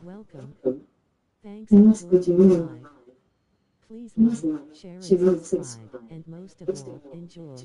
Welcome. Thanks for joining live. Please like, share and subscribe, and most of all, enjoy.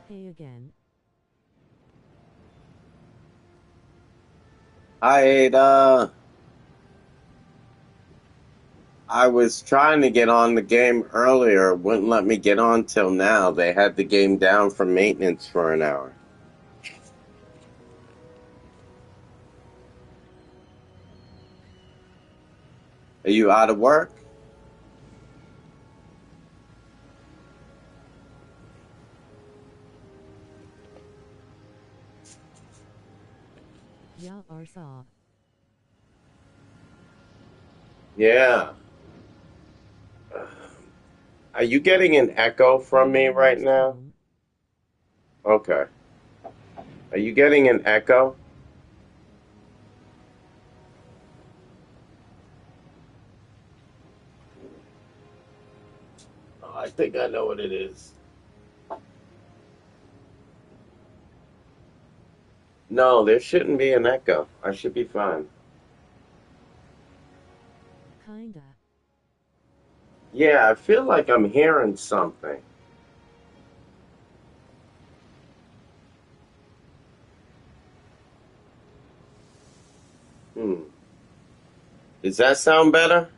Hey again. Hi, Ada. I was trying to get on the game earlier. It wouldn't let me get on till now. They had the game down for maintenance for an hour. Are you out of work? Ya Arsaw. Yeah. Are you getting an echo from me right now? Okay. Are you getting an echo? Oh, I think I know what it is. No, there shouldn't be an echo. I should be fine. Kinda. Yeah, I feel like I'm hearing something. Hmm. Does that sound better?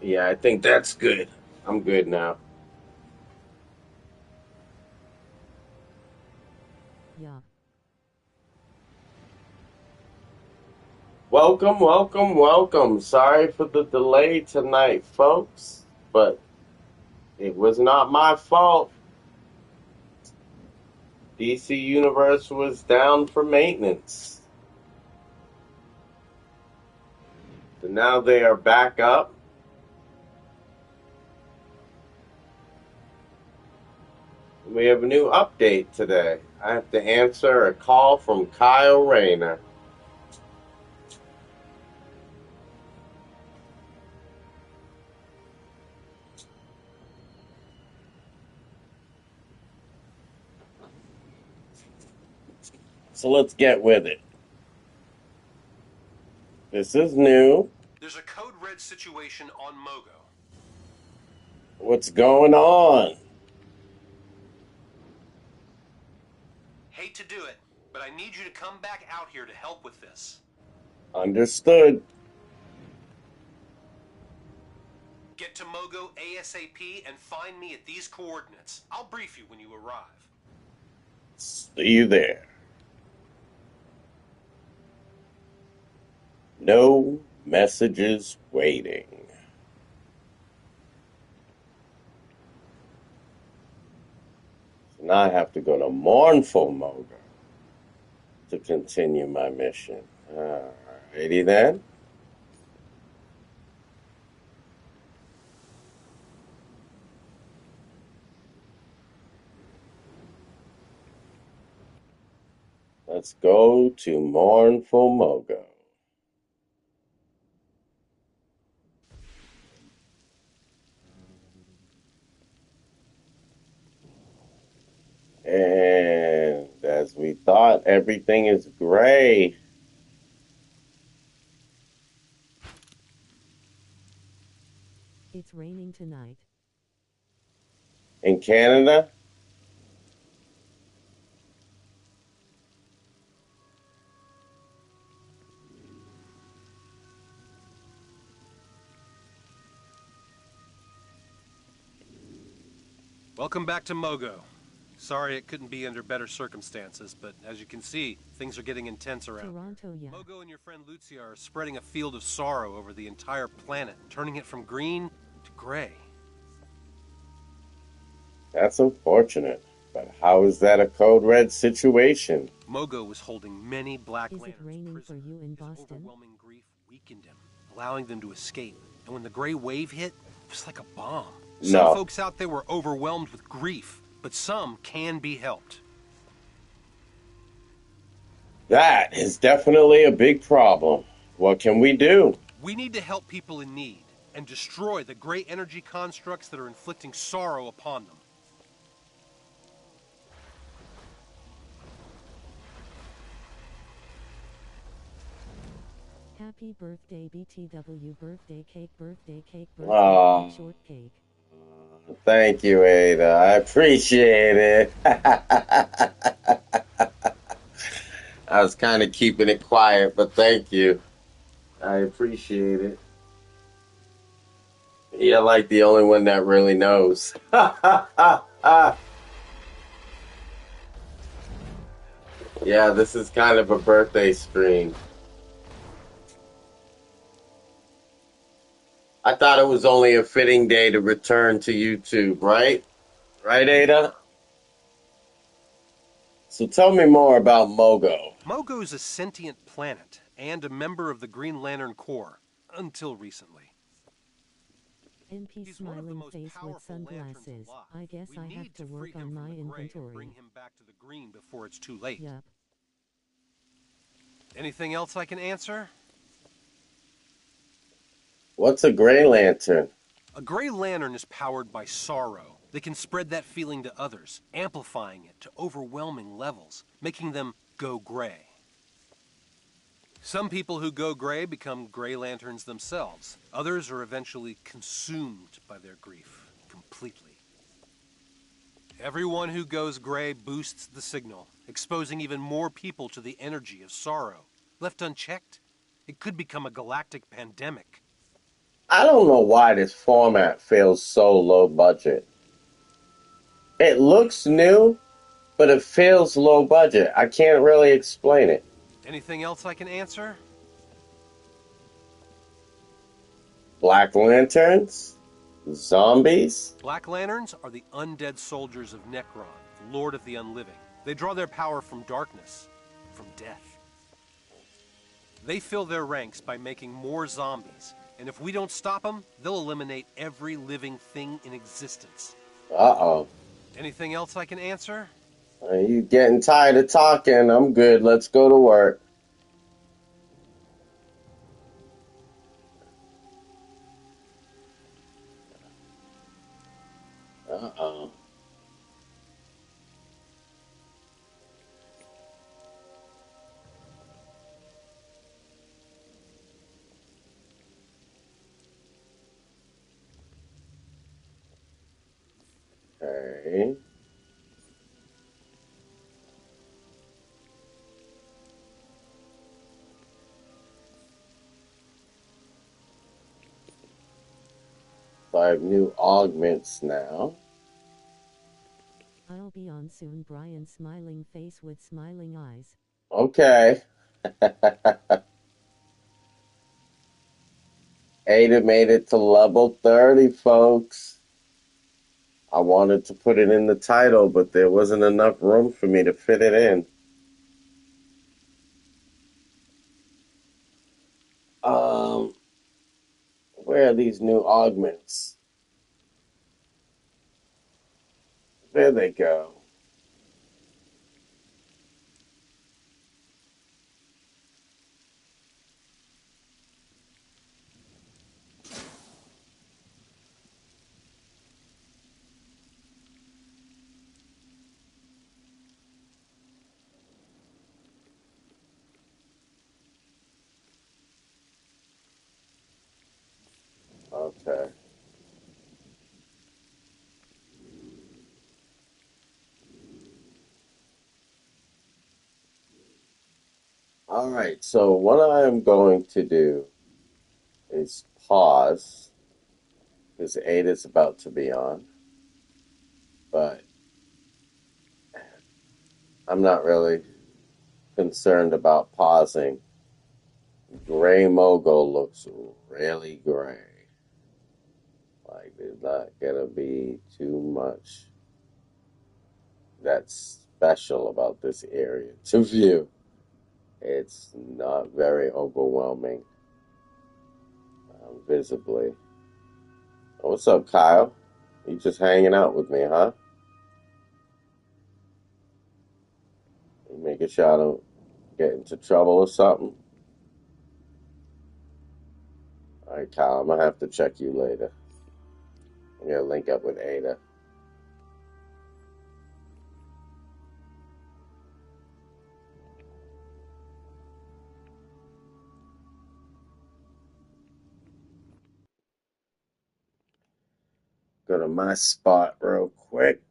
Yeah, I think that's good. I'm good now. Ya. Welcome, welcome, welcome. Sorry for the delay tonight, folks, but it was not my fault. DC Universe was down for maintenance. So now they are back up. We have a new update today. I have to answer a call from Kyle Rayner. So let's get with it. This is new. There's a code red situation on Mogo. What's going on? Hate to do it, but I need you to come back out here to help with this. Understood. Get to Mogo ASAP and find me at these coordinates. I'll brief you when you arrive. See you there. No messages waiting. So now I have to go to mournful Mogo to continue my mission. Alrighty then. Let's go to mournful Mogo. And as we thought, everything is gray. It's raining tonight. In Canada? Welcome back to Mogo. Sorry it couldn't be under better circumstances, but as you can see, things are getting intense around Toronto, here. yeah. Mogo and your friend Lucia are spreading a field of sorrow over the entire planet, turning it from green to gray. That's unfortunate. But how is that a code red situation? Mogo was holding many Black Is it Lanterns raining for prisoners. you in His Boston? overwhelming grief weakened him, allowing them to escape. And when the gray wave hit, it was like a bomb. Some No. folks out there were overwhelmed with grief, but some can be helped. That is definitely a big problem. What can we do? We need to help people in need and destroy the gray energy constructs that are inflicting sorrow upon them. Happy birthday, BTW, birthday cake, birthday Aw. shortcake. Thank you, Ada. I appreciate it. I was kind of keeping it quiet, but thank you. I appreciate it. You're like the only one that really knows. Yeah, this is kind of a birthday stream. I thought it was only a fitting day to return to YouTube, right? Right, Ada? So tell me more about Mogo. Mogo is a sentient planet and a member of the Green Lantern Corps, until recently. NP He's one of the smiling most face with powerful lanterns sunglasses. alive. I guess We I need have to free work him on from my the gray and inventory. bring him back to the green before it's too late. Yup. Anything else I can answer? What's a Gray Lantern? A gray lantern is powered by sorrow. They can spread that feeling to others, amplifying it to overwhelming levels, making them go gray. Some people who go gray become gray lanterns themselves. Others are eventually consumed by their grief completely. Everyone who goes gray boosts the signal, exposing even more people to the energy of sorrow. Left unchecked, it could become a galactic pandemic. I don't know why this format feels so low budget. It looks new, but it feels low budget. I can't really explain it. Anything else I can answer? Black Lanterns? Zombies? Black Lanterns are the undead soldiers of Necron, the Lord of the Unliving. They draw their power from darkness, from death. They fill their ranks by making more zombies, and if we don't stop them, they'll eliminate every living thing in existence. Uh-oh. Anything else I can answer? Are you getting tired of talking? I'm good. Let's go to work. Uh-oh. Okay. 5 new augments now. I'll be on soon, Brian. Smiling face with smiling eyes. Okay. Ada made it to level 30, folks. I wanted to put it in the title, but there wasn't enough room for me to fit it in. Where are these new augments? There they go. Okay. All right. So what I'm going to do is pause because Ada's about to be on, but I'm not really concerned about pausing. Gray Mogul looks really gray. Like there's not gonna be too much that's special about this area to view. It's not very overwhelming visibly. Oh, what's up, Kyle? You just hanging out with me, huh? You making sure I don't get into trouble or something? All right, Kyle, I'm gonna have to check you later. I'm gonna link up with Ada. Go to my spot real quick.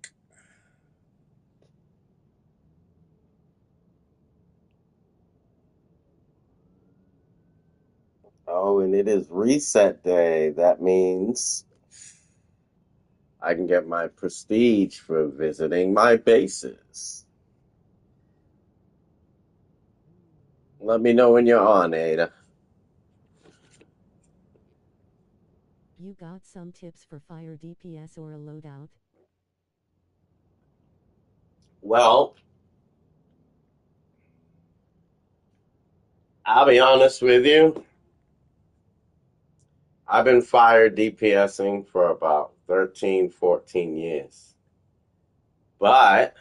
Oh, and it is reset day. That means I can get my prestige for visiting my bases. Let me know when you're on, Ada. You got some tips for fire DPS or a loadout? Well, I'll be honest with you. I've been fire DPSing for about 13, 14 years. But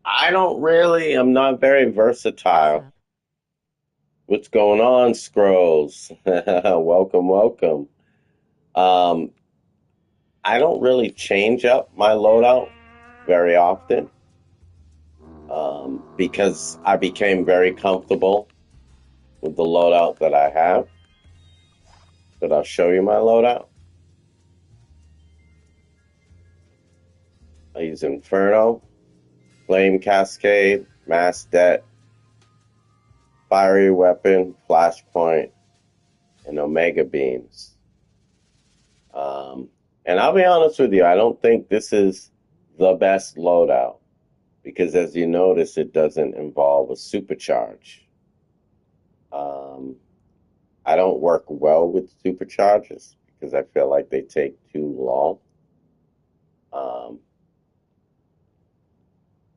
I'm not very What's versatile. up? What's going on, Scrolls? Welcome, welcome. Um, I don't really change up my loadout very often because I became very comfortable with the loadout that I have. But I'll show you my loadout. I use Inferno, Flame Cascade, Mass Det, Fiery Weapon, Flashpoint, and Omega Beams. And I'll be honest with you, I don't think this is the best loadout because, as you notice, it doesn't involve a supercharge. Um, I don't work well with supercharges because I feel like they take too long. Um,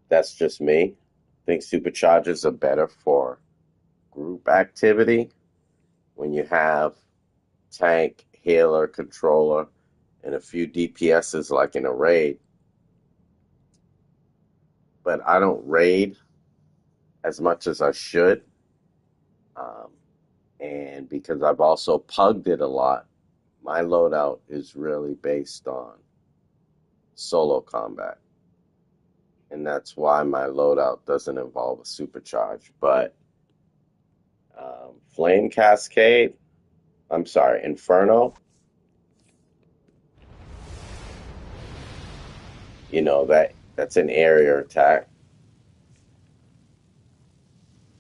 that's just me. I think supercharges are better for group activity when you have tank, healer, controller, and a few DPSs like in a raid. But I don't raid as much as I should. Um, and because I've also pugged it a lot, my loadout is really based on solo combat. And that's why my loadout doesn't involve a supercharge. But Flame Cascade, I'm sorry, Inferno, You know, that's an area attack.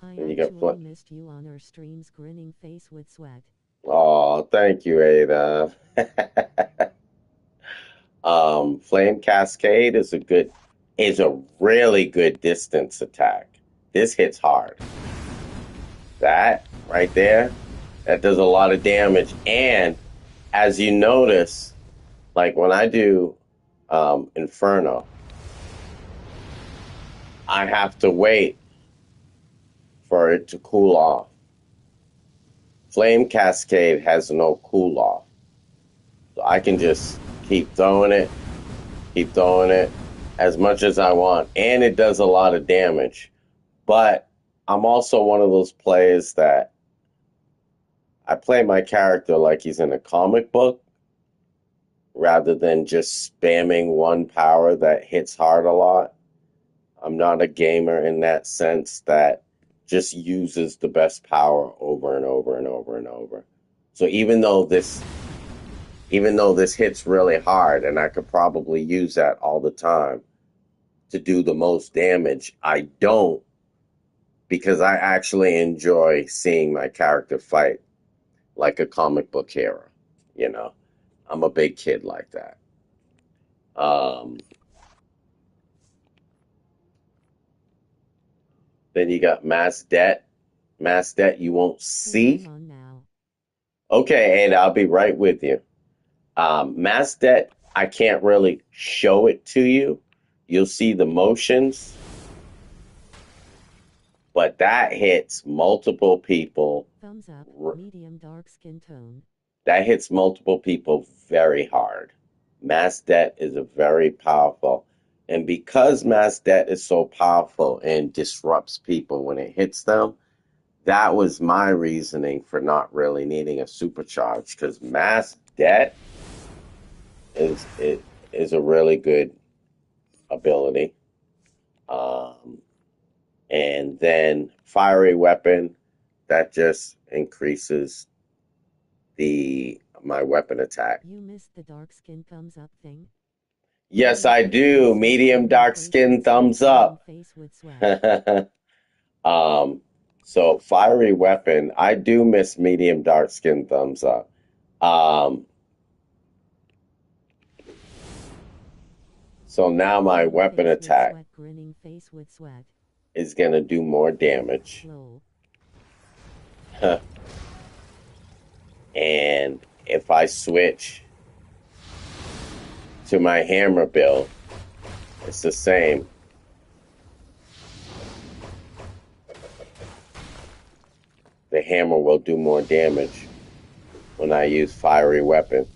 I Then you got actually missed you on our streams, grinning face with sweat. Oh, thank you, Ada. Flame Cascade is a really good distance attack. This hits hard. That right there, that does a lot of damage. And as you notice, like when I do Inferno, I have to wait for it to cool off. Flame Cascade has no cool off. So I can just keep throwing it as much as I want. And it does a lot of damage. But I'm also one of those players that I play my character like he's in a comic book rather than just spamming one power that hits hard a lot. I'm not a gamer in that sense that just uses the best power over and over and over and over. So even though this hits really hard and I could probably use that all the time to do the most damage, I don't, because I actually enjoy seeing my character fight like a comic book hero. You know, I'm a big kid like that. Then you got Mass Debt. Mass Debt you won't Hey, see. I'm on now. Okay, and I'll be right with you. Mass Debt, I can't really show it to you. You'll see the motions, but that hits multiple people. Thumbs up, medium dark skin tone. That hits multiple people very hard. Mass Debt is a very powerful. And because Mass Debt is so powerful and disrupts people when it hits them, that was my reasoning for not really needing a supercharge, because Mass Debt is a really good ability. And then Fiery Weapon, that just increases my weapon attack. You missed the dark skin thumbs up thing? Yes, I do. Medium dark skin thumbs up. So Fiery Weapon, I do miss medium dark skin thumbs up. So now my weapon attack is going to do more damage. And if I switch to my hammer build, it's the same. The hammer will do more damage when I use Fiery Weapon.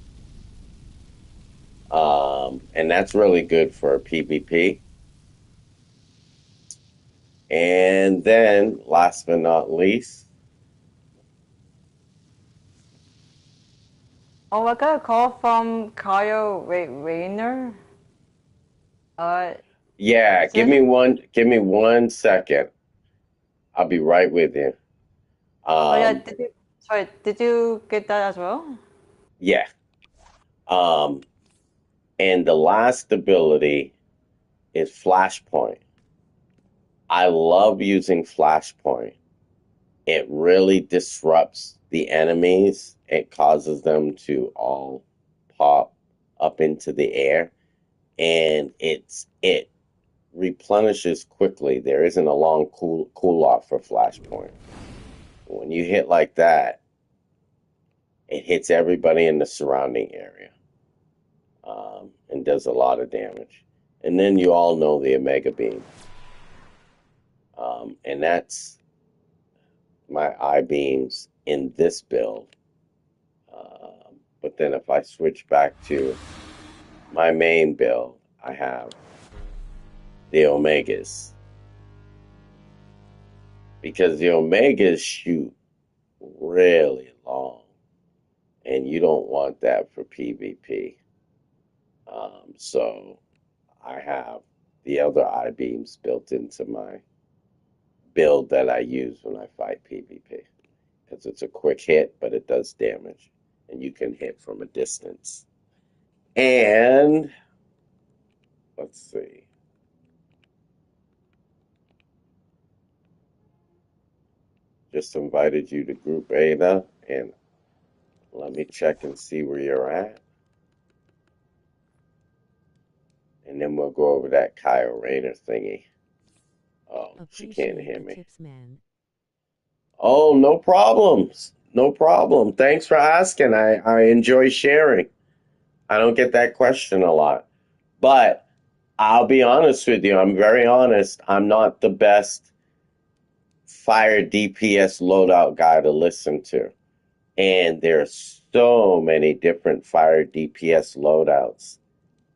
And that's really good for PvP. And then, last but not least, oh, I got a call from Kyle Rayner. Yeah, give me one second. I'll be right with you. Oh yeah, did you get that as well? Yeah. And the last ability is Flashpoint. I love using Flashpoint. It really disrupts the enemies. It causes them to all pop up into the air, and it replenishes quickly. There isn't a long cool off for Flashpoint. When you hit like that, it hits everybody in the surrounding area, and does a lot of damage. And then you all know the Omega Beam, and that's my I-beams in this build. But then if I switch back to my main build, I have the Omegas. Because the Omegas shoot really long, and you don't want that for PvP. So I have the other I-beams built into my build that I use when I fight PvP. Because it's a quick hit, but it does damage. And you can hit from a distance. And Let's see. Just invited you to Group Ada, and let me check and see where you're at. And then we'll go over that Kyle Rayner thingy. Oh, she can't Appreciate hear the me. tips, man. Oh, no problems. No problem. Thanks for asking. I enjoy sharing. I don't get that question a lot. But I'll be honest with you. I'm very honest. I'm not the best fire DPS loadout guy to listen to. And there's so many different fire DPS loadouts.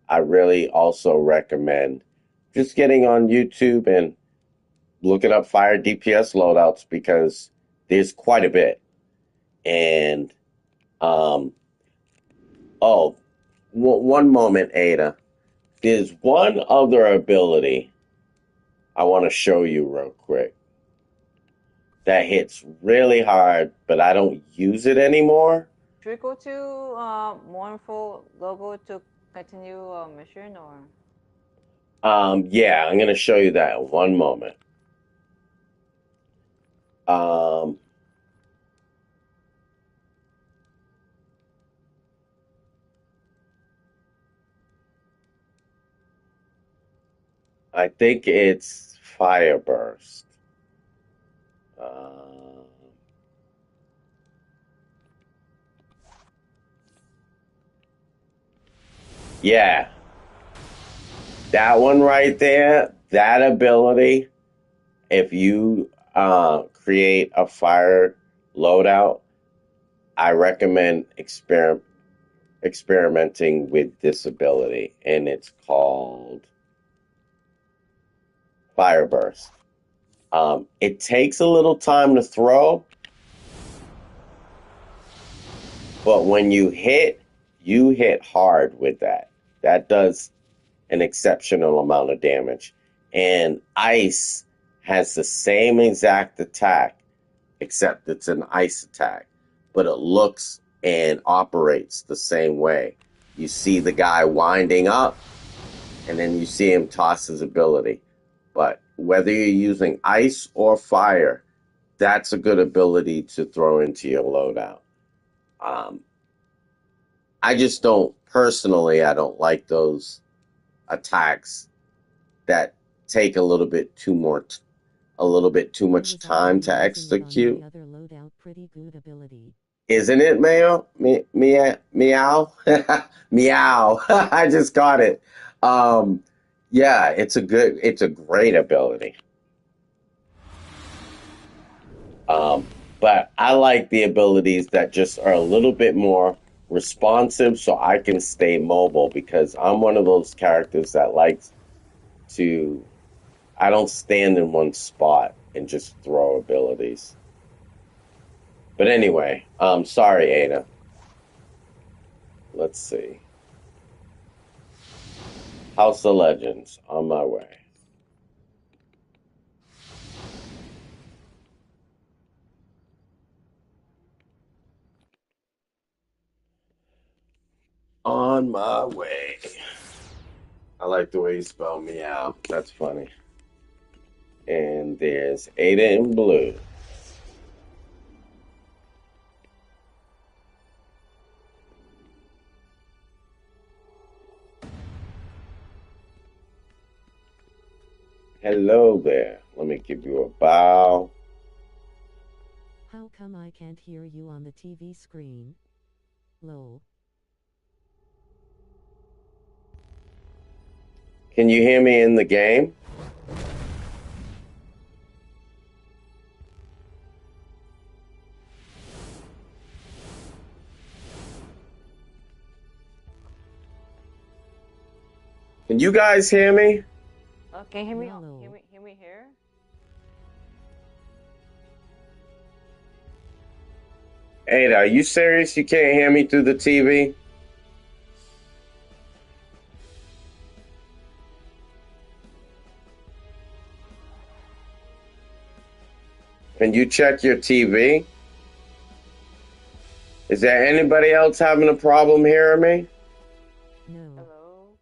I really also recommend just getting on YouTube and looking up fire DPS loadouts because there's quite a bit. And one moment, Ada. There's one other ability I want to show you real quick that hits really hard, but I don't use it anymore. Should we go to more info logo to continue mission or? Yeah, I'm going to show you that in one moment. I think it's Fireburst. Yeah, that one right there, that ability, if you create a fire loadout, I recommend experimenting with this ability, and it's called Fireburst. It takes a little time to throw, but when you hit hard with that. That does an exceptional amount of damage. And ice has the same exact attack, except it's an ice attack, but it looks and operates the same way. You see the guy winding up, and then you see him toss his ability. But whether you're using ice or fire, that's a good ability to throw into your loadout. I just don't, personally, I don't like those attacks that take a little bit too much time to execute. Other loadout, pretty good ability. Isn't it, Mayo? Meow? Meow. I just got it. Yeah, it's a great ability. But I like the abilities that just are a little bit more responsive so I can stay mobile because I'm one of those characters that likes to, I don't stand in one spot and just throw abilities. But anyway, sorry, Ada. Let's see. House of Legends, on my way. On my way. I like the way you spell meow. That's funny. And there's Ada in blue. Hello there. Let me give you a bow. How come I can't hear you on the TV screen? Lol. Can you hear me in the game? Can you guys hear me? Can you hear me? Hello. Hear me here? Ada, are you serious? You can't hear me through the TV? Can you check your TV? Is there anybody else having a problem hearing me? No. Hello.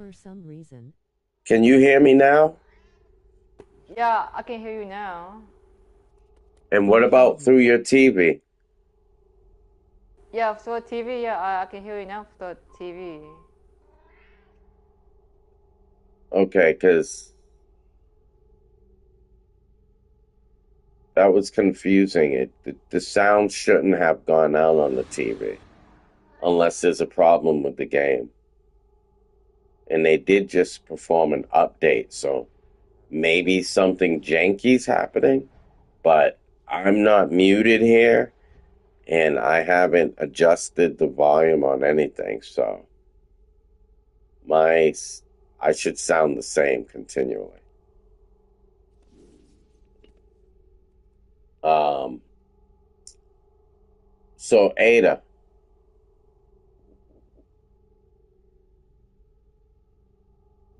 For some reason, Can you hear me now? Yeah, I can hear you now. And what about through your TV? Yeah, for TV, yeah, I can hear you now for the TV. Okay, because that was confusing. The sound shouldn't have gone out on the TV unless there's a problem with the game. And they did just perform an update, so maybe something janky's happening, but I'm not muted here and I haven't adjusted the volume on anything, so I should sound the same continually. Um, so Ada,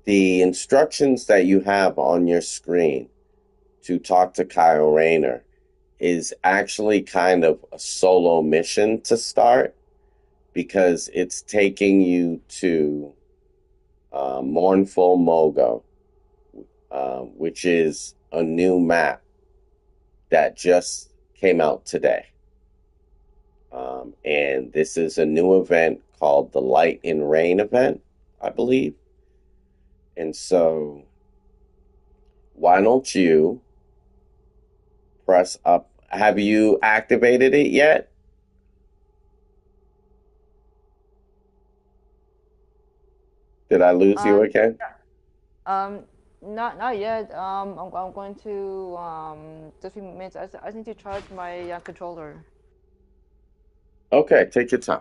the instructions that you have on your screen to talk to Kyle Rayner is actually kind of a solo mission to start because it's taking you to Mournful Mogo, which is a new map that just came out today. And this is a new event called the Light and Rain event, I believe. And so, why don't you press up? Have you activated it yet? Did I lose you again? Um, not yet. I'm going to just a few minutes. I need to charge my controller. Okay, take your time.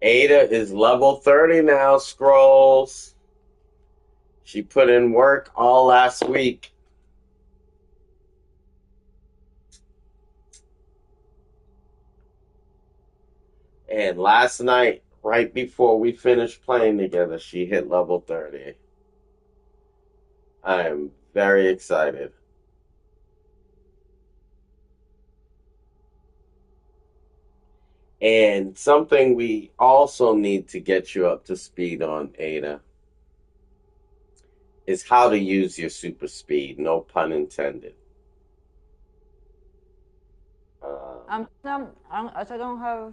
Ada is level 30 now, Scrolls. She put in work all last week. And last night, right before we finished playing together, she hit level 30. I am very excited. And something we also need to get you up to speed on, Ada, is how to use your super speed. No pun intended. I don't have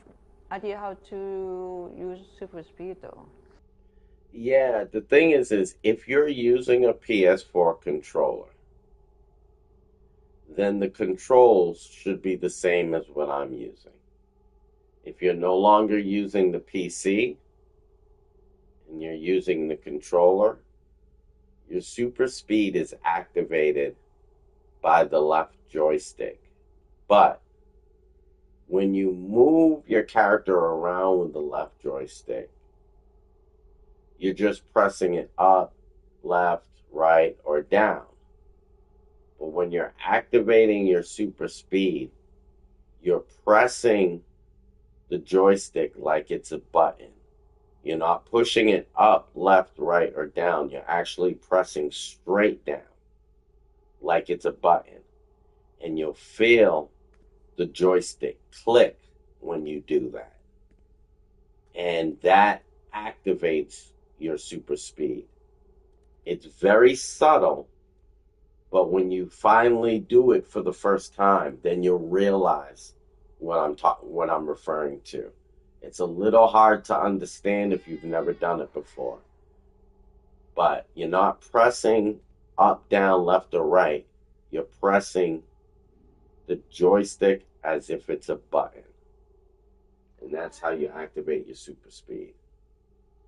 idea how to use super speed though. Yeah, the thing is if you're using a PS4 controller, then the controls should be the same as what I'm using. If you're no longer using the PC and you're using the controller, your super speed is activated by the left joystick. But when you move your character around with the left joystick, you're just pressing it up, left, right, or down. But when you're activating your super speed, you're pressing the joystick like it's a button. You're not pushing it up, left, right, or down. You're actually pressing straight down like it's a button. And you'll feel the joystick click when you do that. And that activates your super speed. It's very subtle, but when you finally do it for the first time, then you'll realize what I'm referring to. It's a little hard to understand if you've never done it before. But you're not pressing up, down, left, or right. You're pressing the joystick as if it's a button. And that's how you activate your super speed.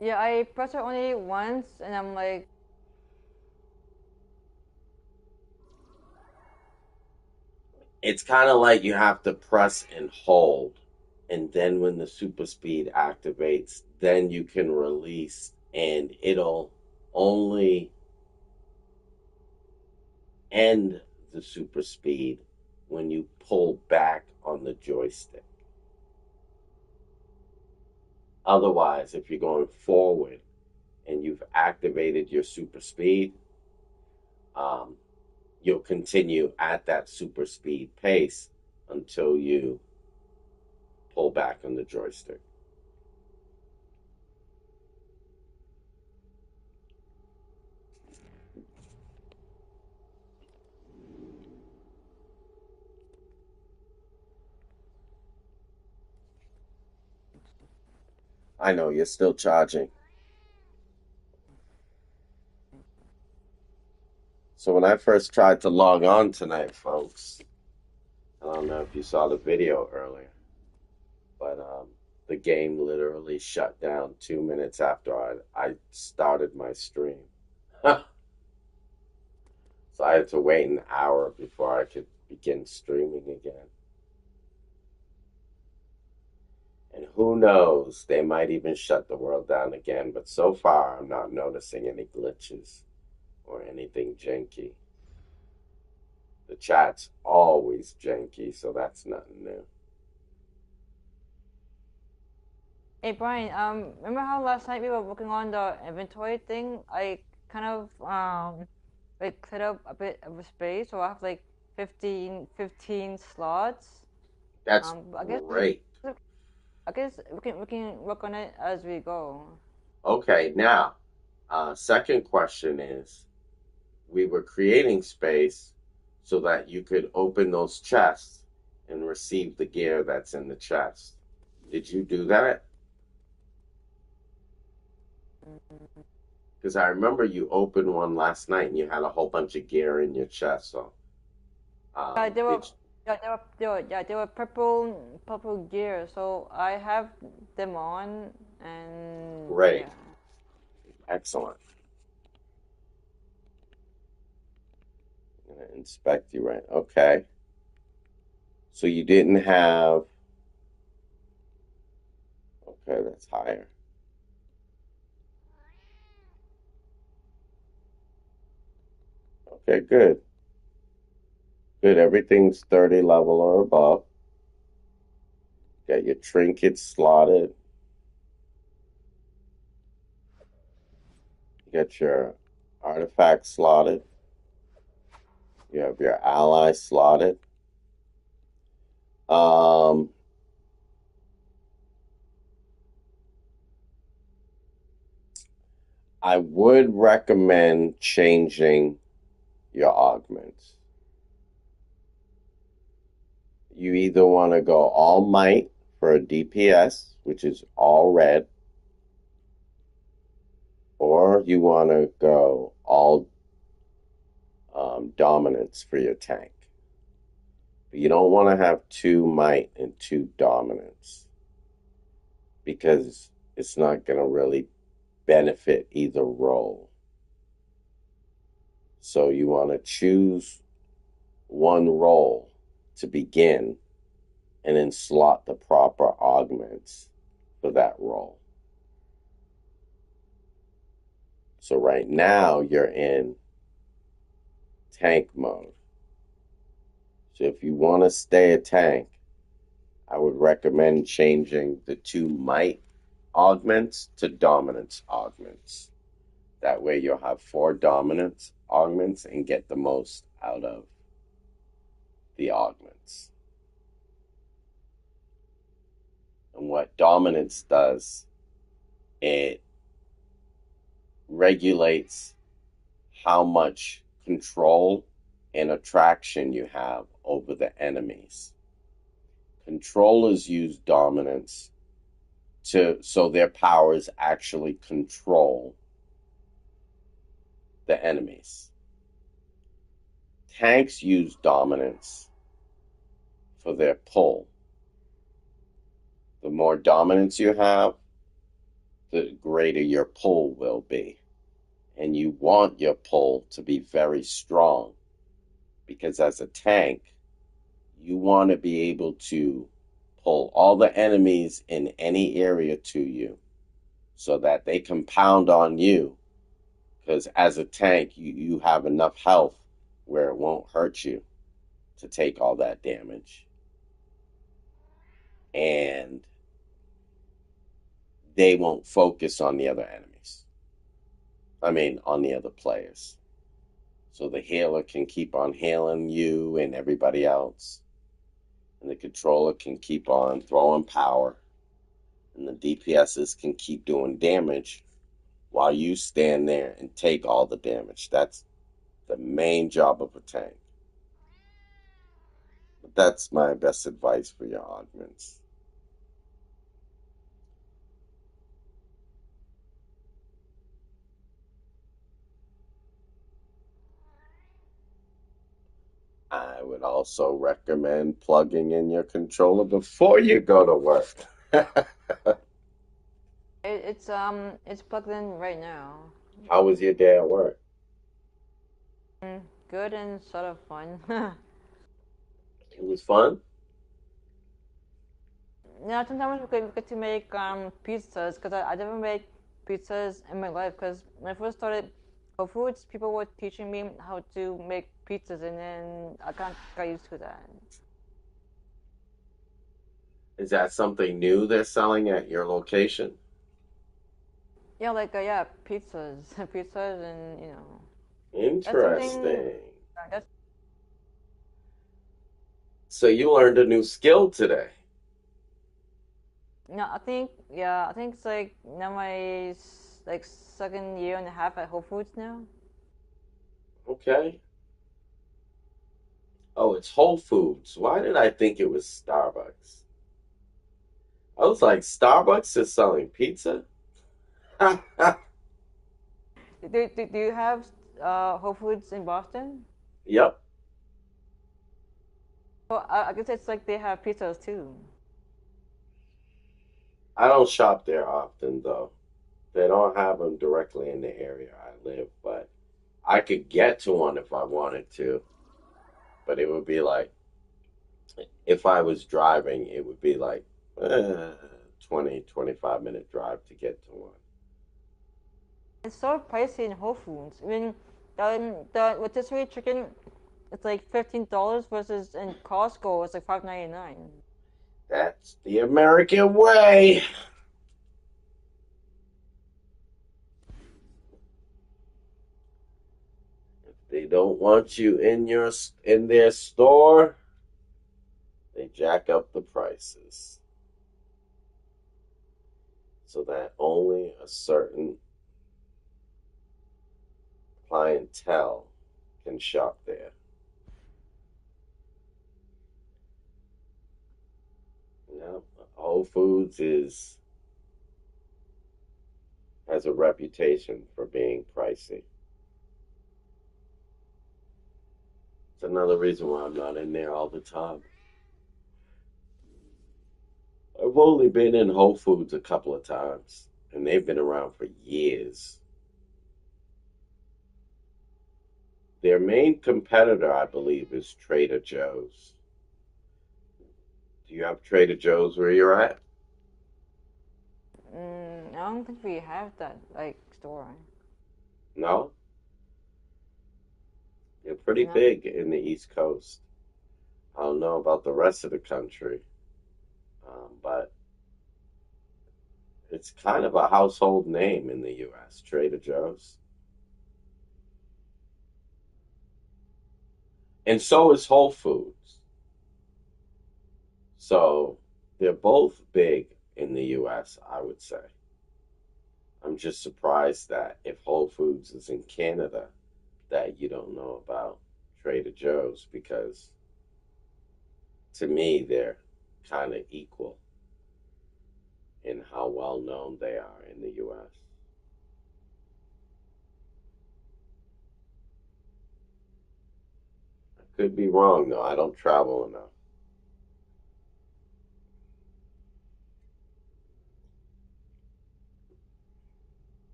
Yeah, I pressed it only once, and I'm like, It's kind of like you have to press and hold. And then when the super speed activates, then you can release, and it'll only end the super speed when you pull back on the joystick. Otherwise, if you're going forward and you've activated your super speed, um, you'll continue at that super speed pace until you pull back on the joystick. I know you're still charging. So when I first tried to log on tonight, folks, I don't know if you saw the video earlier, but the game literally shut down 2 minutes after I started my stream. So I had to wait an hour before I could begin streaming again. And who knows, they might even shut the world down again, but so far I'm not noticing any glitches or anything janky. The chat's always janky, so that's nothing new. Hey Brian, remember how last night we were working on the inventory thing? I kind of like set up a bit of a space, so I have like 15 slots. That's I guess great. we can work on it as we go. Okay, now, second question is, we were creating space so that you could open those chests and receive the gear that's in the chest. Did you do that? Because I remember you opened one last night and you had a whole bunch of gear in your chest. So, They were, did they were purple gear, so I have them on, and great, yeah. excellent. I'm gonna inspect you right. Okay. So you didn't have. Okay, that's higher. Okay, good. Good. Everything's 30 level or above. Got your trinkets slotted. You got your artifacts slotted. You have your ally slotted. I would recommend changing your augments. You either want to go all might for a DPS, which is all red, or you want to go all dominance for your tank. But you don't want to have 2 might and 2 dominance because it's not going to really benefit either role. So you want to choose one role to begin and then slot the proper augments for that role. So right now you're in tank mode. So if you want to stay a tank, I would recommend changing the 2 might augments to dominance augments. That way you'll have 4 dominance augments and get the most out of the augments. And what dominance does, it regulates how much control and attraction you have over the enemies. Controllers use dominance so their powers actually control the enemies. Tanks use dominance for their pull. The more dominance you have, the greater your pull will be. And you want your pull to be very strong because as a tank, you want to be able to pull all the enemies in any area to you so that they compound on you. Because as a tank, you have enough health where it won't hurt you to take all that damage. And they won't focus on the other enemies. I mean, on the other players. So the healer can keep on healing you and everybody else. and the controller can keep on throwing power, and the DPSs can keep doing damage while you stand there and take all the damage. That's the main job of a tank. But that's my best advice for your augments. I would also recommend plugging in your controller before you go to work. It's plugged in right now. How was your day at work? Good and sort of fun. It was fun? Yeah, sometimes we get to make pizzas because I never made pizzas in my life. Because when I first started Whole Foods, people were teaching me how to make pizzas, and then I kind of got used to that. Is that something new they're selling at your location? Yeah, like yeah, pizzas, pizzas, and you know, that's something. Interesting. That's So you learned a new skill today. no, I think yeah, I think it's like now my like second year and a half at Whole Foods now. Okay. Oh, it's Whole Foods. Why did I think it was Starbucks? I was like, Starbucks is selling pizza? Do you have Whole Foods in Boston? Yep. Well, I guess it's like they have pizzas too. I don't shop there often, though. They don't have them directly in the area I live, but I could get to one if I wanted to. But it would be like, if I was driving, it would be like 20, 25-minute drive to get to one. It's so pricey in Whole Foods. I mean, the rotisserie chicken, it's like $15 versus in Costco it's like $5.99. That's the American way. If they don't want you in their store, they jack up the prices so that only a certain clientele can shop there. You know, Whole Foods has a reputation for being pricey. It's another reason why I'm not in there all the time. I've only been in Whole Foods a couple of times, and they've been around for years. Their main competitor, I believe, is Trader Joe's. Do you have Trader Joe's where you're at? I don't think we have that like store. No? They're pretty No. big in the East Coast. I don't know about the rest of the country, but it's kind of a household name in the U.S., Trader Joe's. And so is Whole Foods. So they're both big in the U.S., I would say. I'm just surprised that if Whole Foods is in Canada, that you don't know about Trader Joe's because to me, they're kind of equal in how well known they are in the U.S. I could be wrong, though. I don't travel enough.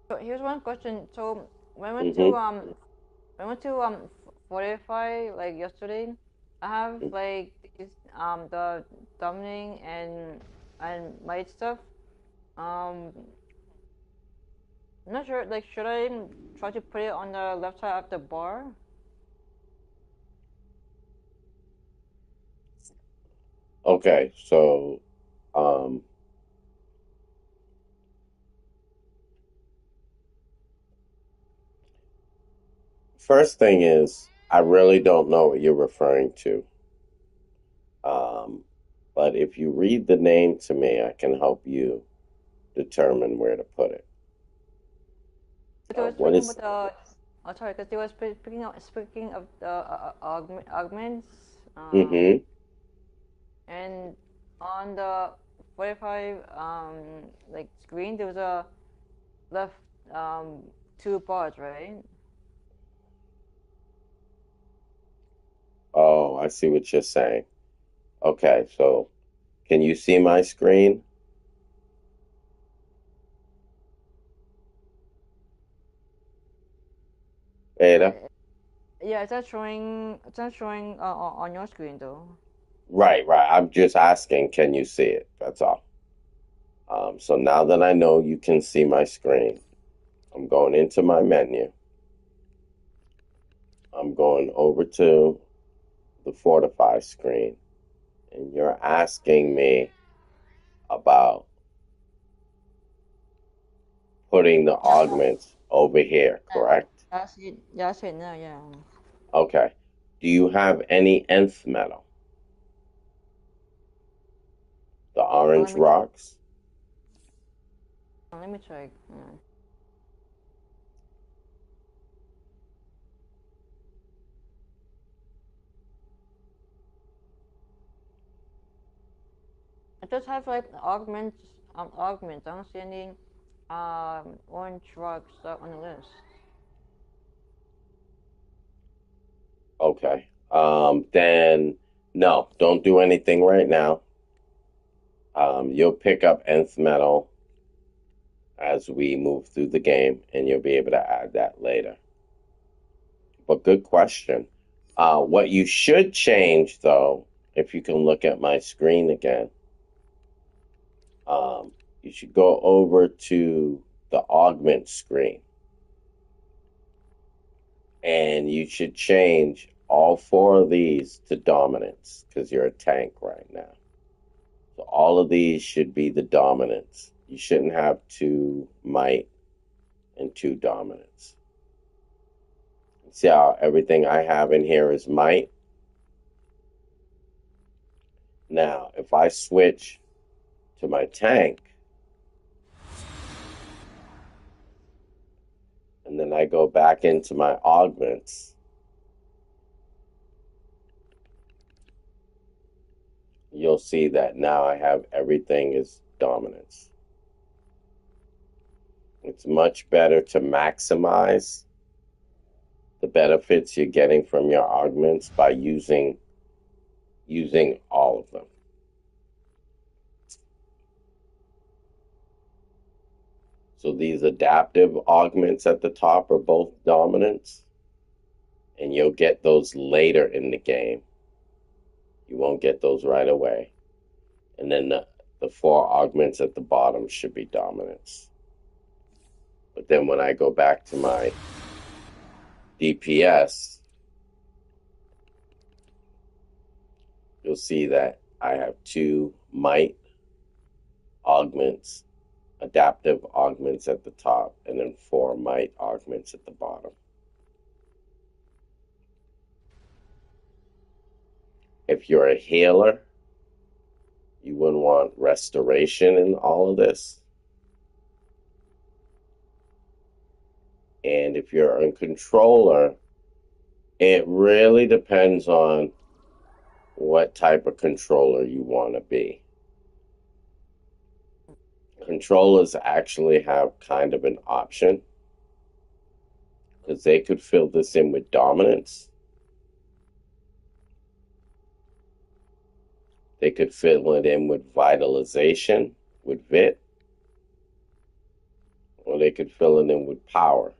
So here's one question. So when I went to Hmm. Fortify like yesterday, I have like these, the dumpling and might stuff. Um, I'm not sure. Like, should I try to put it on the left side of the bar? Okay, so um, first thing is, I really don't know what you're referring to. Um, but if you read the name to me, I can help you determine where to put it. But they were What speaking is? about the. Oh, sorry, because they were speaking of the augments. Mm-hmm. And on the 45 like screen, there was a left two bars, right? Oh, I see what you're saying. Okay, so can you see my screen, Ada? Uh, yeah, it's not showing on your screen though. Right, right. I'm just asking, can you see it? That's all. So now that I know you can see my screen, I'm going into my menu. I'm going over to the Fortify screen, and you're asking me about putting the Yeah, augments over here, correct? I see it. Yeah, I see it now. Yeah. Okay. Do you have any nth metal? The orange Let me check. rocks? Let me check. Yeah. I just have like augments. I don't see any orange rocks on the list. Okay. Then no, don't do anything right now. You'll pick up nth metal as we move through the game, and you'll be able to add that later. But good question. What you should change, though, if you can look at my screen again, you should go over to the augment screen, and you should change all four of these to dominance because you're a tank right now. So all of these should be the dominance. You shouldn't have two might and two dominance. See how everything I have in here is might? Now, if I switch to my tank, and then I go back into my augments, you'll see that now I have everything is dominance. It's much better to maximize the benefits you're getting from your augments by using all of them. So these adaptive augments at the top are both dominants, and you'll get those later in the game. You won't get those right away. And then the four augments at the bottom should be dominance. But then when I go back to my DPS, you'll see that I have two might augments, adaptive augments at the top, and then four might augments at the bottom. If you're a healer, you wouldn't want restoration in all of this. And if you're a controller, it really depends on what type of controller you want to be. Controllers actually have kind of an option because they could fill this in with dominance. They could fill it in with vitalization, with vit, or they could fill it in with power.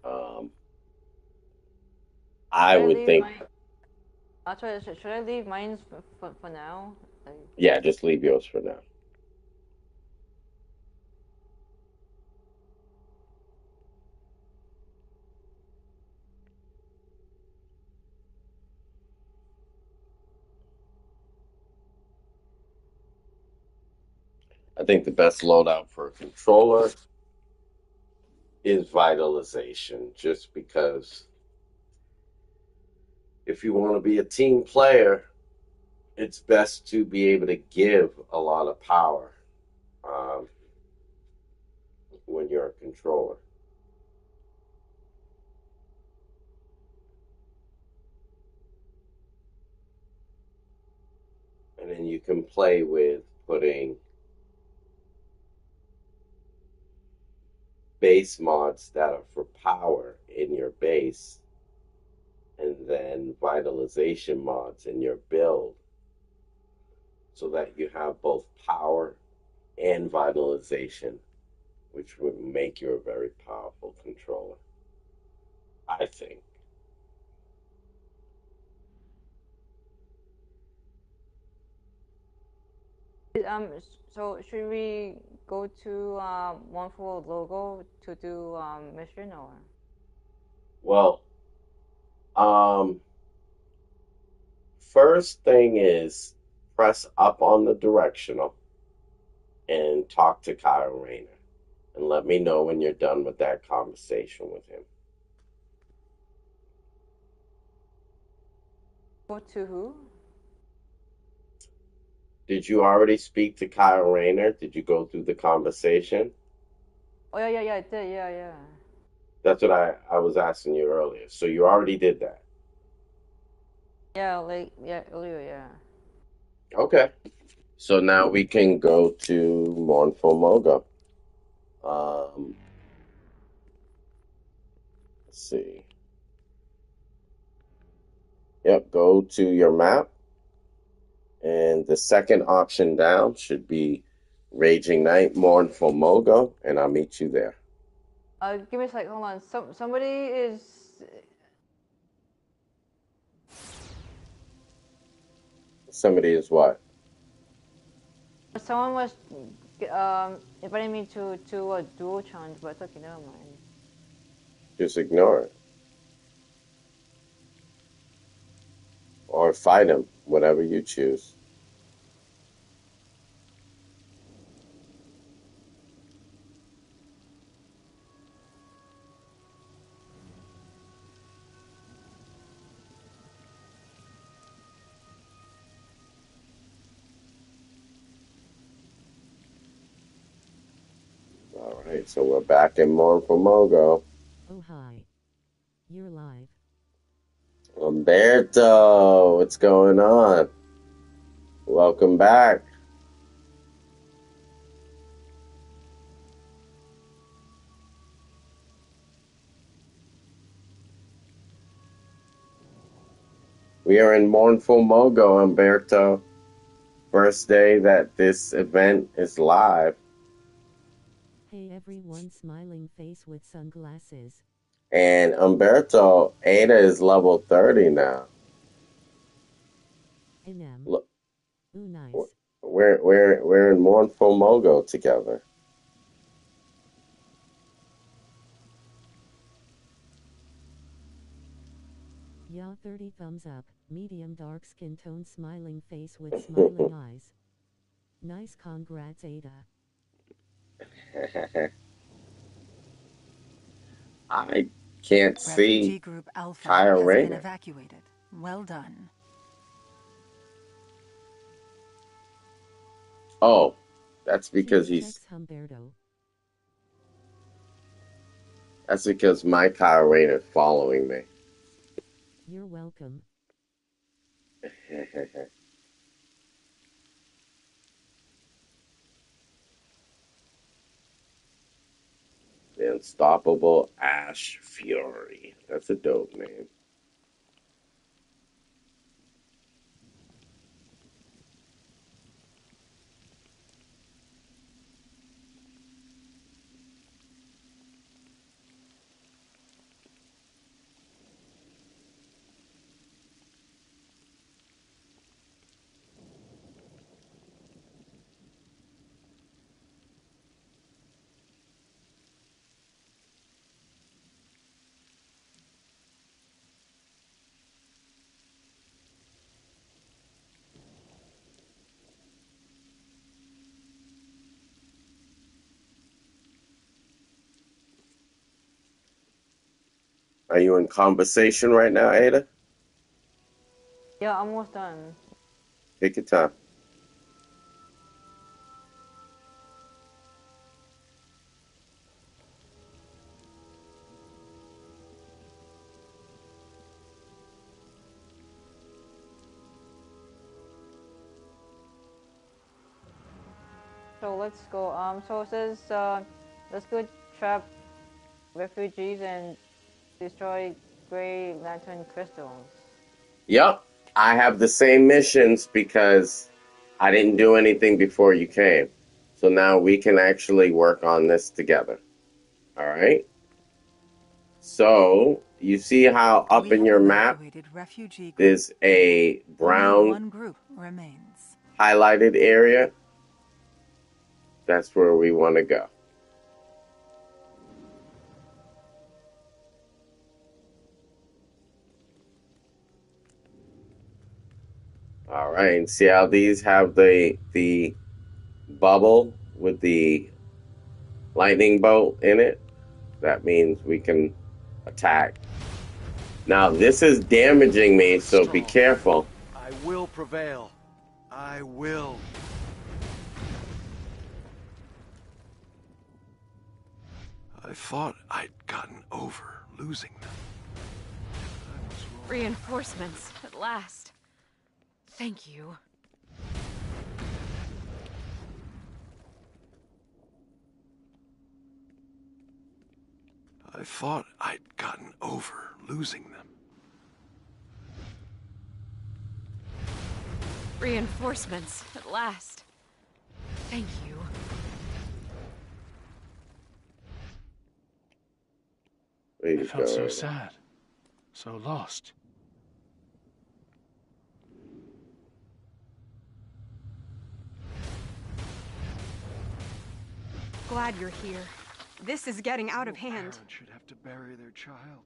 Um, I Should I would leave think, mine? Sorry, should I leave mine for now? Like, yeah, just leave yours for now. I think the best loadout for a controller is vitalization, just because if you want to be a team player, it's best to be able to give a lot of power when you're a controller. And then you can play with putting base mods that are for power in your base, and then vitalization mods in your build, so that you have both power and vitalization, which would make you a very powerful controller, I think. So should we go to one for logo to do mission or? Well, first thing is press up on the directional and talk to Kyle Rayner, and let me know when you're done with that conversation with him. Go to who? Did you already speak to Kyle Rayner? Did you go through the conversation? Oh yeah, I did. Yeah. That's what I was asking you earlier. So you already did that. Yeah, earlier, yeah. Okay. So now we can go to Mournful Mogo. Let's see. Yep, go to your map. And the second option down should be Raging Night, Mournful Mogo, and I'll meet you there. Give me a sec. Hold on. Somebody is. Somebody is what? Someone was inviting me to a dual challenge, but it's okay. Never mind. Just ignore it. Or fight him, whatever you choose. All right, so we're back in Mournful Mogo. Oh hi. You're live. Umberto, what's going on? Welcome back. We are in Mournful Mogo, Umberto. First day that this event is live. Hey everyone, smiling face with sunglasses. And Umberto, Ada is level 30 now. NM. Look, Ooh, nice. we're in Mournful Mogo together. Yeah, 30 thumbs up. Medium dark skin tone, smiling face with smiling eyes. Nice, congrats Ada. I can't see Refugee Group Alpha Kyle has been Rayner. evacuated. Well done. Oh, that's because Checks Humberto. That's because my Kyle Rayner is following me. You're welcome. The Unstoppable Ash Fury. That's a dope name. Are you in conversation right now, Ada? Yeah, almost done. Take your time. So let's go. So it says, let's go trap refugees and destroy gray lantern crystals. Yep. I have the same missions because I didn't do anything before you came. So now we can actually work on this together. All right? So you see how up We in have your map evacuated refugee group. there's a Only brown one group remains. highlighted area? That's where we want to go. All right, and see how these have the bubble with the lightning bolt in it? That means we can attack. Now this is damaging me, so be Strong. careful. I will prevail. I will. I thought I'd gotten over losing them. I was wrong. Reinforcements, at last. Thank you. I thought I'd gotten over losing them. Reinforcements, at last. Thank you. There I you felt so go. sad, so lost. Glad you're here. This is getting out of No hand. parent should have to bury their child.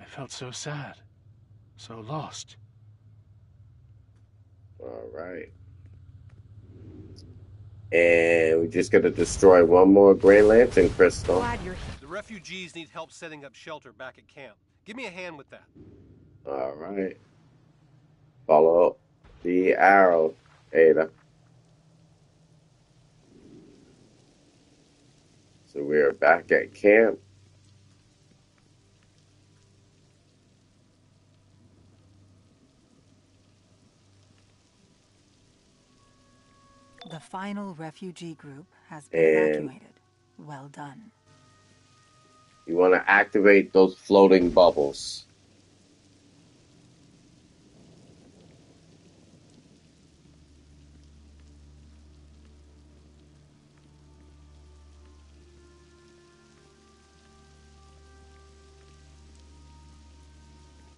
I felt so sad, so lost. All right. And we just got to destroy one more Gray Lantern crystal. Glad you're here. The refugees need help setting up shelter back at camp. Give me a hand with that. All right. Follow the arrow, Ada. So we are back at camp. The final refugee group has been And evacuated. Well done. you want to activate those floating bubbles.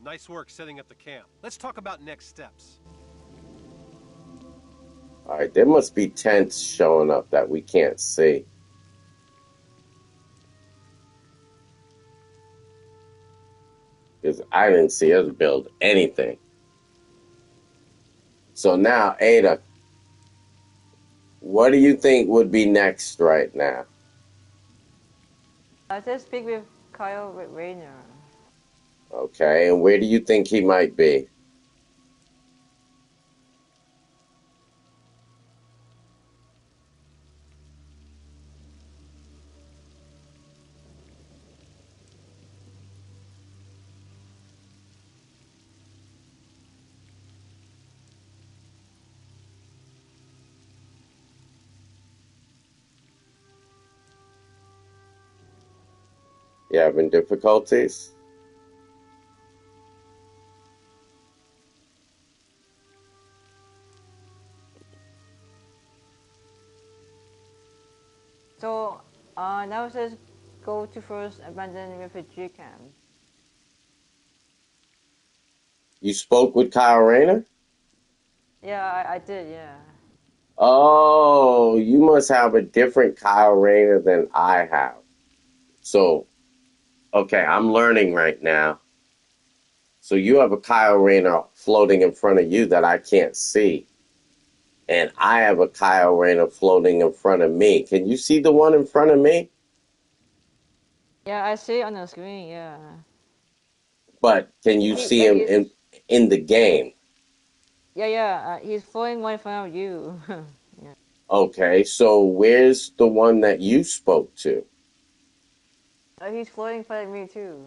Nice work setting up the camp. Let's talk about next steps. All right, there must be tents showing up that we can't see. Because I didn't see us build anything. So now, Ada, what do you think would be next right now? I just speak with Kyle Rayner. Okay, and where do you think he might be? You having difficulties? So, now it says go to first abandoned refugee camp. You spoke with Kyle Rayner? Yeah, I did, yeah. Oh, you must have a different Kyle Rayner than I have. So, okay, I'm learning right now. So you have a Kyle Rayner floating in front of you that I can't see. and I have a Kyle Rayner floating in front of me. Can you see the one in front of me? Yeah, I see it on the screen. Yeah. But can you see him He's in the game? he's floating one in front of you. Yeah. Okay, so where's the one that you spoke to? He's floating in front of me too.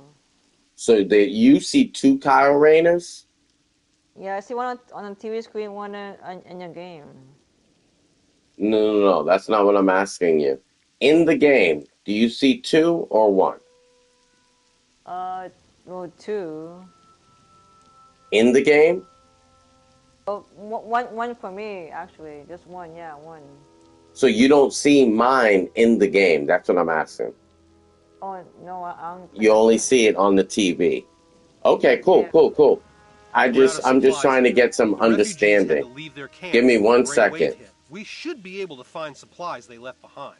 So that you see two Kyle Rayners? Yeah, I see one on the TV screen, one in your game. No. That's not what I'm asking you. In the game, do you see two or one? Well, two. In the game? Oh, one for me actually, just one. Yeah, one. So you don't see mine in the game. That's what I'm asking. Oh no, I don't You think only so. see it on the TV. Okay, Yeah. cool. We're out of I'm just supplies trying to here. get some The refugees had to understanding. leave their camp Give me before the 1 great wave second. hit. We should be able to find supplies they left behind.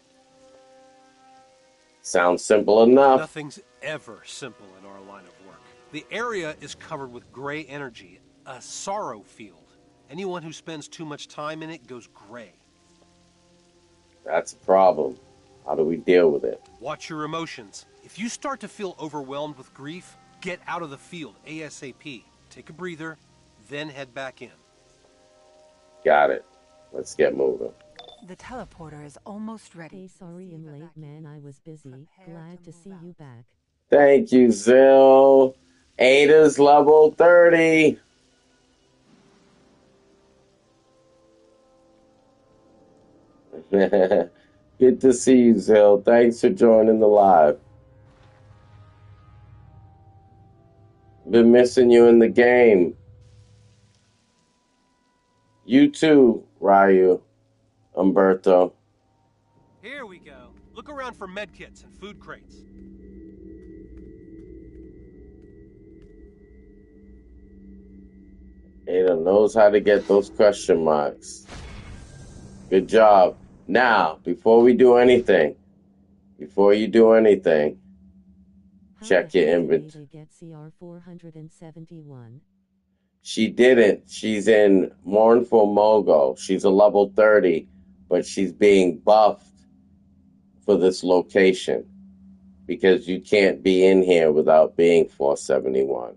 Sounds simple enough. Nothing's ever simple in our line of work. The area is covered with gray energy, a sorrow field. Anyone who spends too much time in it goes gray. That's a problem. How do we deal with it? Watch your emotions. If you start to feel overwhelmed with grief, get out of the field ASAP. Take a breather, then head back in. Got it. Let's get moving. The teleporter is almost ready. Hey, sorry I'm late, man. I was busy. Glad to see you back. Thank you, Zill. Ada's level 30. Good to see you, Zill. Thanks for joining the live. Been missing you in the game. You too, Ryu, Umberto. Here we go. Look around for medkits and food crates. Ada knows how to get those question marks. Good job. Now, before you do anything, How check the your hell did inventory. Ada get CR 471? She didn't. She's in Mournful Mogo. She's a level 30, but she's being buffed for this location because you can't be in here without being 471.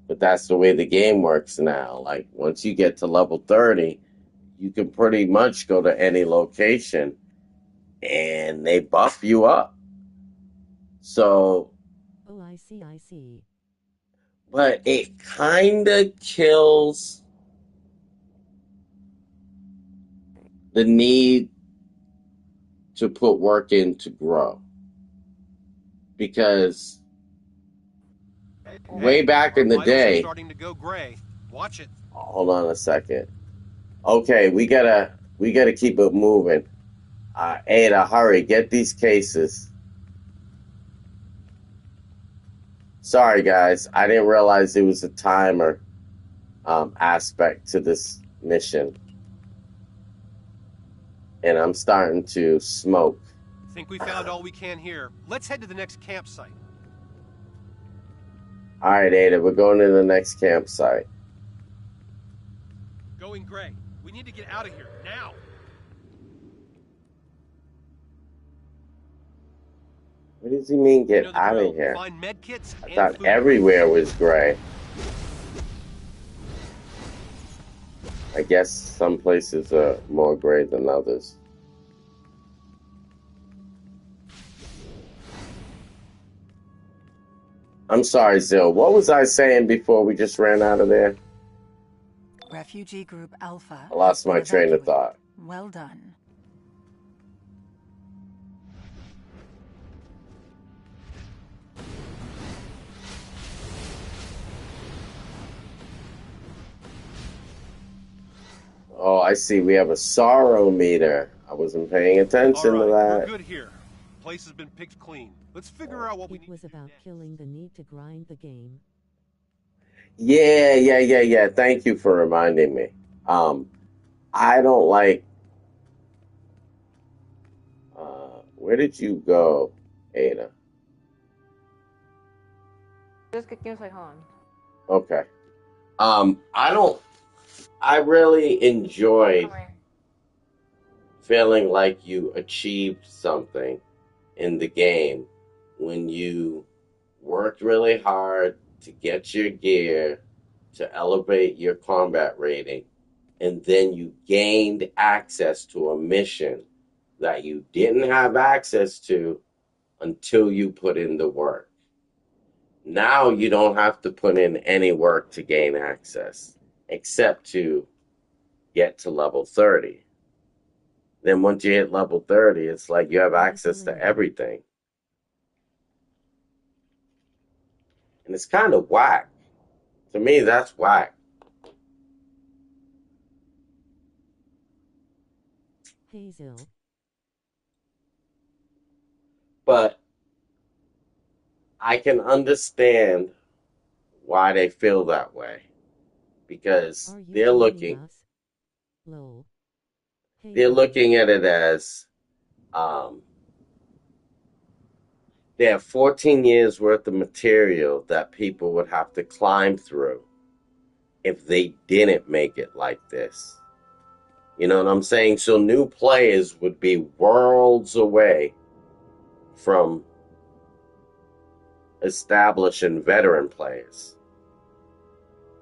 But that's the way the game works now. Like, once you get to level 30, you can pretty much go to any location and they buff you up. So, Oh, I see. but it kind of kills the need to put work in to grow. Because way back in the Vitals are day, starting to go gray. Watch it. hold on a second. Okay, we gotta keep it moving. Ada, hurry, get these cases. Sorry, guys, I didn't realize there was a timer aspect to this mission, and I'm starting to smoke. Think we found all we can here. Let's head to the next campsite. All right, Ada, we're going to the next campsite. Going gray. We need to get out of here now. What does he mean, You get know the out drill. of here? Find medkits I and thought food everywhere was gray. I guess some places are more gray than others. I'm sorry, Zill. What was I saying before we just ran out of there? Refugee Group Alpha. I lost has been my train of evacuated. thought. Well done. Oh, I see. We have a sorrow meter. I wasn't paying All attention right, to we're that. good here. Place has been picked clean. Let's figure out what we It need was to do about next. killing the need to grind the game. Yeah. Thank you for reminding me. I don't like. Where did you go, Ada? Just get games like on. Okay. I don't. I really enjoyed Coming. feeling like you achieved something in the game when you worked really hard to get your gear, to elevate your combat rating, and then you gained access to a mission that you didn't have access to until you put in the work. Now you don't have to put in any work to gain access, except to get to level 30. Then once you hit level 30, it's like you have access to everything. And it's kind of whack. To me, that's whack. Hazel. But I can understand why they feel that way. Because they're looking at it as they have 14 years worth of material that people would have to climb through if they didn't make it like this. You know what I'm saying? So new players would be worlds away from establishing veteran players.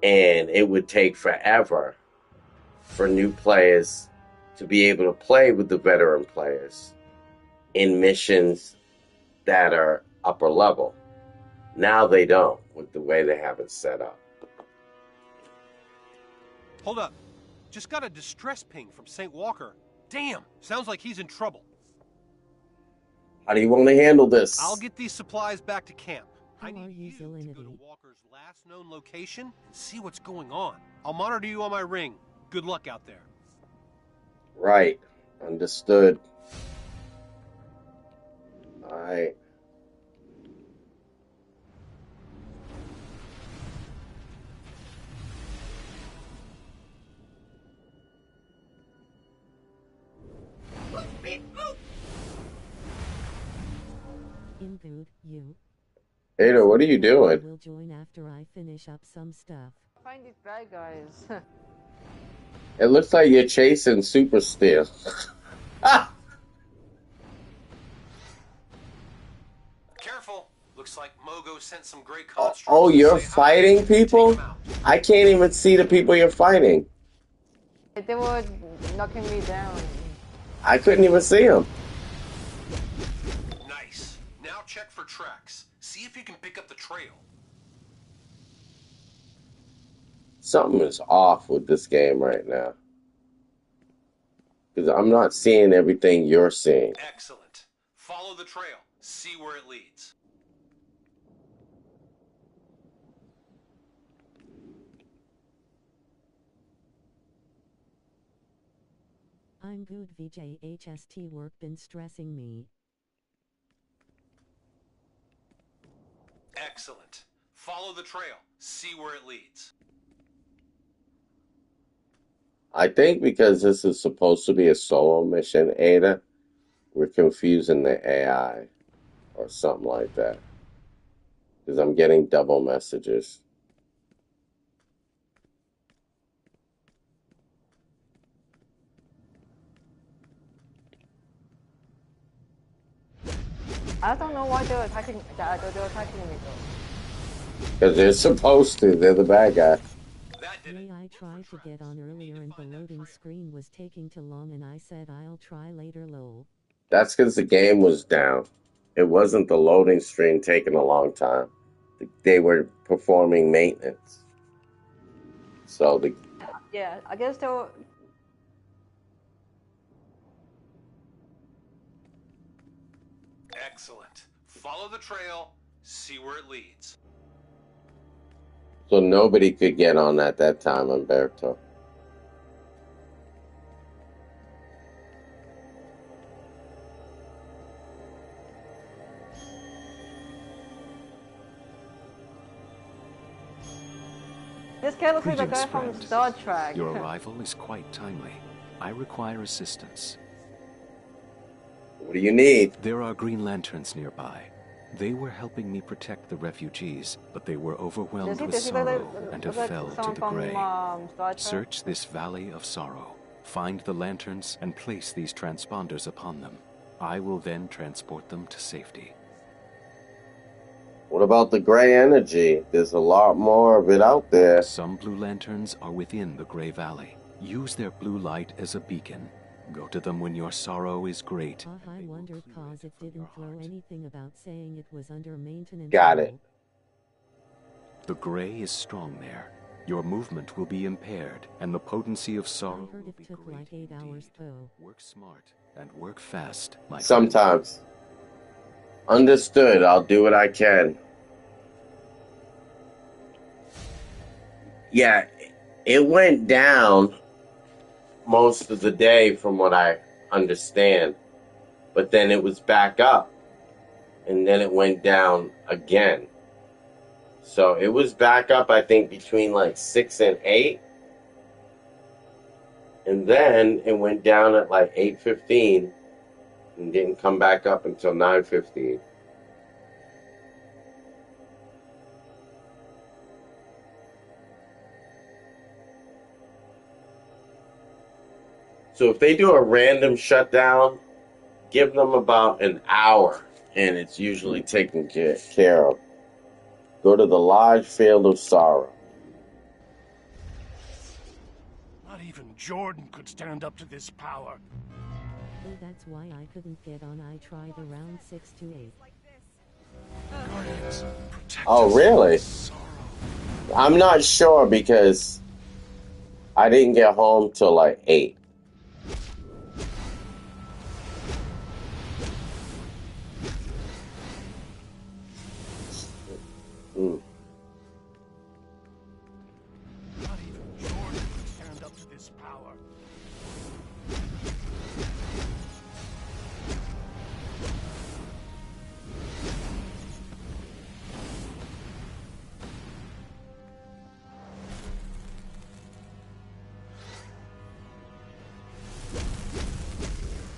And it would take forever for new players to be able to play with the veteran players in missions that are upper level. Now they don't, with the way they have it set up. Hold up. Just got a distress ping from St. Walker. Damn, sounds like he's in trouble. How do you want to handle this? I'll get these supplies back to camp. How I need you to Salinity? go to Walker's last known location and see what's going on. I'll monitor you on my ring. Good luck out there. Right. Understood. Alright. Ingood, you. Ada, what are you doing? We'll join after I finish up some stuff. Find these bad guys. It looks like you're chasing Super Steel. Careful. Looks like Mogo sent some great constructs. Oh, to you're say hi. fighting people? Take 'em out. I can't even see the people you're fighting. They were knocking me down. I couldn't even see them. Nice. Now check for tracks. See if you can pick up the trail. Something is off with this game right now. Because I'm not seeing everything you're seeing. Excellent. Follow the trail. See where it leads. I'm good. VJHST work been stressing me. Excellent. Follow the trail. See where it leads. I think because this is supposed to be a solo mission, Ada, we're confusing the AI or something like that. Because I'm getting double messages. I don't know why they're attacking me though. Because they're supposed to. They're the bad guy. I tried to get on earlier and the loading screen was taking too long and I said I'll try later lol. That's because the game was down. It wasn't the loading screen taking a long time. They were performing maintenance. So the... Yeah, I guess they were... Excellent. Follow the trail. See where it leads. So nobody could get on at that time, Umberto. This guy looks like the Greetings, guy from friend. Star Trek. Your arrival is quite timely. I require assistance. What do you need? There are green lanterns nearby. They were helping me protect the refugees, but they were overwhelmed with sorrow and have fell to the grave. Star Trek? Search this valley of sorrow. Find the lanterns and place these transponders upon them. I will then transport them to safety. What about the gray energy? There's a lot more of it out there. Some blue lanterns are within the Gray Valley. Use their blue light as a beacon. Go to them when your sorrow is great. I wondered cause it didn't throw anything about saying it was under maintenance. Got it. The gray is strong there. Your movement will be impaired, and the potency of sorrow I heard will it be took great like 8 hours indeed. though. Work smart and work fast, my friend. Sometimes. Understood. I'll do what I can. Yeah, it went down most of the day from what I understand. But then it was back up. And then it went down again. So it was back up, I think, between like 6 and 8. And then it went down at like 8:15 and didn't come back up until 9:15. So if they do a random shutdown, give them about an hour, and it's usually taken care of. Go to the large field of sorrow. Not even Jordan could stand up to this power. Oh, that's why I couldn't get on. I tried around 6 to 8. Guardians, protect Oh, us really? from sorrow. I'm not sure because I didn't get home till like 8. Not even Jordan could stand up to this power.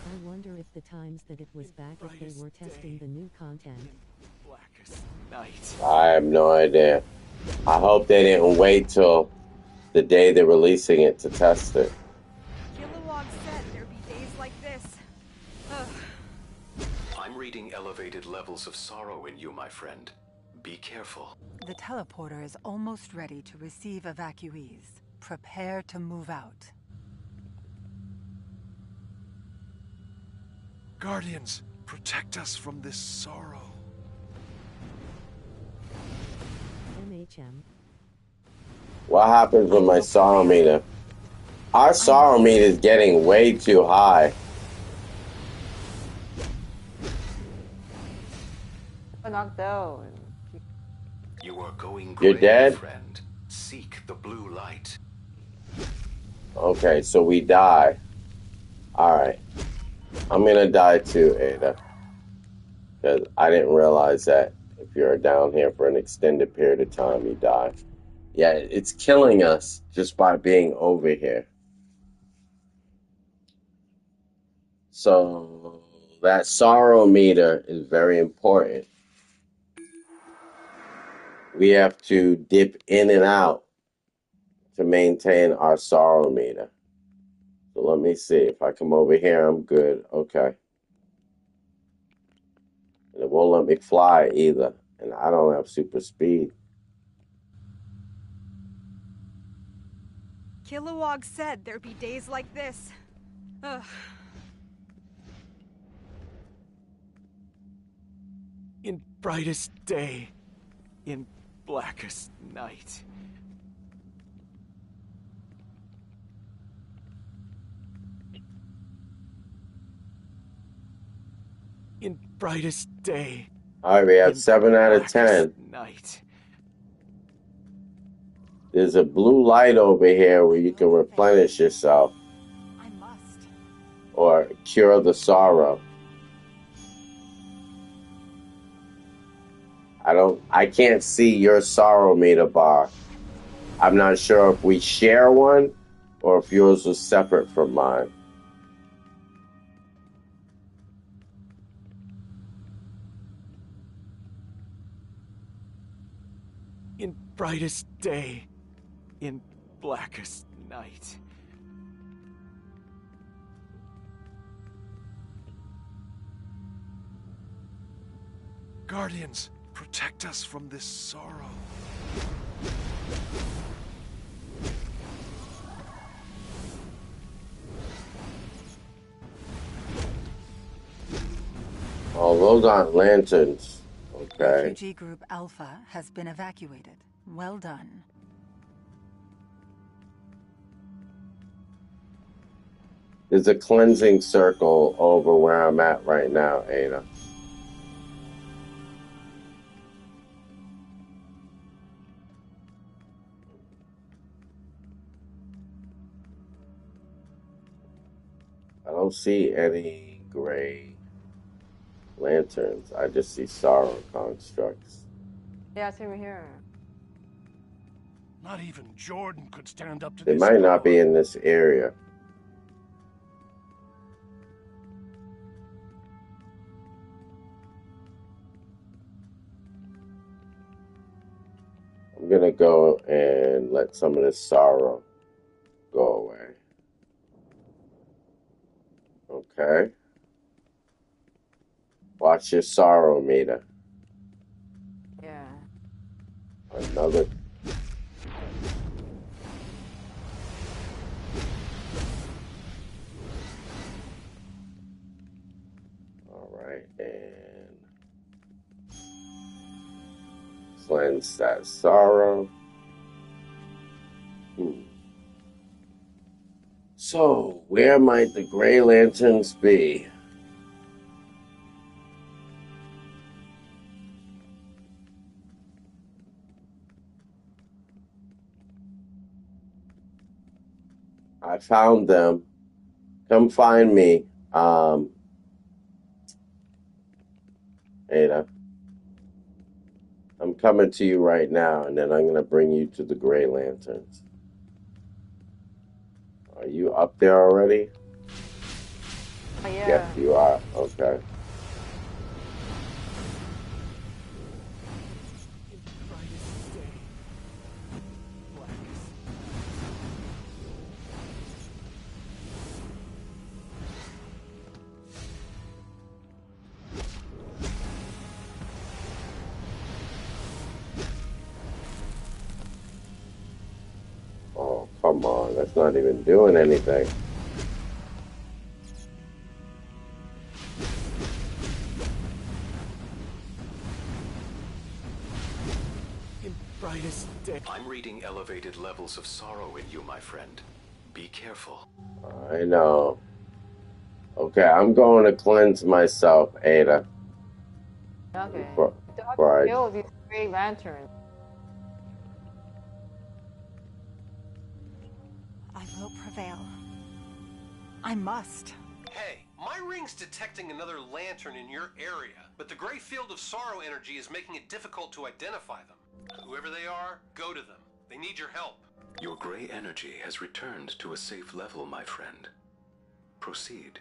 I wonder if the times that it was back if they were testing the new content. Blackest night. I have no idea. I hope they didn't wait till the day they're releasing it to test it. Kilowog said there'd be days like this. Ugh. I'm reading elevated levels of sorrow in you, my friend. Be careful. The teleporter is almost ready to receive evacuees. Prepare to move out. Guardians, protect us from this sorrow. MHM. What happens with my sorrow meter? Our sorrow meter is getting way too high. Knocked out. You are going You're gray, dead? friend. Seek the blue light. Okay, so we die. Alright. I'm gonna die too, Ada. Because I didn't realize that if you're down here for an extended period of time, you die. Yeah, it's killing us just by being over here. So that sorrow meter is very important. We have to dip in and out to maintain our sorrow meter. So let me see. If I come over here, I'm good. Okay. And it won't let me fly either. And I don't have super speed. Kilowog said there'd be days like this. Ugh. In brightest day, in blackest night. In brightest day. All right, we have in 7 out of 10. blackest night. There's a blue light over here where you can replenish yourself I must. or cure the sorrow. I can't see your sorrow meter bar. I'm not sure if we share one or if yours was separate from mine. In brightest day, in blackest night. Guardians, protect us from this sorrow. Oh, those aren't lanterns. Okay. Refugee Group Alpha has been evacuated. Well done. There's a cleansing circle over where I'm at right now, Ada. I don't see any gray lanterns. I just see sorrow constructs. Yeah, same here. Not even Jordan could stand up to They this might not be power. in this area. I'm gonna go and let some of this sorrow go away. Okay. Watch your sorrow meter. Yeah. Another. All right, and cleanse that sorrow. So, where might the gray lanterns be? I found them. Come find me, Ada. I'm coming to you right now, and then I'm going to bring you to the gray lanterns. Are you up there already? Oh, yeah. Yes, you are. Okay. Oh, come on. That's not even doing anything. Brightest day. I'm reading elevated levels of sorrow in you, my friend. Be careful. I know. Okay, I'm going to cleanse myself, Ada. Okay. Before How I to kill these gray lanterns? I will prevail. I must. Hey, my ring's detecting another lantern in your area, but the gray field of sorrow energy is making it difficult to identify them. Whoever they are, go to them. They need your help. Your gray energy has returned to a safe level, my friend. Proceed.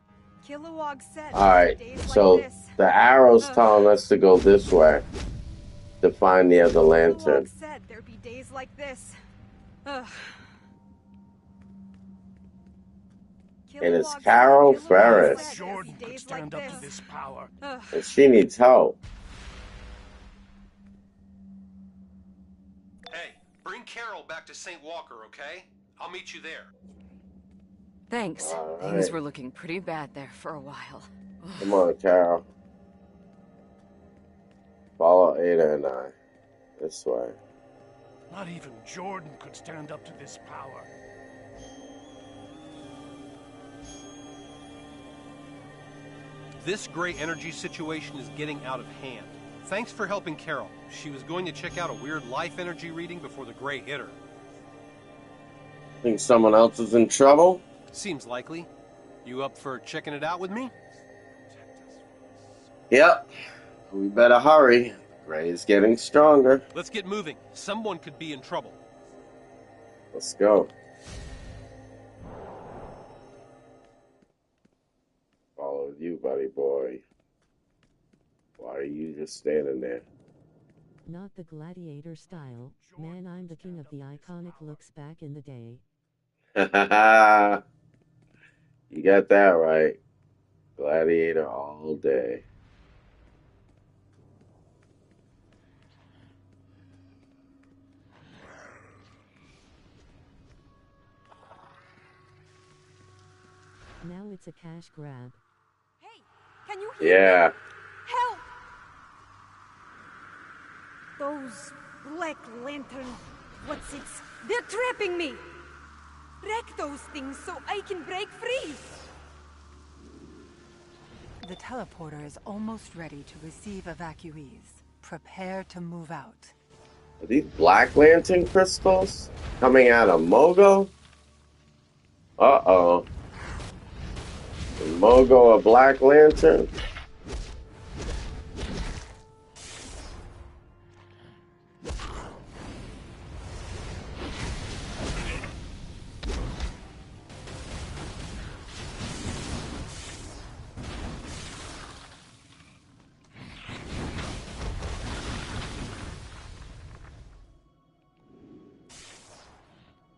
Kilowog said All right, days so like this. the arrow's telling us to go this way to find the other lantern. Kilowog said there'd be days like this. Ugh. And it's Kilowog Carol said Ferris, Jordan there'd be could days stand like up to this power. Ugh. and she needs help. Hey, bring Carol back to St. Walker, okay? I'll meet you there. Thanks. All Things right. were looking pretty bad there for a while. Come on, Carol. Follow Ada and I this way. Not even Jordan could stand up to this power. This gray energy situation is getting out of hand. Thanks for helping Carol. She was going to check out a weird life energy reading before the gray hit her. Think someone else is in trouble? Seems likely. You up for checking it out with me? Yep. We better hurry. Gray is getting stronger. Let's get moving. Someone could be in trouble. Let's go. Follow you, buddy boy. Why are you just standing there? Not the gladiator style, man, I'm the king of the iconic looks back in the day. You got that right. Gladiator all day. Now it's a cash grab. Hey, can you hear me? Yeah. Help! Those Black Lantern... what's it? They're trapping me! Wreck those things so I can break free! The teleporter is almost ready to receive evacuees. Prepare to move out. Are these Black Lantern crystals coming out of Mogo? Uh-oh. Is Mogo a Black Lantern?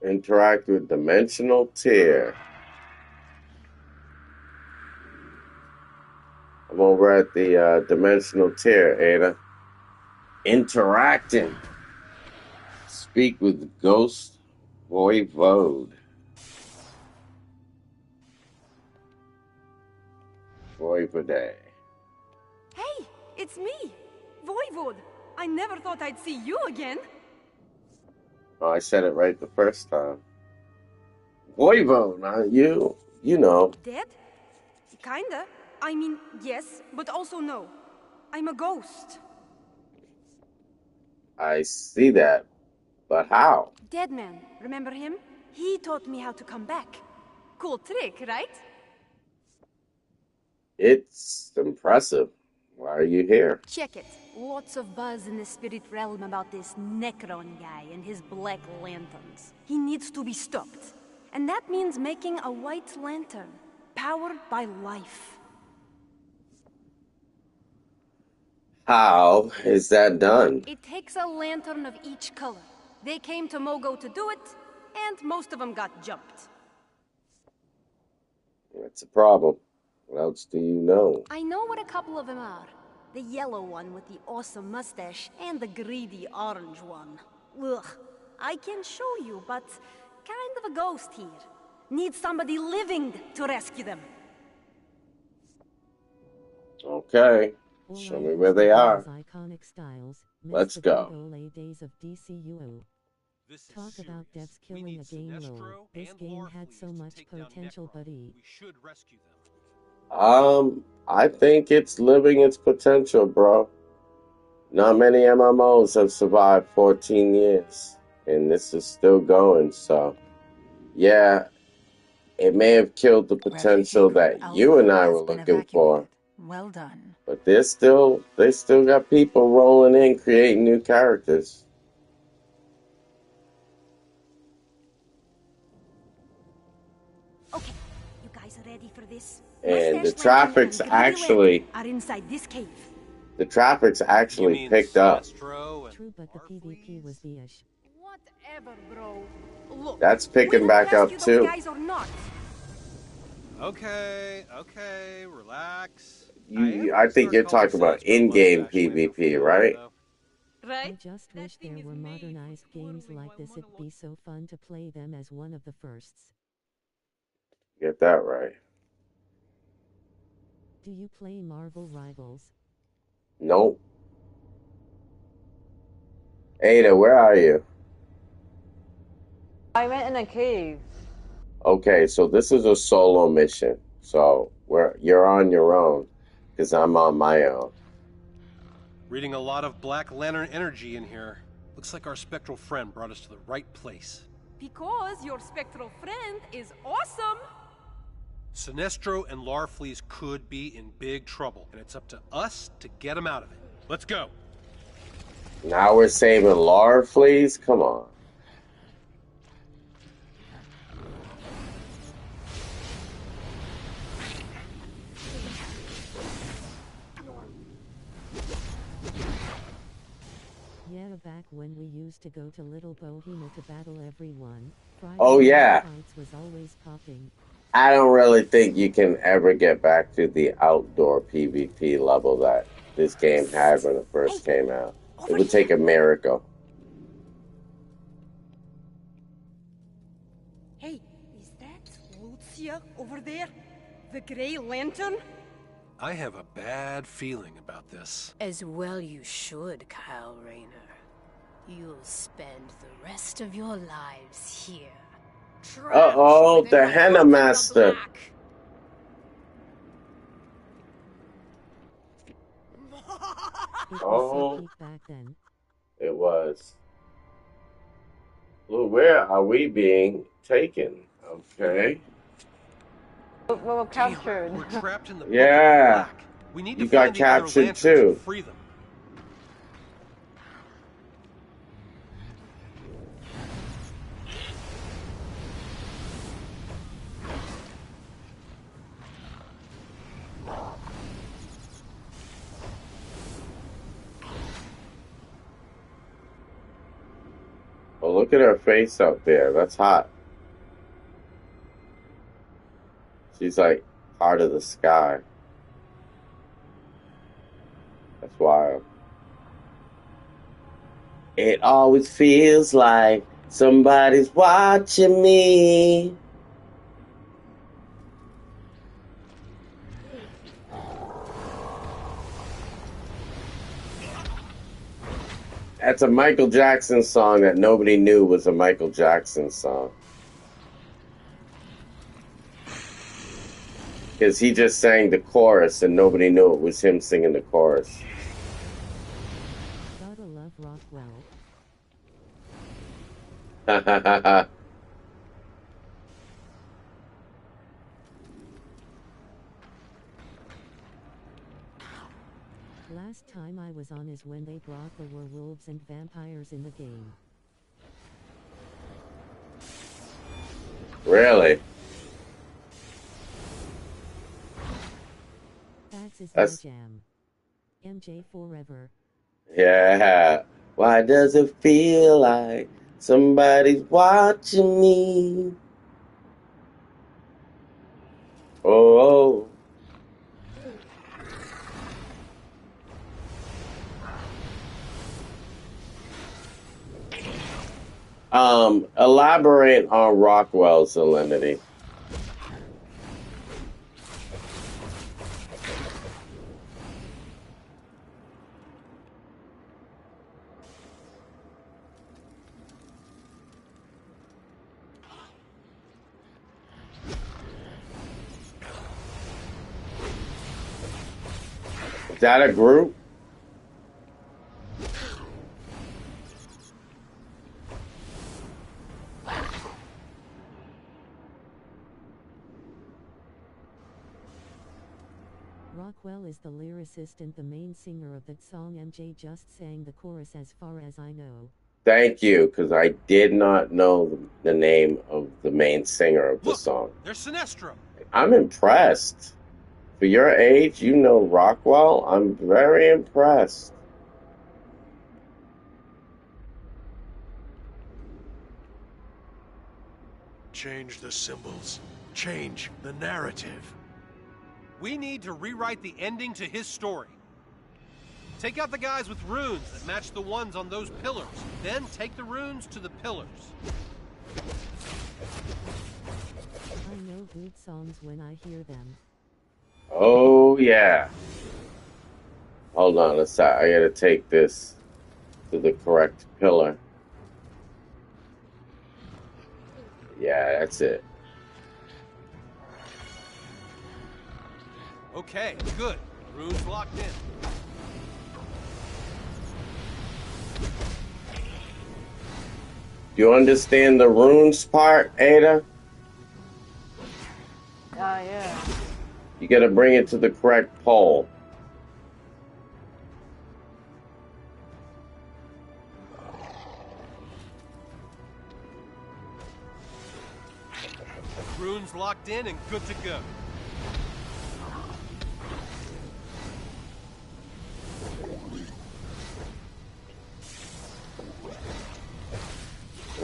Interact with Dimensional Tear. I'm over at the Dimensional Tear, Ada. Interacting. Speak with Ghost Voivode. Voivode. Hey, it's me! Voivode! I never thought I'd see you again! Oh, I said it right the first time. Voivode, not you. You know. Dead? Kinda. I mean, yes, but also no. I'm a ghost. I see that. But how? Dead man, remember him? He taught me how to come back. Cool trick, right? It's impressive. Why are you here? Check it. Lots of buzz in the spirit realm about this Necron guy and his Black Lanterns. He needs to be stopped. And that means making a white lantern, powered by life. How is that done? It takes a lantern of each color. They came to Mogo to do it, and most of them got jumped. That's a problem. What else do you know? I know what a couple of them are. The yellow one with the awesome mustache, and the greedy orange one. Ugh, I can show you, but kind of a ghost here. Need somebody living to rescue them. Okay. All Show I me used where they to are. those iconic styles. Miss Let's the go. good old days of DCUO. This is Talk about serious. devs We killing need a game Sinestro lore. This and game had Larfleeze so to much take down potential, Necron. buddy. We should rescue them. I think it's living its potential, bro. Not many MMOs have survived 14 years, and this is still going, so yeah, it may have killed the Refugee potential Group that Alpha you and I has were been looking for, evacuated. Well done. but they still got people rolling in, creating new characters. Okay, you guys are ready for this? And the Mustache Lantern traffic's and Greedy actually Lantern are inside this cave. You mean picked up. Sinestro and True, but the PvP was the ish. Whatever, bro. Look, That's will picking you back up rescue those too. guys or not? Okay, relax. I think you're talking about in-game PvP, right? I Right? just wish there were modernized games like this. It'd be so fun to play them as one of the firsts. Get that right. Do you play Marvel Rivals? Nope. Ada, where are you? I went in a cave. Okay, so this is a solo mission. So you're on your own, because I'm on my own. Reading a lot of Black Lantern energy in here. Looks like our spectral friend brought us to the right place. Because your spectral friend is awesome. Sinestro and Larfleeze could be in big trouble, and it's up to us to get them out of it. Let's go. Now we're saving Larfleeze? Come on. Yeah, back when we used to go to Little Bohemia to battle everyone. Friday Oh, night yeah. fights was always popping. I don't really think you can ever get back to the outdoor PvP level that this game had when it first came out. It would take a miracle. Hey, is that Lucia over there? The Grey Lantern? I have a bad feeling about this. As well you should, Kyle Rayner. You'll spend the rest of your lives here. Uh-oh, the henna master. Oh, Back then. it was. Well, where are we being taken? Okay. We're captured. Damn, we're trapped in the Book Yeah. of Black. We need to You got find the other captured lanterns too. and free them. Oh, look at her face up there. That's hot. She's like part of the sky. That's wild. It always feels like somebody's watching me. That's a Michael Jackson song that nobody knew was a Michael Jackson song. Because he just sang the chorus and nobody knew it was him singing the chorus. Gotta love Rockwell. Last time I was on is when they brought the werewolves and vampires in the game. Really? That's my jam. MJ forever. Yeah. Why does it feel like somebody's watching me? Oh. Elaborate on Rockwell's salinity. Is that a group? Rockwell is the lyricist and the main singer of that song. MJ just sang the chorus as far as I know. Thank you, because I did not know the name of the main singer of the song. There's Sinestro. I'm impressed. For your age, you know Rockwell? I'm very impressed. Change the symbols. Change the narrative. We need to rewrite the ending to his story. Take out the guys with runes that match the ones on those pillars. Then take the runes to the pillars. I know good songs when I hear them. Oh, yeah. Hold on a sec. I gotta take this to the correct pillar. Yeah, that's it. Okay, good. Runes locked in. Do you understand the runes part, Ada? Yeah. You gotta bring it to the correct pole. Runes locked in and good to go.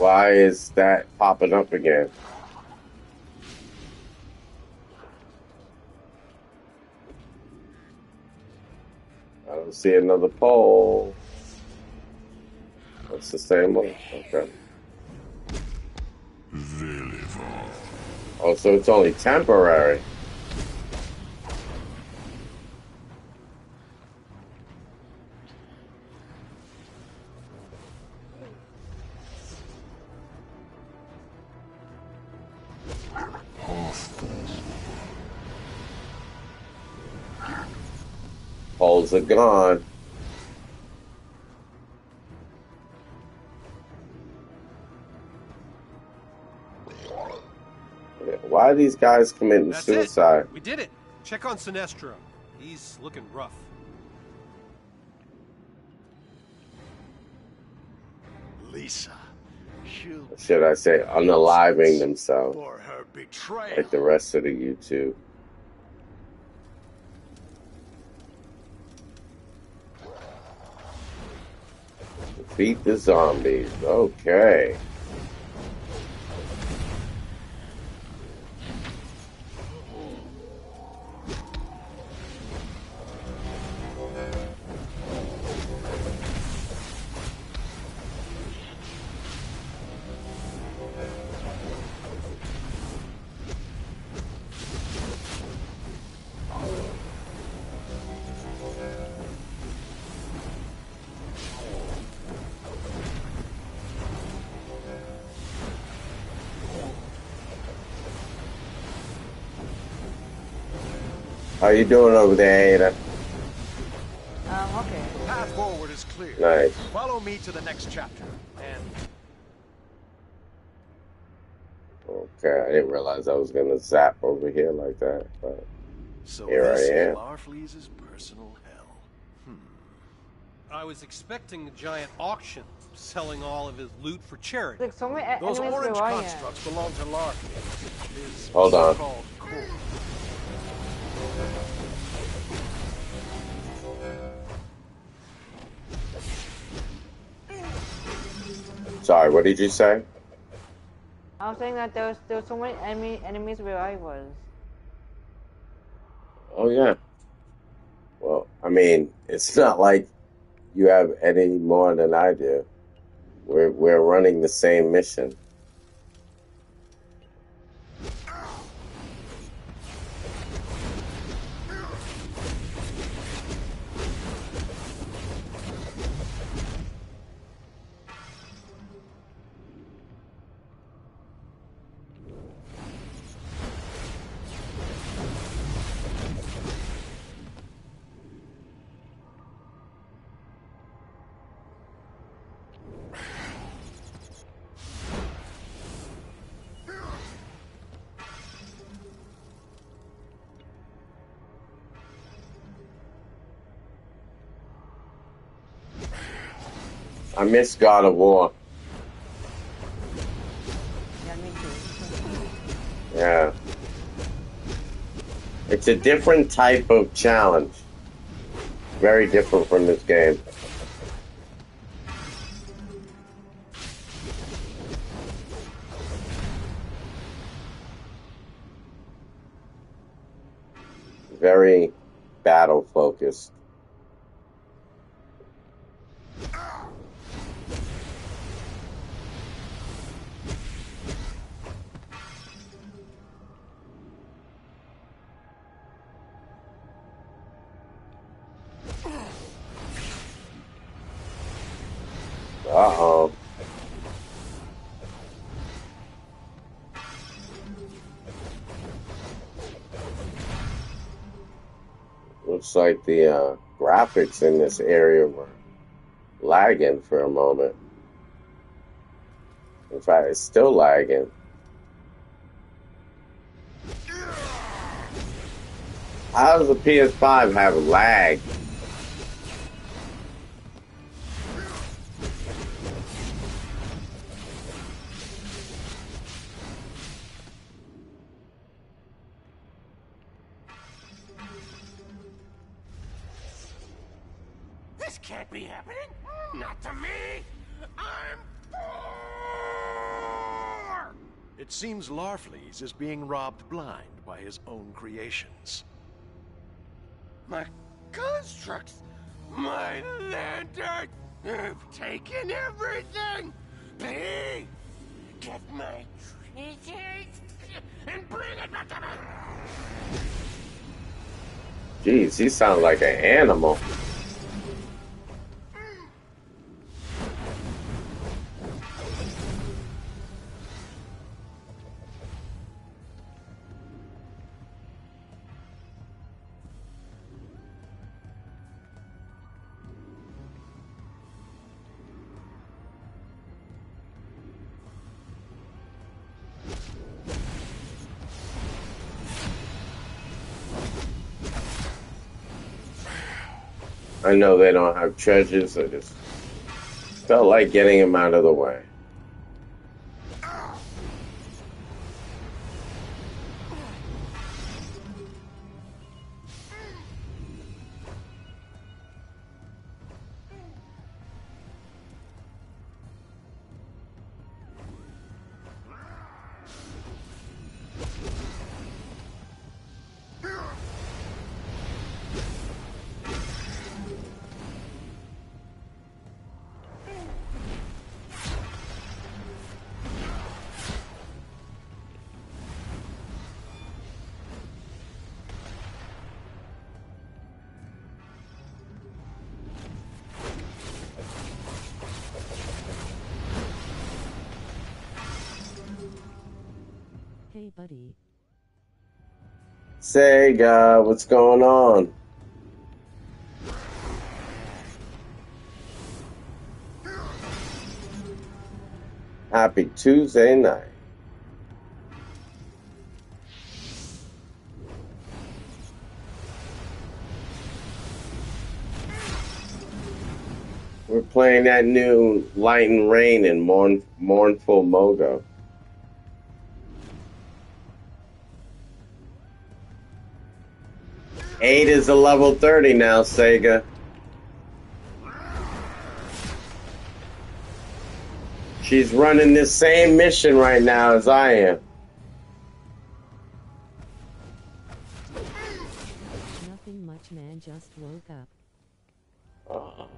Why is that popping up again? I don't see another pole. That's the same one? Okay. Oh, so it's only temporary. Eyeballs are gone. Why are these guys committing That's suicide? it. We did it. Check on Sinestro. He's looking rough. Lisa. Or should I say unaliving themselves, For her betrayal. like the rest of the YouTube. Defeat the zombies. Okay. How you doing over there, Ada? Okay. The path forward is clear. Nice. Follow me to the next chapter. And Okay, I didn't realize I was gonna zap over here like that, but so here this I is am. Larfleeze's personal hell. I was expecting a giant auction, selling all of his loot for charity. Like so many Those enemies orange relying. constructs belong to Larfleeze. His Hold on. so-called core. Sorry, what did you say? I was saying that there was so many enemies where I was. Oh yeah. Well, I mean, it's not like you have any more than I do. We're running the same mission. I miss God of War. Yeah, me too. Yeah. It's a different type of challenge. Very different from this game. Very battle focused. Uh-oh. Looks like the graphics in this area were lagging for a moment. In fact, it's still lagging. How does the PS5 have lag? This can't be happening. Not to me. I'm poor. It seems Larfleeze is being robbed blind by his own creations. My constructs, my lantern, have taken everything. Please, get my treasures and bring it back to me. Jeez, he sounds like an animal. I know they don't have treasures. I just felt like getting him out of the way. Hey buddy. Sega, what's going on? Happy Tuesday night. We're playing that new Light and Rain and Mournful Mogo. Eight is a level 30 now, Sega. She's running this same mission right now as I am. Nothing much, man, just woke up.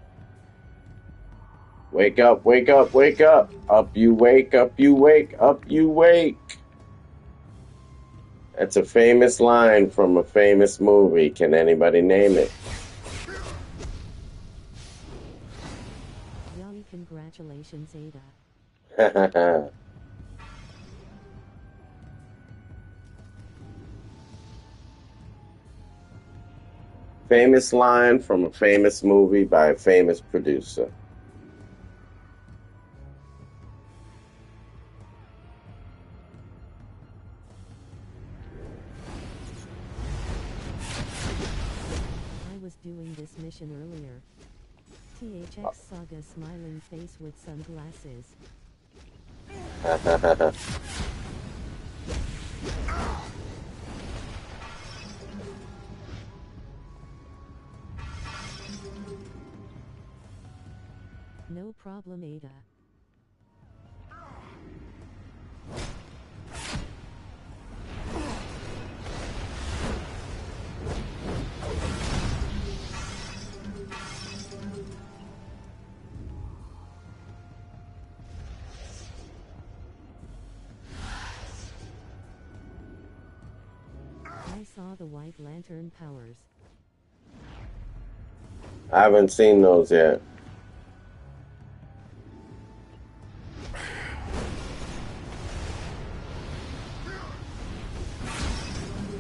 Wake up, wake up, wake up. Up you wake, up you wake, up you wake. That's a famous line from a famous movie. Can anybody name it? Young, congratulations, Ada. Famous line from a famous movie by a famous producer. I was doing this mission earlier. THX Saga smiling face with sunglasses. No problem, Ada. I saw the White Lantern powers. I haven't seen those yet.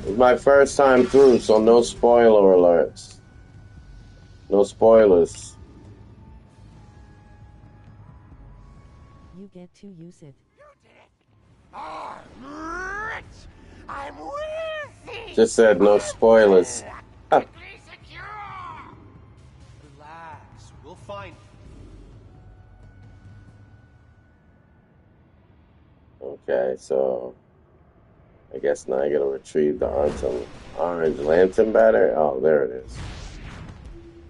It's my first time through, so no spoiler alerts. No spoilers. You get to use it. I'm rich! I'm wealthy! Just said no spoilers. Relax, we'll find you. Okay, so I guess now I gotta retrieve the orange lantern battery. Oh, there it is.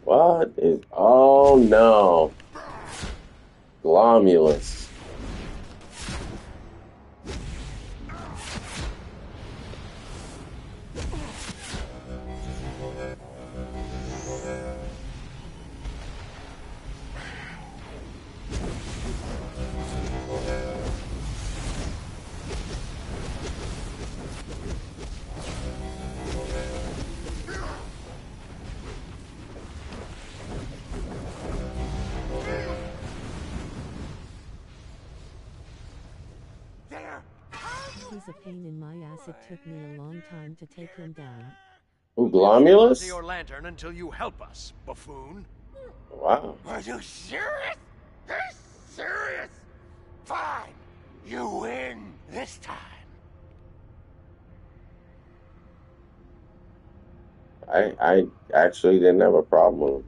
What is? Oh no, Glomulus. He's a pain in my ass. It took me a long time to take him down. Ooh, To Glomulus? your lantern until you help us, buffoon. Wow. Are you serious? Are you serious? Fine. You win this time. I actually didn't have a problem with him.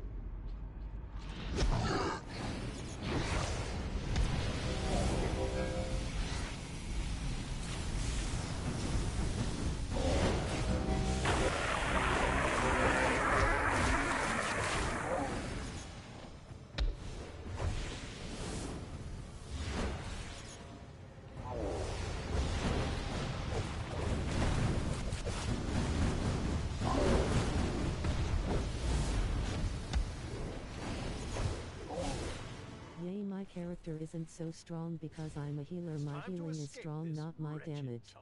character isn't so strong because I'm a healer. My healing is strong, not my damage.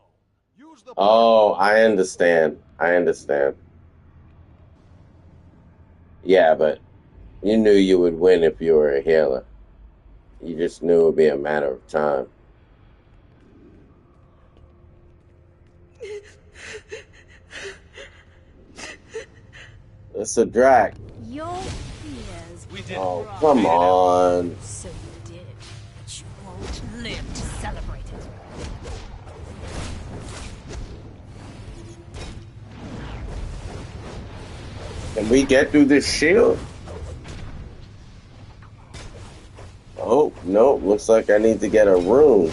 Oh, I understand. I understand. Yeah, but you knew you would win if you were a healer. You just knew it would be a matter of time. It's a drac. Your fears We did it. Oh, come Made it out. on. So you did, but you won't live to celebrate it. Can we get through this shield? Oh, no. Looks like I need to get a room.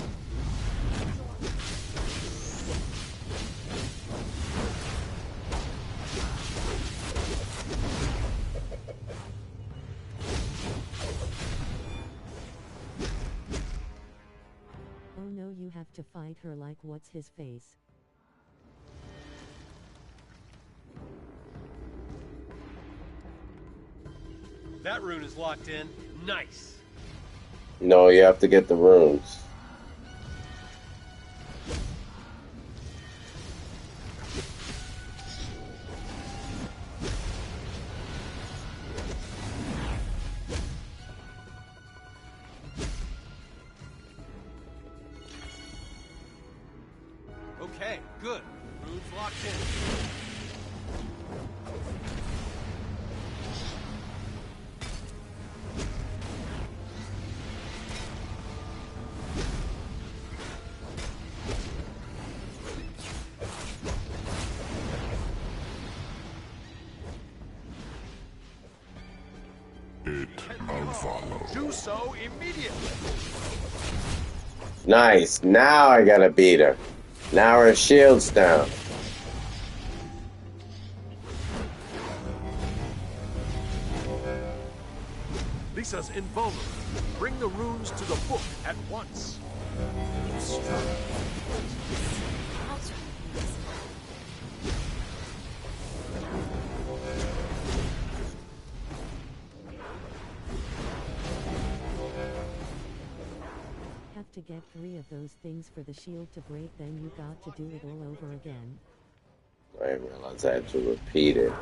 Oh no, you have to fight her like what's his face. That rune is locked in. Nice. No, you have to get the runes. Okay, good. Rune's locked in. Do so immediately. Nice. Now I gotta beat her. Now her shield's down. Lisa's invulnerable. Bring the runes to the book at once. Have to get 3 of those things for the shield to break, then you got to do it all over again. I didn't realize I had to repeat it.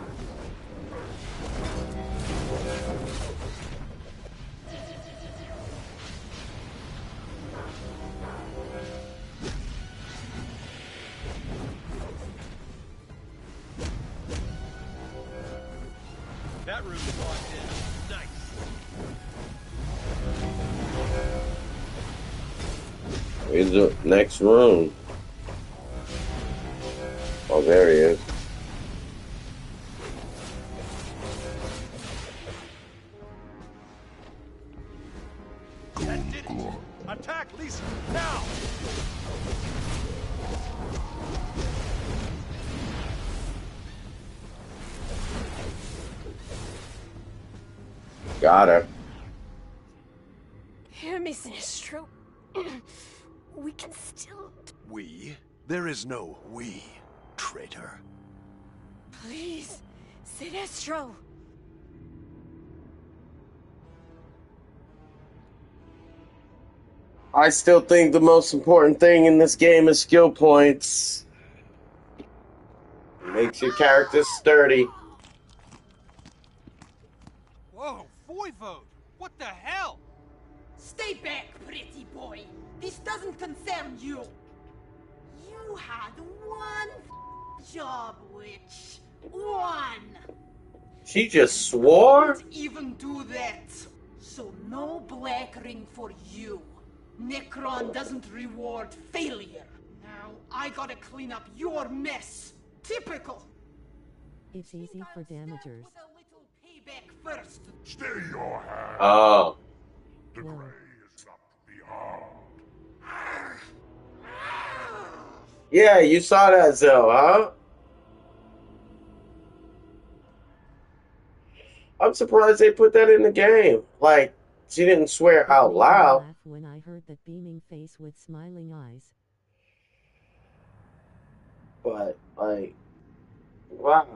That rune is locked in. Nice. Where's the next room? Oh, there he is. That did it. Attack Lisa now. Got her. Hear me, Sinestro. We can still... We? There is no we, traitor. Please, Sinestro. I still think the most important thing in this game is skill points. Makes your character sturdy. Whoa, Voivode! What the hell? Stay back, pretty boy. This doesn't concern you. You had one job, witch. One. She just swore? Don't even do that. So no black ring for you. Necron doesn't reward failure. Now I gotta clean up your mess. Typical. It's easy for damagers. With a little payback first. Stay your hand. Oh. The Whoa. gray is up beyond. Yeah, you saw that, Zell, huh? I'm surprised they put that in the game. Like, she didn't swear It out made me loud. laugh when I heard that beaming face with smiling eyes. But, like, wow.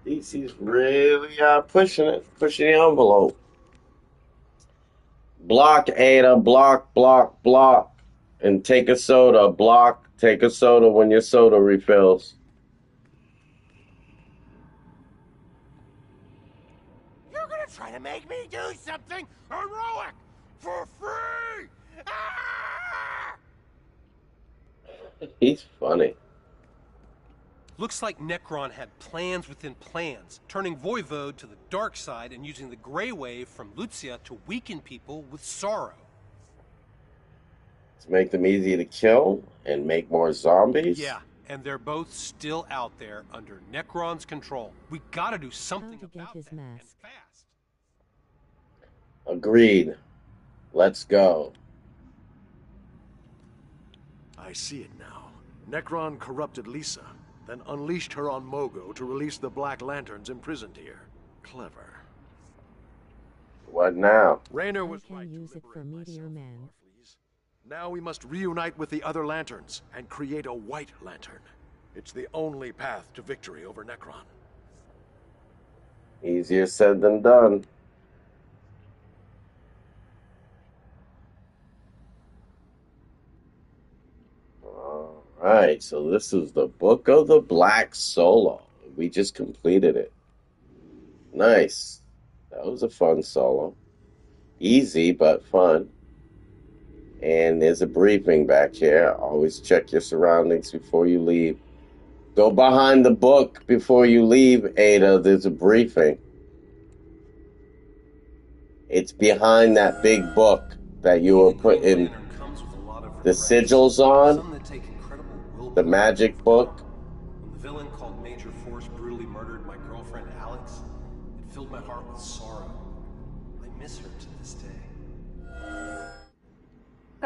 DC's really pushing the envelope. Block, Ada. Block, block, block. And take a soda. Block. Take a soda when your soda refills. You're gonna try to make me do something heroic for free! Ah! He's funny. Looks like Necron had plans within plans, turning Voivode to the dark side and using the Grey Wave from Lucia to weaken people with sorrow. To make them easy to kill and make more zombies? Yeah, and they're both still out there under Necron's control. We gotta do something about his that, and mask. fast. Agreed. Let's go. I see it now. Necron corrupted Lisa, then unleashed her on Mogo to release the Black Lanterns imprisoned here. Clever. What now? Raynor was I right can to use it for liberate Meteor myself, Man. Warfleas. Now we must reunite with the other Lanterns and create a White Lantern. It's the only path to victory over Necron. Easier said than done. Alright, so this is the Book of the Black Solo. We just completed it. Nice. That was a fun solo. Easy, but fun. And there's a briefing back here. Always check your surroundings before you leave. Go behind the book before you leave, Ada. There's a briefing. It's behind that big book that you were putting the sigils on. The magic book. When the villain called Major Force brutally murdered my girlfriend Alex, it filled my heart with sorrow. I miss her to this day.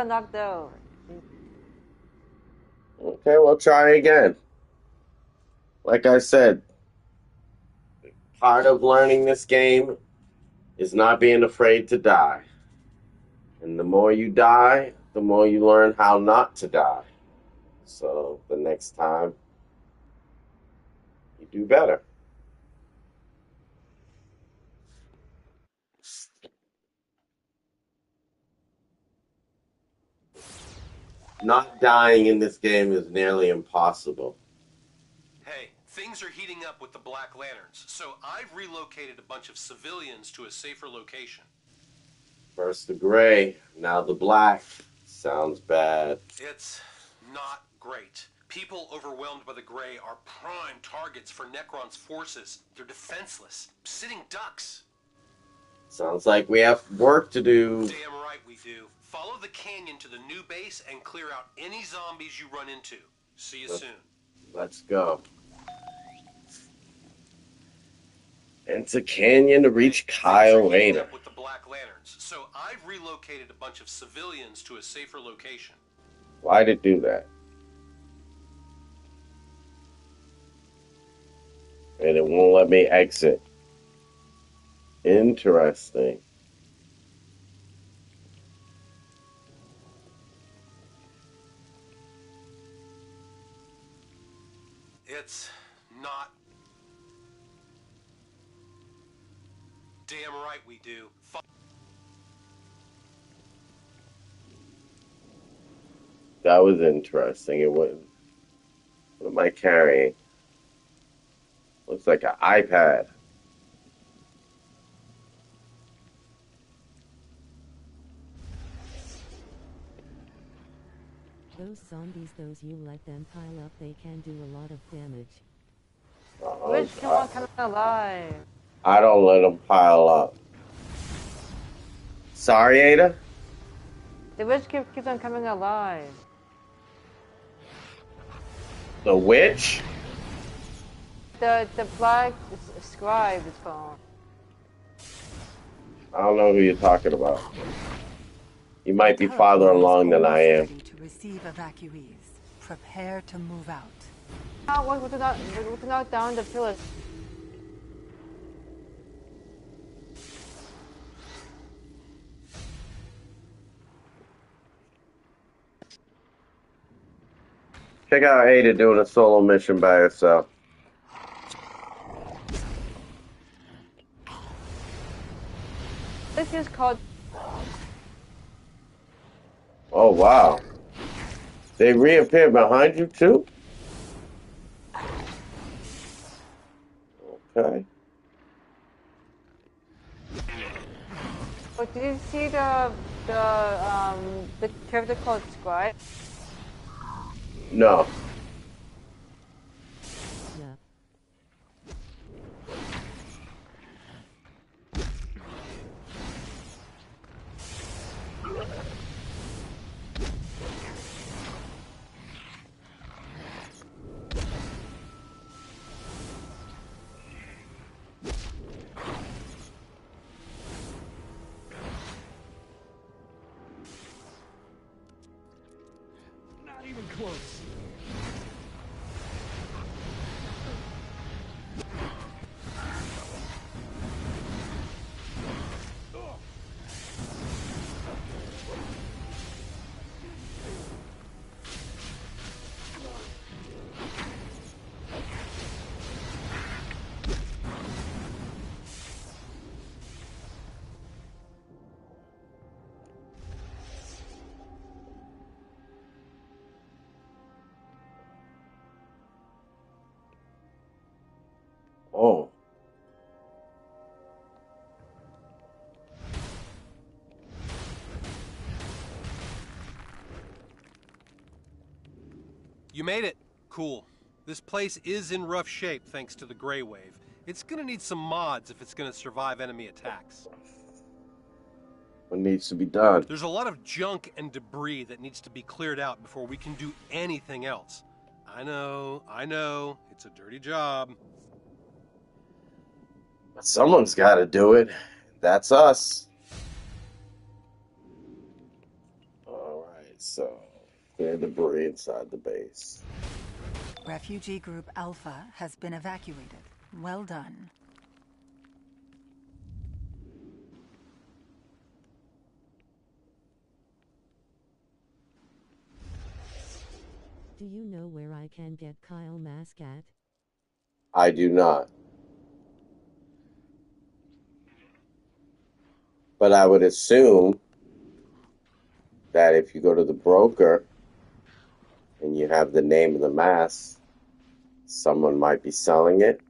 Knocked out. Okay, we'll try again. Like I said, part of learning this game is not being afraid to die. And the more you die, the more you learn how not to die. So the next time, you do better. Not dying in this game is nearly impossible. Hey, things are heating up with the Black Lanterns, so I've relocated a bunch of civilians to a safer location. First the gray, now the black. Sounds bad. It's not great. People overwhelmed by the Grey are prime targets for Necron's forces. They're defenseless, sitting ducks. Sounds like we have work to do. Damn right we do. Follow the canyon to the new base and clear out any zombies you run into. See you soon. Let's go. Into canyon to reach Kyle Rayner. With the Black Lanterns, so I've relocated a bunch of civilians to a safer location. Why'd it do that? And it won't let me exit. Interesting. It's not. Damn right we do. That was interesting. It was. What am I carrying? Looks like an iPad. Those zombies, those you let them pile up, they can do a lot of damage. Which keep on coming alive? I don't let them pile up. Sorry, Ada? The witch keeps on coming alive. The witch? The black scribe is called. I don't know who you're talking about. You might be farther along than I am. Ready to receive evacuees. Prepare to move out. What to knock down the pillars? Check out Ada doing a solo mission by herself. This is called. Oh, wow. They reappear behind you, too? Okay. But did you see the character called Scribe? No. Yeah. Not even close. Oh. You made it. Cool. This place is in rough shape thanks to the Grey Wave. It's gonna need some mods if it's gonna survive enemy attacks. What needs to be done? There's a lot of junk and debris that needs to be cleared out before we can do anything else. I know, it's a dirty job. But someone's got to do it. That's us. All right, so clear debris inside the base. Refugee Group Alpha has been evacuated. Well done. Do you know where I can get Kyle Mask at? I do not. But I would assume that if you go to the broker and you have the name of the mask, someone might be selling it.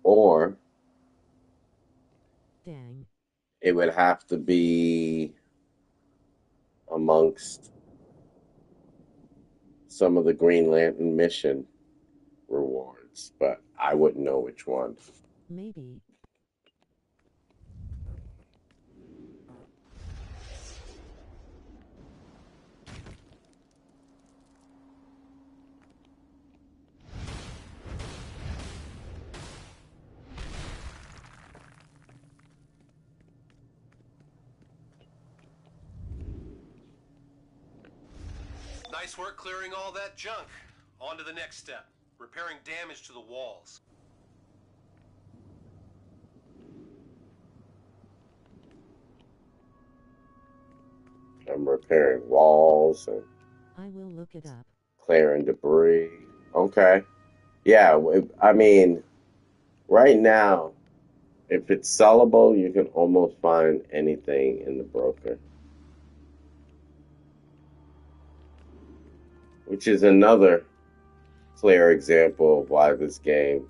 Or Dang. it would have to be amongst some of the Green Lantern mission rewards, but I wouldn't know which one. Maybe. Nice work clearing all that junk. On to the next step, repairing damage to the walls. I'm repairing walls and I will look it up. clearing debris. Okay. Yeah, I mean, right now, if it's sellable, you can almost find anything in the broker. Which is another clear example of why this game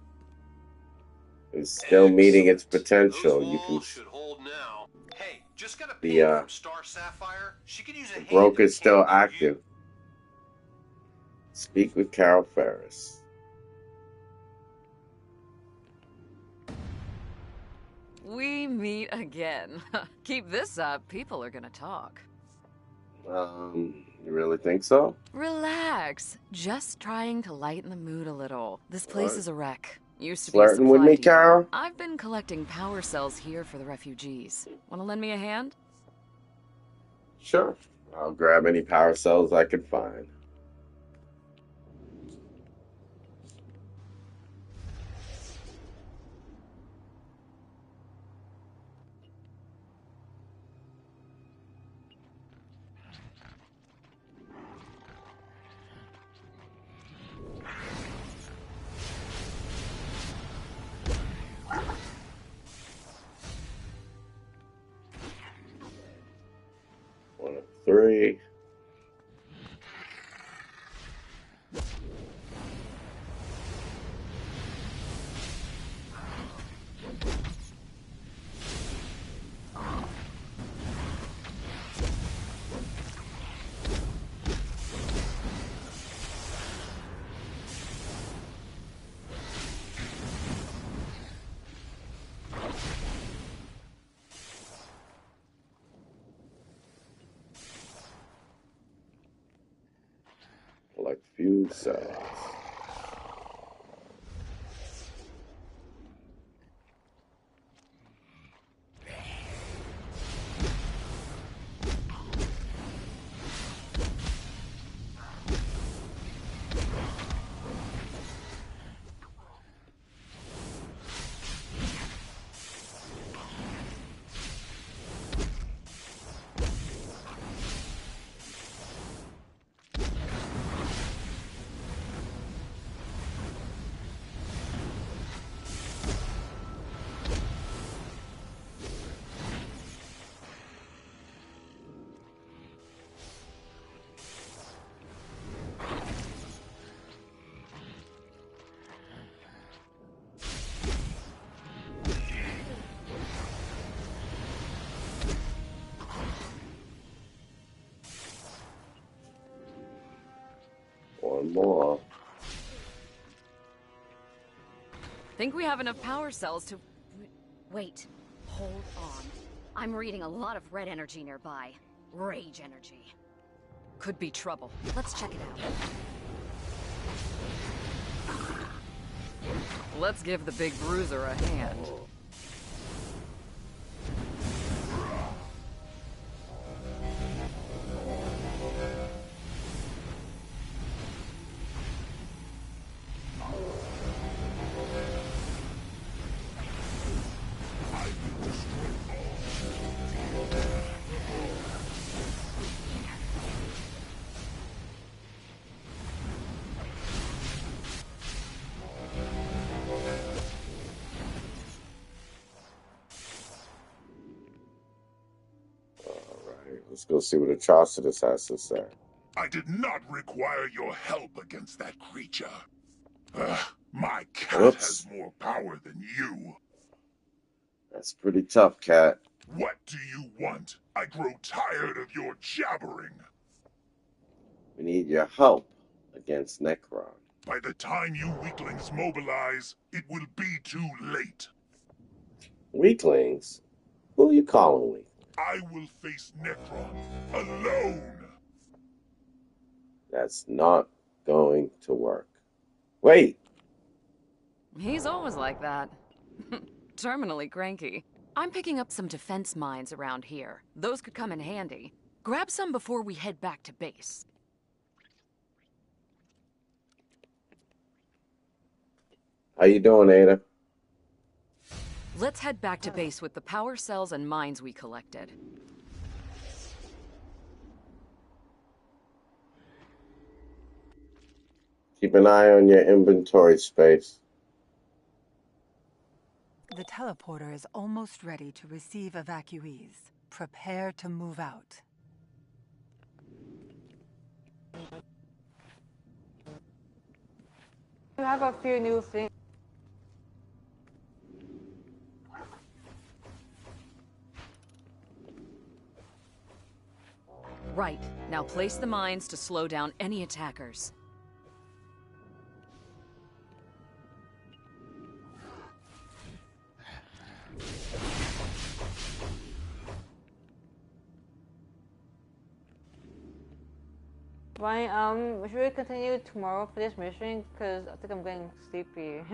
is still meeting its potential. Those You can walls should hold now. Hey, just got a the ping from Star Sapphire. She could use a hand broker if is still it can't beat you. active. Speak with Carol Ferris. We meet again. Keep this up, people are gonna talk. You really think so? Relax. Just trying to lighten the mood a little. This place is a wreck. Used to be a Flirting with supply me, depot. Carol? I've been collecting power cells here for the refugees. Wanna lend me a hand? Sure. I'll grab any power cells I can find. One of three. Collect fuse cells. One more. Think we have enough power cells to... Wait. Hold on. I'm reading a lot of red energy nearby. Rage energy. Could be trouble. Let's check it out. Let's give the big bruiser a hand. Let's go see what Atrocitus has to say. I did not require your help against that creature. My cat has more power than you. That's pretty tough, cat. What do you want? I grow tired of your jabbering. We need your help against Necron. By the time you weaklings mobilize, it will be too late. Weaklings? Who are you calling weak? I will face Necron alone. That's not going to work. Wait. He's always like that. Terminally cranky. I'm picking up some defense mines around here. Those could come in handy. Grab some before we head back to base. How you doing, Ada? Let's head back to base with the power cells and mines we collected. Keep an eye on your inventory space. The teleporter is almost ready to receive evacuees. Prepare to move out. You have a few new things. Right. Now place the mines to slow down any attackers. Ryan, should we continue tomorrow for this mission? Because I think I'm getting sleepy.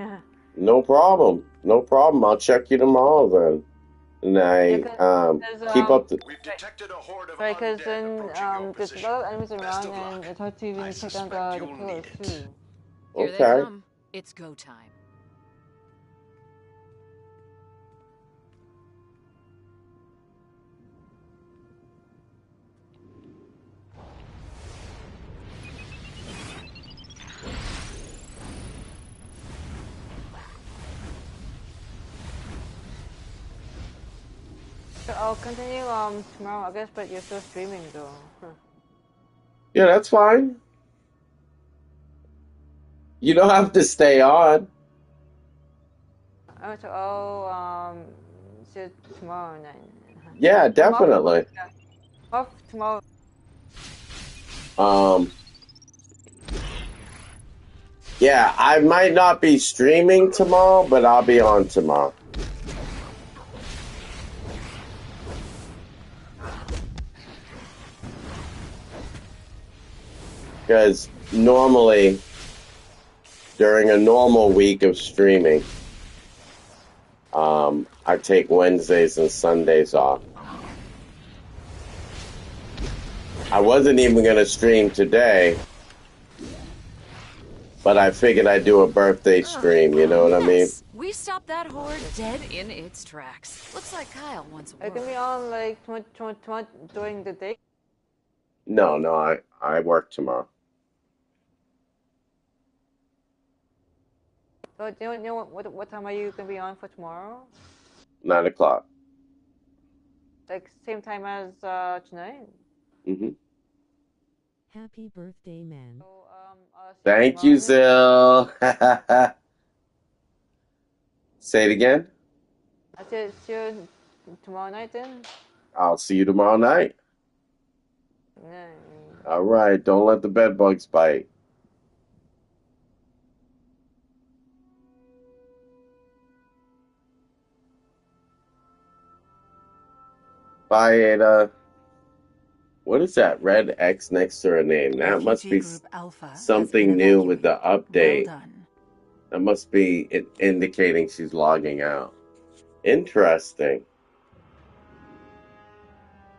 No problem. No problem. I'll check you tomorrow then. And I keep up the... We've detected a horde of because undead then approaching your there's a position. lot of enemies Best around, of and luck. it's hard to even I take down suspect the you'll pillars need it. too. Here they Okay. come. It's go time. So I'll continue tomorrow, I guess, but you're still streaming though. Yeah, that's fine. You don't have to stay on. So tomorrow night. Yeah, definitely. Off tomorrow. Yeah, I might not be streaming tomorrow, but I'll be on tomorrow. Because normally, during a normal week of streaming, I take Wednesdays and Sundays off. I wasn't even going to stream today, but I figured I'd do a birthday stream, you know what I mean? We stopped that horde dead in its tracks. Looks like Kyle wants a I can word. be on like during the day. No, I work tomorrow. So do you know what time are you gonna be on for tomorrow? 9 o'clock. Like same time as tonight. Mm-hmm. Happy birthday, man. So Thank you, Zil. Say it again. I said see you tomorrow night then. I'll see you tomorrow night. Yeah. All right. Don't let the bed bugs bite. Bye, Ada. What is that red X next to her name? That must be something new with the update. Well done. That must be indicating she's logging out. Interesting.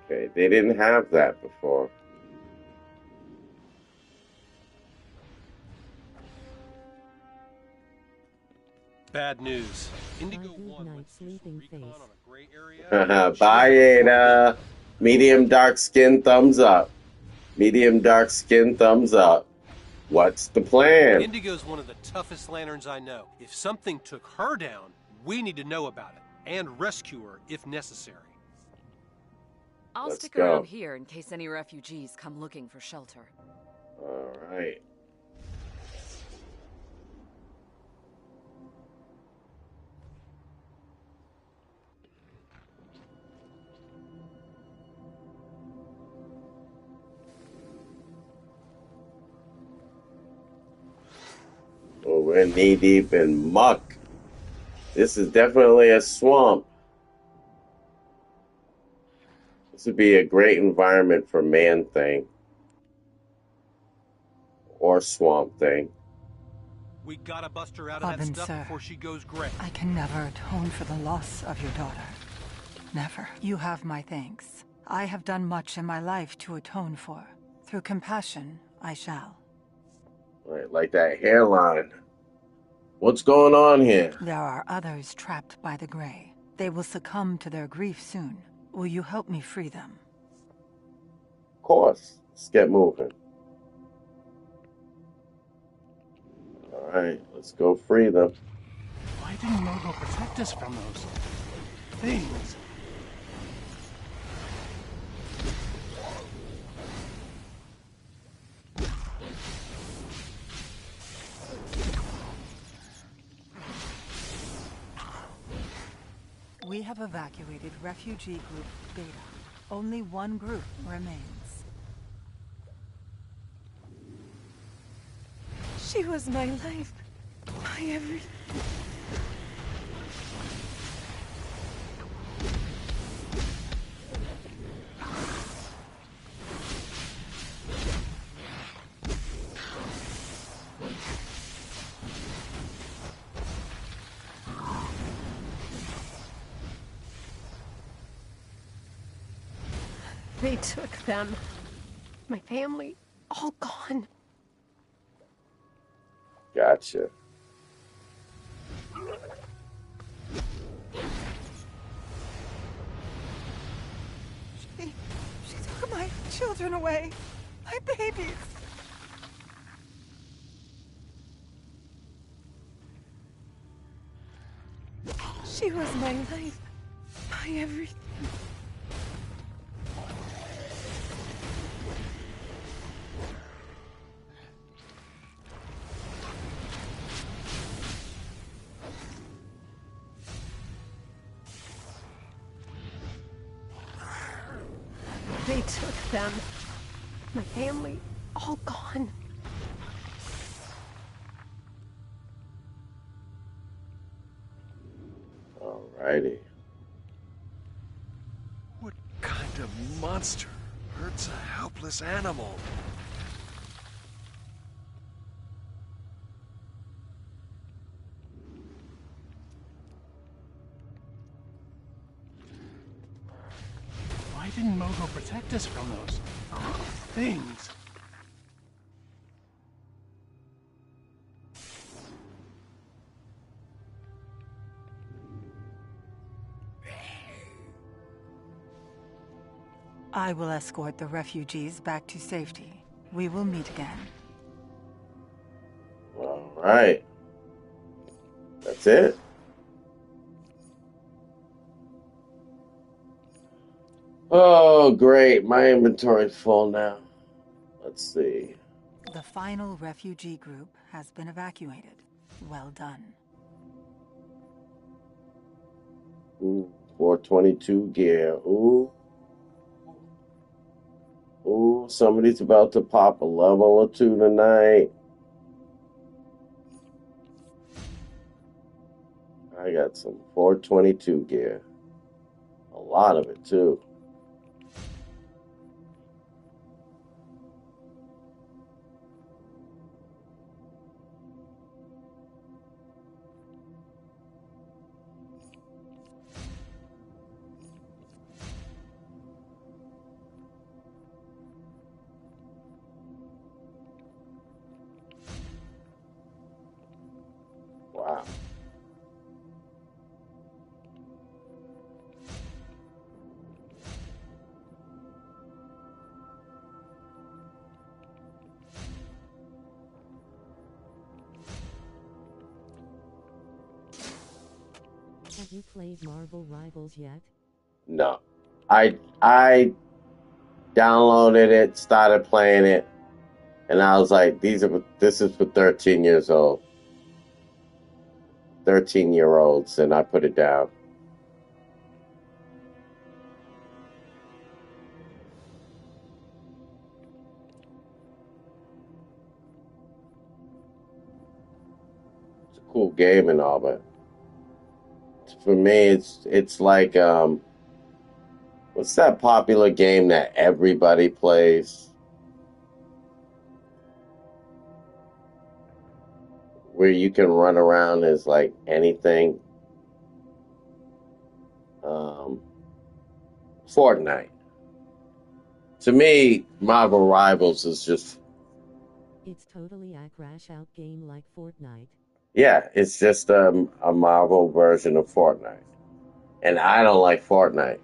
Okay, they didn't have that before. Bad news. Indigo Good 1 night, went to do some sleeping recon face. on a gray area. Bye, Ada. Medium dark skin, thumbs up. Medium dark skin, thumbs up. What's the plan? Indigo's one of the toughest lanterns I know. If something took her down, we need to know about it and rescue her if necessary. I'll Let's stick go. around here in case any refugees come looking for shelter. All right. Oh, we're knee deep in muck. This is definitely a swamp. This would be a great environment for Man Thing. Or Swamp Thing. We gotta bust her out of that Robin, stuff sir, before she goes gray. I can never atone for the loss of your daughter. Never. You have my thanks. I have done much in my life to atone for. Through compassion, I shall. Right, like that hairline. What's going on here? There are others trapped by the Grey. They will succumb to their grief soon. Will you help me free them? Of course. Let's get moving. Alright, let's go free them. Why didn't Mogo protect us from those things? We have evacuated refugee group Beta. Only one group remains. She was my life, my everything. They took them. My family, all gone. Gotcha. She took my children away. My babies. She was my life, my everything. They took them. My family, all gone. Alrighty. What kind of monster hurts a helpless animal? protect us from those things. I will escort the refugees back to safety. We will meet again. All right. That's it. Oh, great. My inventory's full now. Let's see. The final refugee group has been evacuated. Well done. Ooh, 422 gear. Ooh. Ooh, somebody's about to pop a level or two tonight. I got some 422 gear. A lot of it, too. Wow. Have you played Marvel Rivals yet? No. I downloaded it, started playing it, and I was like, this is for 13 years old. 13-year-olds, and I put it down. It's a cool game and all, but for me, it's like what's that popular game that everybody plays? Where you can run around as like anything. Fortnite. To me, Marvel Rivals is just, It's totally a crash out game like Fortnite. yeah, it's just a Marvel version of Fortnite. And I don't like Fortnite.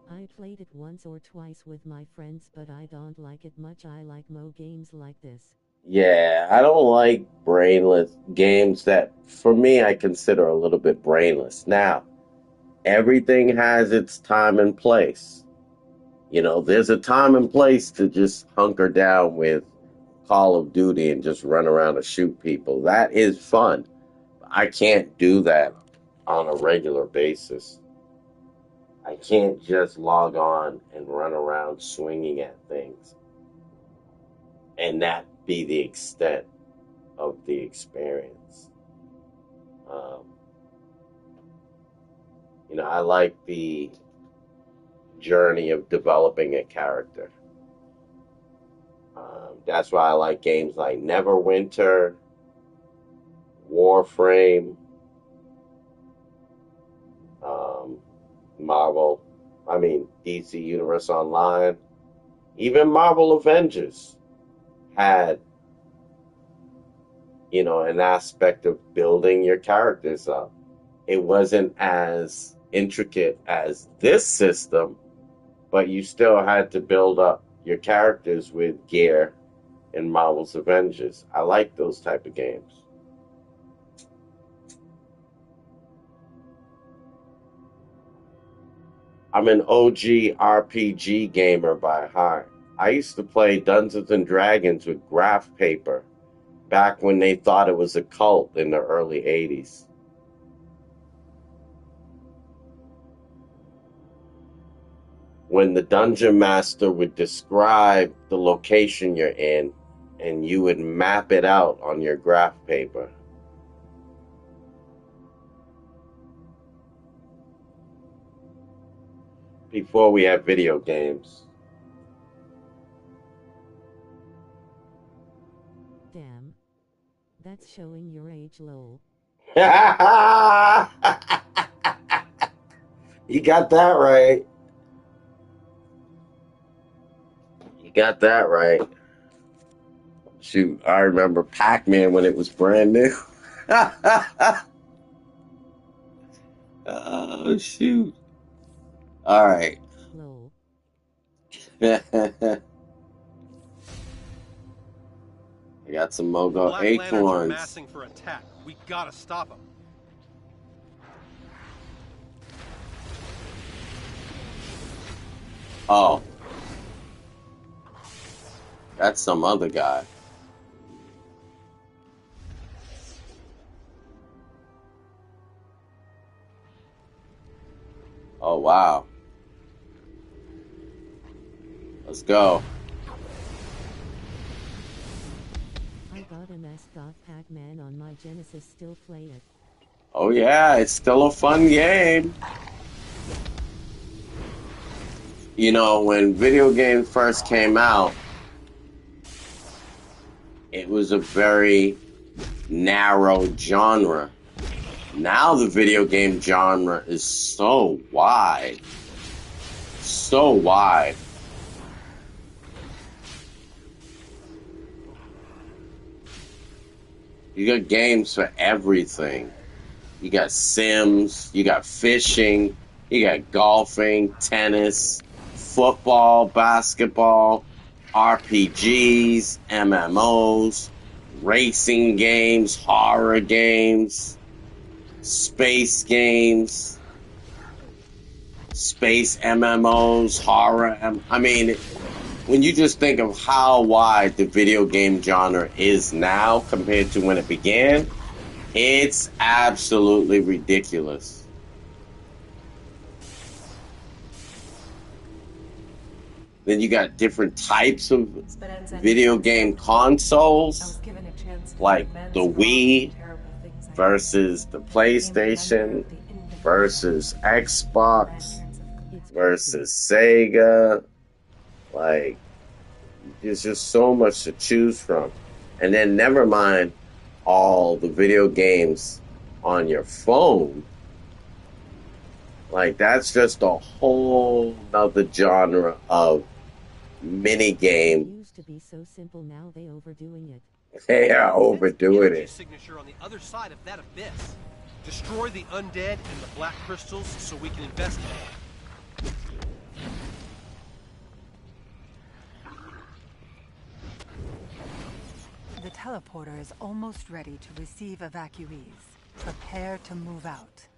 I played it once or twice with my friends, but I don't like it much. I like more games like this. Yeah, I don't like brainless games that, for me, I consider a little bit brainless. Now, everything has its time and place. You know, there's a time and place to just hunker down with Call of Duty and just run around and shoot people. That is fun. I can't do that on a regular basis. I can't just log on and run around swinging at things and that be the extent of the experience. Um, I like the journey of developing a character. That's why I like games like Neverwinter, Warframe, Marvel, DC Universe Online, even Marvel Avengers had, an aspect of building your characters up. It wasn't as intricate as this system, but you still had to build up your characters with gear in Marvel's Avengers. I like those type of games. I'm an OG RPG gamer by heart. I used to play Dungeons and Dragons with graph paper back when they thought it was a cult in the early 80s. When the dungeon master would describe the location you're in, and you would map it out on your graph paper. Before we had video games. Damn. That's showing your age, lol. You got that right. You got that right. Shoot, I remember Pac-Man when it was brand new. Oh, shoot. All right. Lol. I got some Mogo Black Lanterns are acorns. massing for attack. We gotta stop them. Oh. That's some other guy. Oh, wow. Let's go. I got an S. Pac-Man on my Genesis, still play it. Oh, yeah, it's still a fun game. You know, when video games first came out, it was a very narrow genre. Now the video game genre is so wide. So wide. You got games for everything. You got Sims, you got fishing, you got golfing, tennis, football, basketball, RPGs, MMOs, racing games, horror games, space games, space MMOs, horror. I mean, when you just think of how wide the video game genre is now compared to when it began, it's absolutely ridiculous. Then you got different types of video game consoles, like the Wii versus the PlayStation versus Xbox versus Sega. Like, there's just so much to choose from. And then never mind all the video games on your phone. Like, that's just a whole nother genre of mini game. It used to be so simple, now they overdoing it. They are overdoing it. Signature on the other side of that abyss. Destroy the undead and the black crystals so we can investigate. The teleporter is almost ready to receive evacuees. Prepare to move out.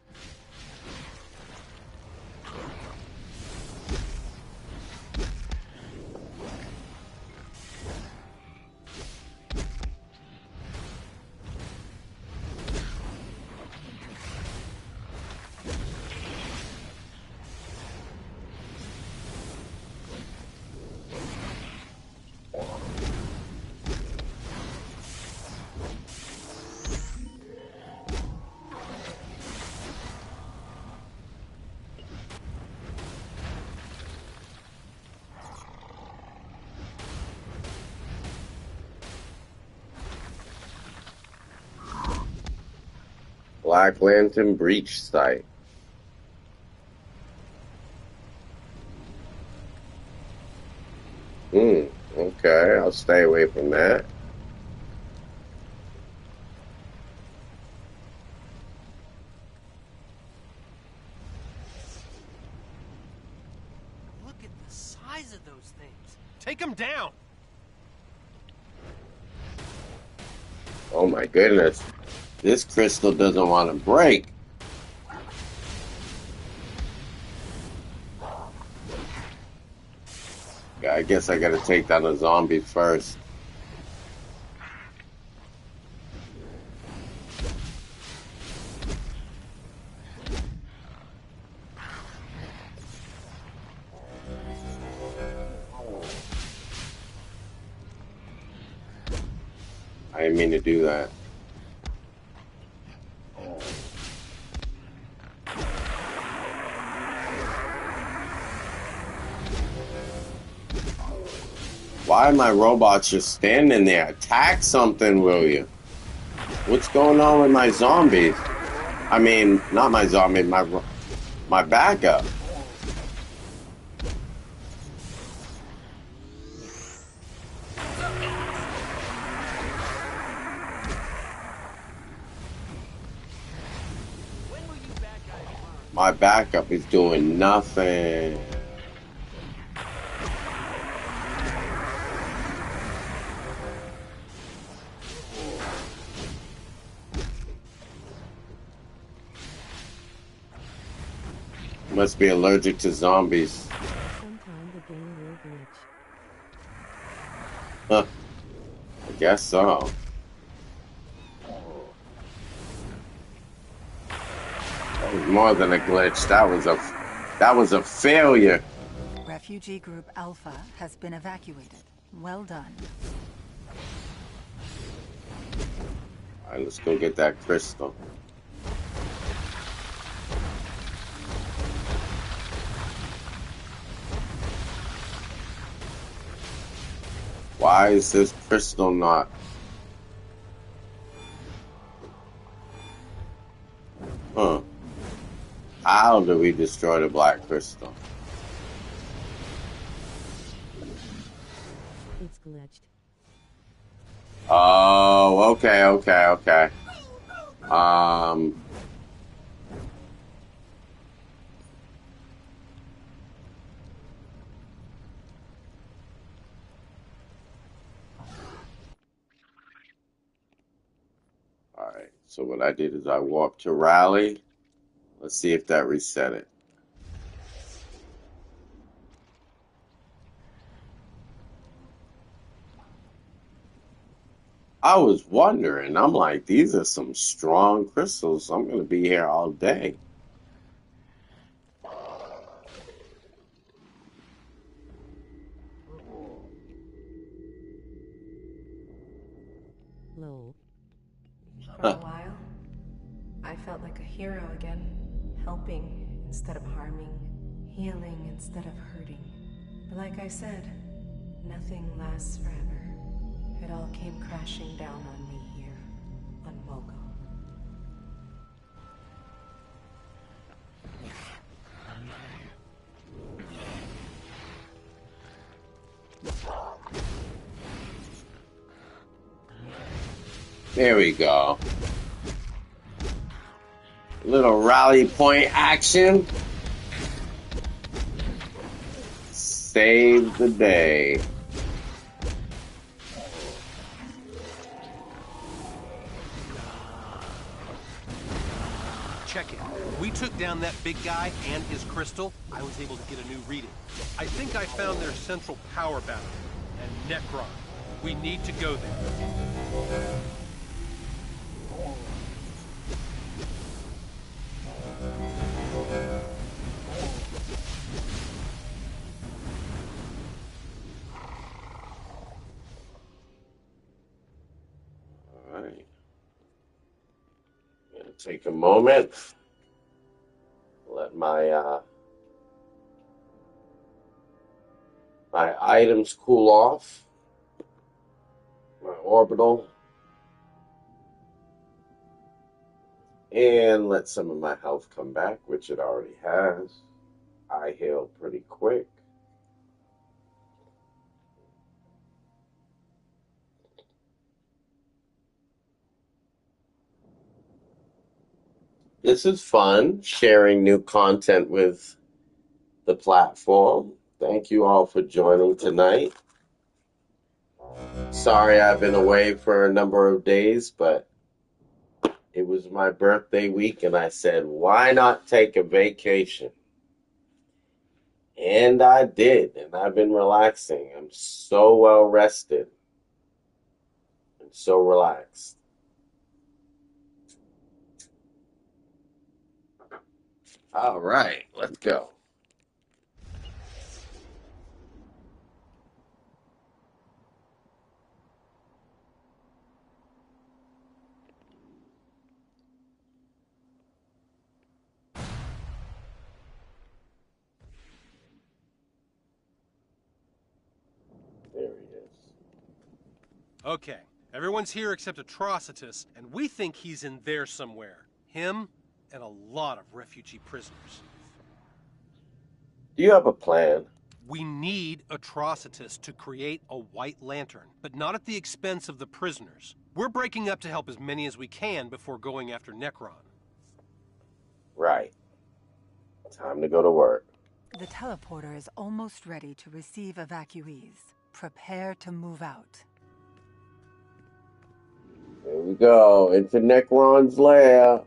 Black Lantern breach site. Okay, I'll stay away from that. Look at the size of those things. Take them down. Oh my goodness. This crystal doesn't want to break. I guess I gotta take down the zombie first. I didn't mean to do that. Why are my robots just standing there? Attack something, will you? What's going on with my zombies? I mean, not my zombie, my backup. My backup is doing nothing. Must be allergic to zombies. Sometime the game will glitch. Huh. I guess so. That was more than a glitch. That was a failure. Refugee Group Alpha has been evacuated. Well done. Alright, let's go get that crystal. Why is this crystal not? Huh. How do we destroy the black crystal? It's glitched. Oh, okay. Alright, so what I did is I warped to rally. Let's see if that reset it. I was wondering, I'm like, these are some strong crystals. I'm going to be here all day. Lol. For a while, I felt like a hero again, helping instead of harming, healing instead of hurting. But like I said, nothing lasts forever. It all came crashing down on me here, on Mogo. There we go. Little rally point action. Save the day. Check it. We took down that big guy and his crystal. I was able to get a new reading. I think I found their central power battery and Necron. We need to go there. All right. I'm gonna take a moment. Let my my items cool off. My orbital. And let some of my health come back, which it already has. I heal pretty quick. This is fun, sharing new content with the platform. Thank you all for joining tonight. Sorry I've been away for a number of days, but it was my birthday week, and I said, why not take a vacation? And I did, and I've been relaxing. I'm so well rested and so relaxed. All right, let's go. There he is. Okay, everyone's here except Atrocitus, and we think he's in there somewhere. Him and a lot of refugee prisoners. Do you have a plan? We need Atrocitus to create a White Lantern, but not at the expense of the prisoners. We're breaking up to help as many as we can before going after Necron. Right. Time to go to work. The teleporter is almost ready to receive evacuees. Prepare to move out. Here we go, into Necron's lair.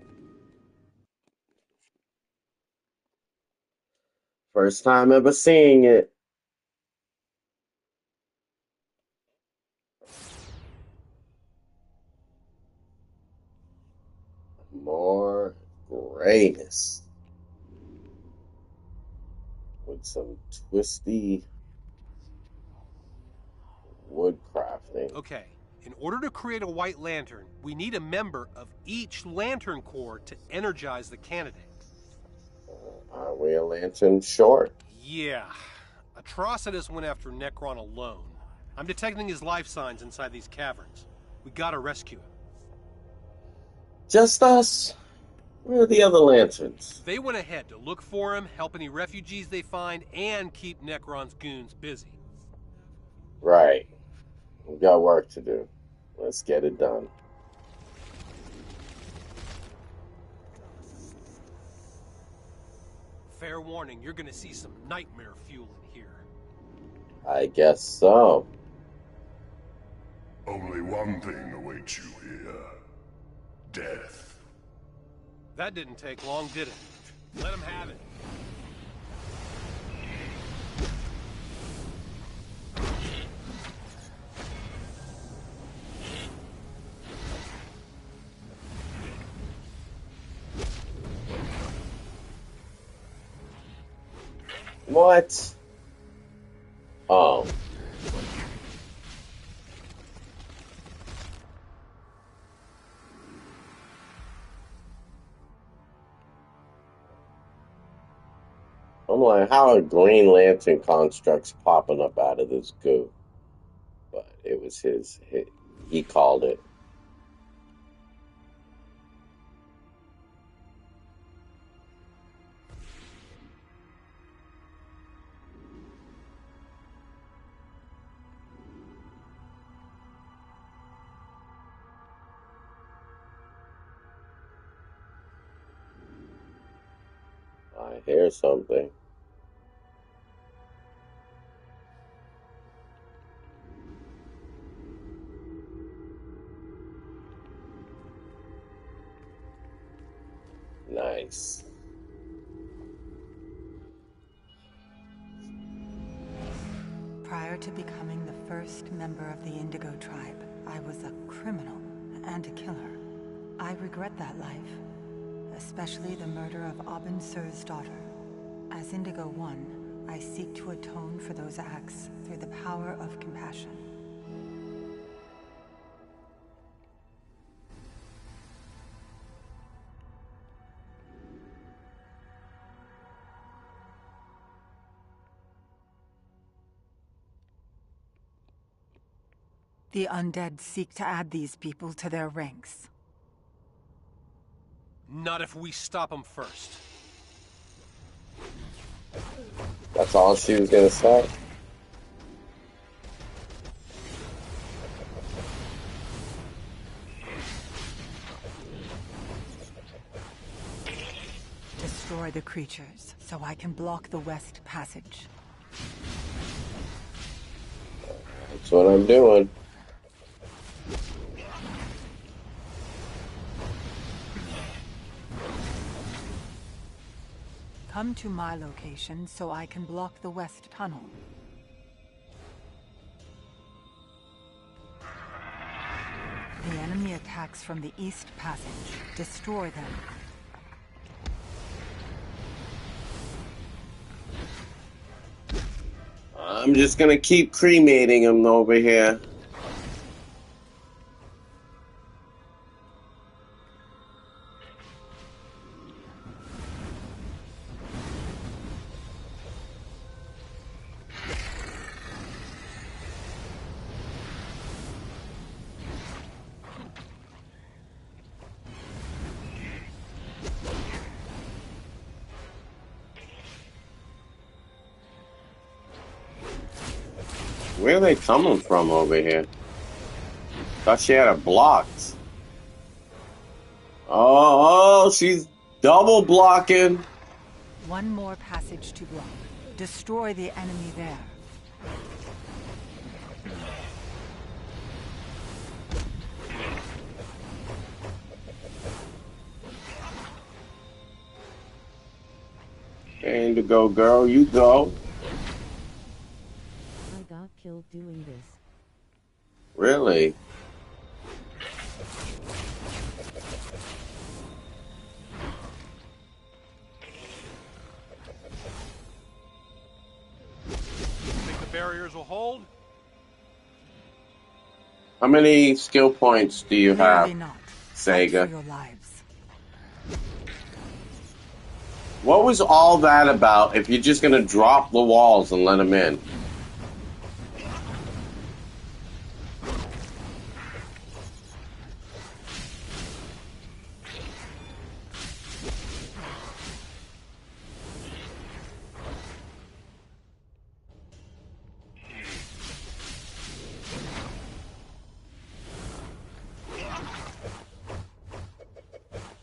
First time ever seeing it. More grayness. With some twisty wood crafting. Okay, in order to create a White Lantern, we need a member of each Lantern Corps to energize the candidate. Are we a lantern short? Yeah. Atrocitus went after Necron alone. I'm detecting his life signs inside these caverns. We gotta rescue him. Just us? Where are the other lanterns? They went ahead to look for him, help any refugees they find, and keep Necron's goons busy. Right. We got work to do. Let's get it done. Fair warning, you're gonna see some nightmare fuel in here. I guess so. Only one thing awaits you here. Death. That didn't take long, did it? Let him have it. What? Oh. I'm like, how are Green Lantern constructs popping up out of this goo? But it was he called it. I hear something. Nice. Prior to becoming the first member of the Indigo tribe, I was a criminal and a killer. I regret that life, especially the murder of Aben Sur's daughter. As Indigo One, I seek to atone for those acts through the power of compassion. The undead seek to add these people to their ranks. Not if we stop them first. That's all she was gonna say. Destroy the creatures, so I can block the West Passage. That's what I'm doing. Come to my location so I can block the West Tunnel. The enemy attacks from the East Passage. Destroy them. I'm just gonna keep cremating him over here. Where are they coming from over here? Thought she had it blocked. Oh, she's double blocking. One more passage to block. Destroy the enemy there. And to go, girl, you go. I got killed doing this. Really? Think the barriers will hold? How many skill points do you have, Clearly not. Sega? Fight for your lives. What was all that about if you're just going to drop the walls and let them in?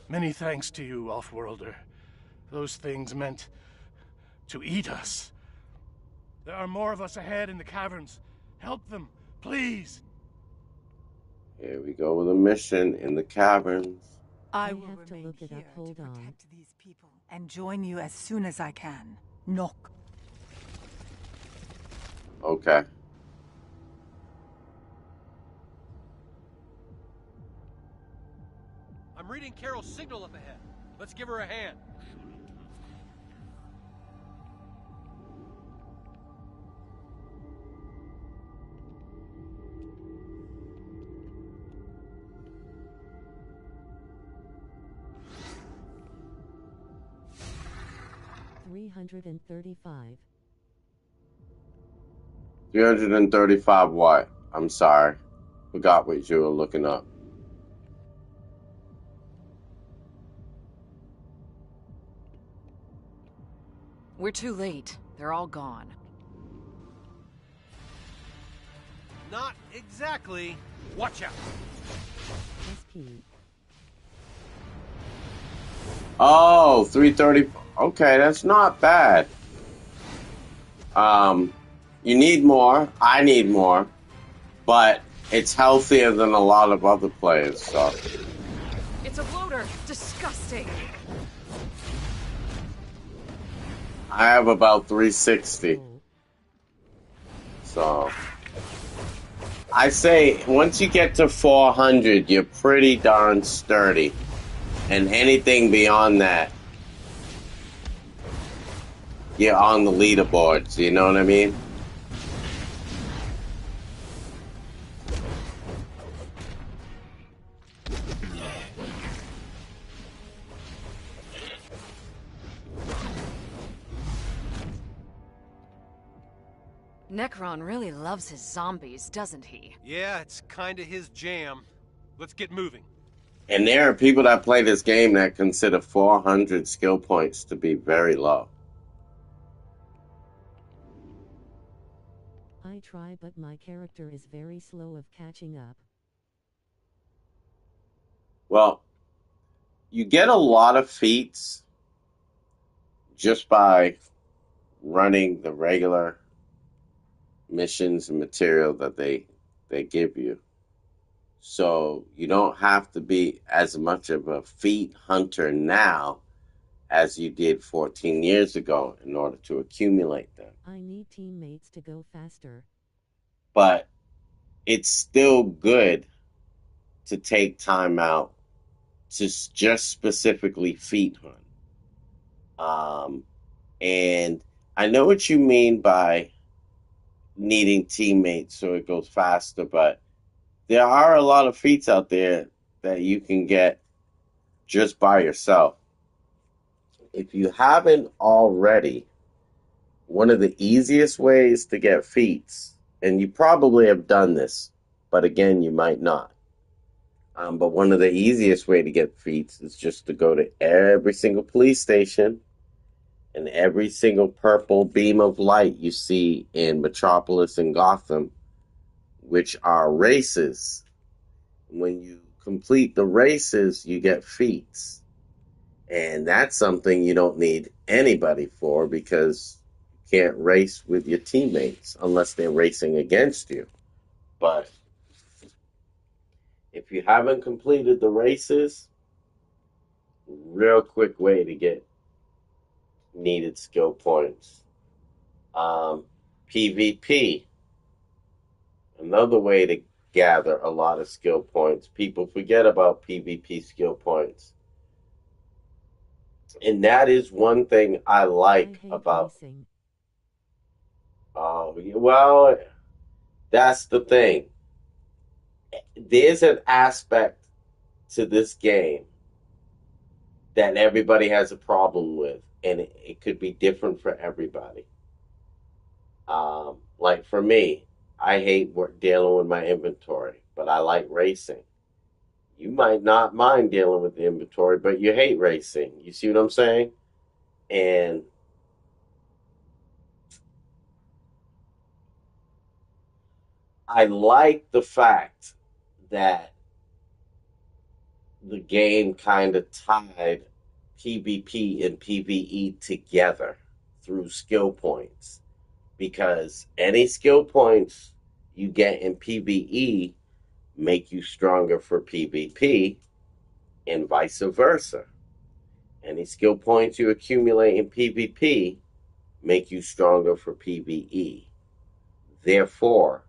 Many thanks to you, Offworlder. Those things meant to eat us. There are more of us ahead in the caverns. Help them, please. Here we go with a mission in the caverns. I will have to look it up. Hold on. These people and join you as soon as I can. Knock. Okay. I'm reading Carol's signal up ahead. Let's give her a hand. $335. 335 what? I'm sorry. Forgot what you were looking up. We're too late. They're all gone. Not exactly. Watch out. SP. Oh, 330. Okay, that's not bad. You need more. I need more. But it's healthier than a lot of other players, so. It's a bloater. Disgusting. I have about 360. So. I say, once you get to 400, you're pretty darn sturdy. And anything beyond that, you're on the leaderboards, you know what I mean? Necron really loves his zombies, doesn't he? Yeah, it's kinda his jam. Let's get moving. And there are people that play this game that consider 400 skill points to be very low. I try, but my character is very slow of catching up. Well, you get a lot of feats just by running the regular missions and material that they give you. So you don't have to be as much of a feat hunter now as you did 14 years ago in order to accumulate them. I need teammates to go faster. But it's still good to take time out to just specifically feat hunt. And I know what you mean by needing teammates so it goes faster, but there are a lot of feats out there that you can get just by yourself. If you haven't already, one of the easiest ways to get feats, and you probably have done this, but again, you might not. But one of the easiest way to get feats is just to go to every single police station And every single purple beam of light you see in Metropolis and Gotham, which are races, when you complete the races, you get feats. And that's something you don't need anybody for, because you can't race with your teammates unless they're racing against you. But if you haven't completed the races, real quick way to get needed skill points. PvP, another way to gather a lot of skill points. People forget about PvP skill points. And that is one thing I like about racing. Well, that's the thing. There's an aspect to this game that everybody has a problem with, and it could be different for everybody. Like for me, I hate dealing with my inventory, but I like racing. You might not mind dealing with the inventory, but you hate racing. You see what I'm saying? And I like the fact that the game kind of tied PvP and PvE together through skill points, because any skill points you get in PvE make you stronger for PvP, and vice versa. Any skill points you accumulate in PvP make you stronger for PvE. Therefore,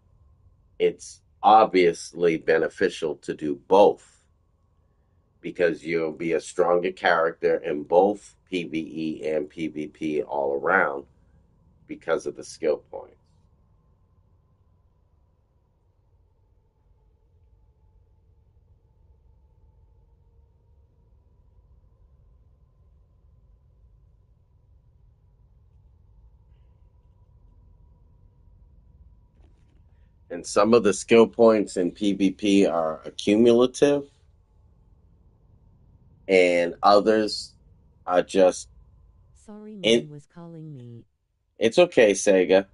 it's obviously beneficial to do both, because you'll be a stronger character in both PvE and PvP all around because of the skill points. And some of the skill points in PvP are accumulative, and others are just... Sorry, Mom was calling me. It's okay, Sega.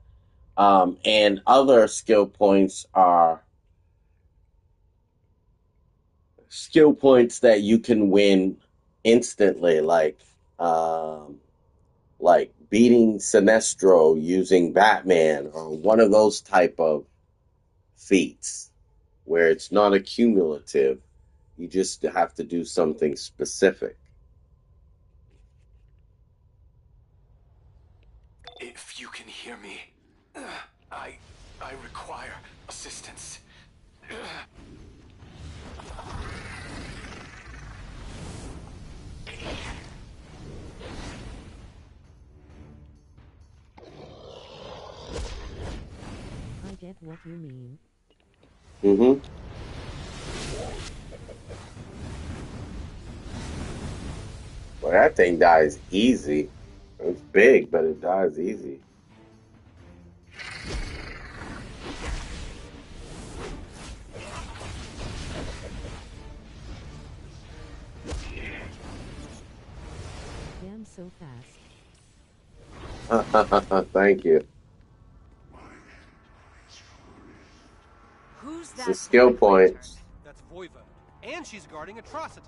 And other skill points are skill points that you can win instantly, like beating Sinestro using Batman, or one of those type of feats where it's not accumulative. You just have to do something specific. If you can hear me, I require assistance. I get what you mean. Mm-hmm. Well, that thing dies easy. It's big, but it dies easy. Damn, so fast. Thank you. Who's It's the that skill points. That's Voivode. And she's guarding Atrocitus.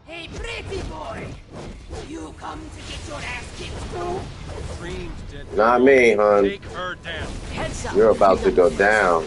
Hey, pretty boy! You come to get your ass kicked too? Dreams did. Not me, hon. Take her down. Heads up. You're about to go down.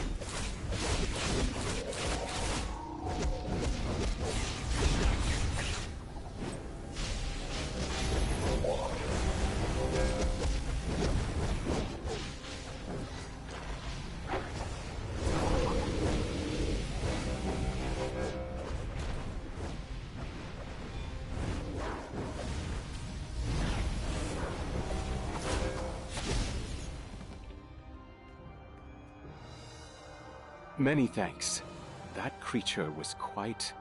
Many thanks. That creature was quite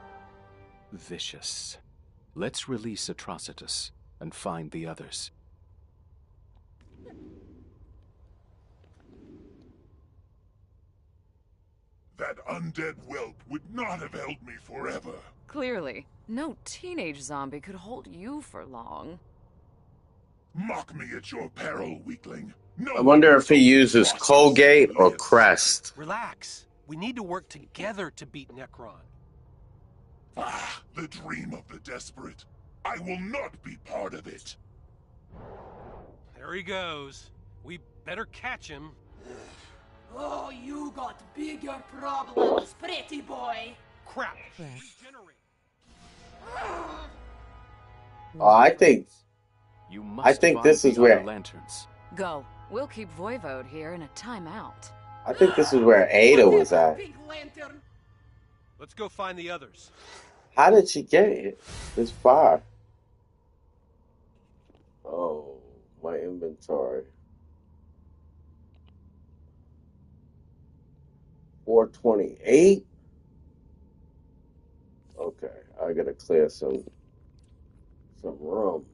vicious. Let's release Atrocitus and find the others. That undead whelp would not have held me forever. Clearly, no teenage zombie could hold you for long. Mock me at your peril, weakling. No I wonder one if he uses crosses Colgate or lives. Crest. Relax. We need to work together to beat Necron. Ah, the dream of the desperate. I will not be part of it. There he goes. We better catch him. Oh, you got bigger problems, pretty boy. Crap. Crest. Oh, I think You must this find is the where other lanterns. Go. We'll keep Voivode here in a timeout. I think this is where Ada was at. Pink Lantern. Let's go find the others. How did she get it this far? Oh, my inventory. 428. Okay, I gotta clear some room.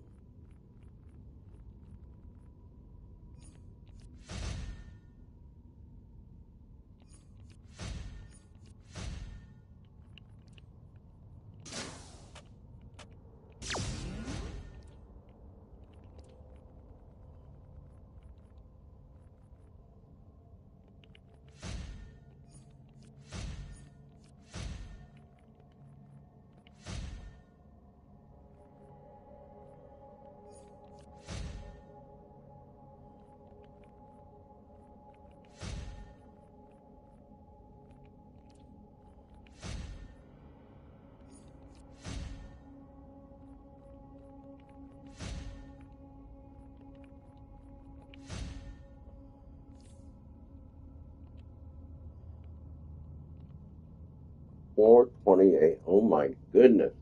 $428. Oh my goodness.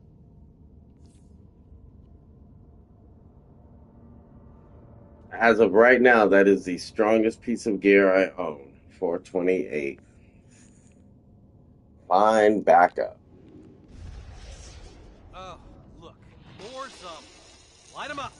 As of right now, that is the strongest piece of gear I own. 428. Fine backup. Oh, look. More zombies. Light them up.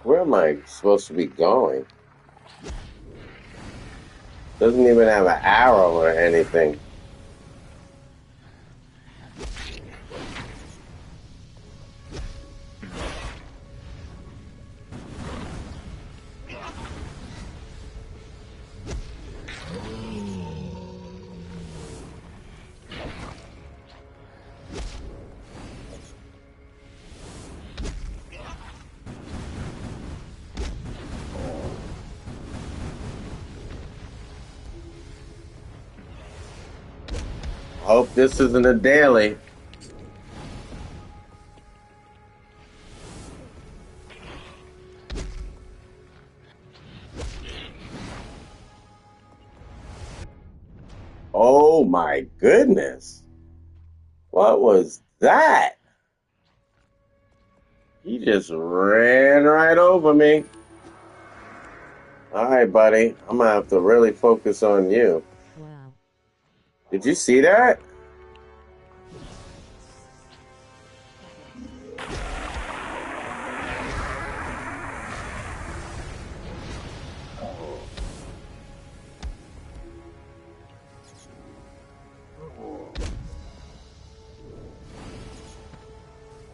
Where am I supposed to be going? Doesn't even have an arrow or anything. Hope this isn't a daily. Oh my goodness. What was that? He just ran right over me. All right, buddy. I'm going to have to really focus on you. Wow. Did you see that?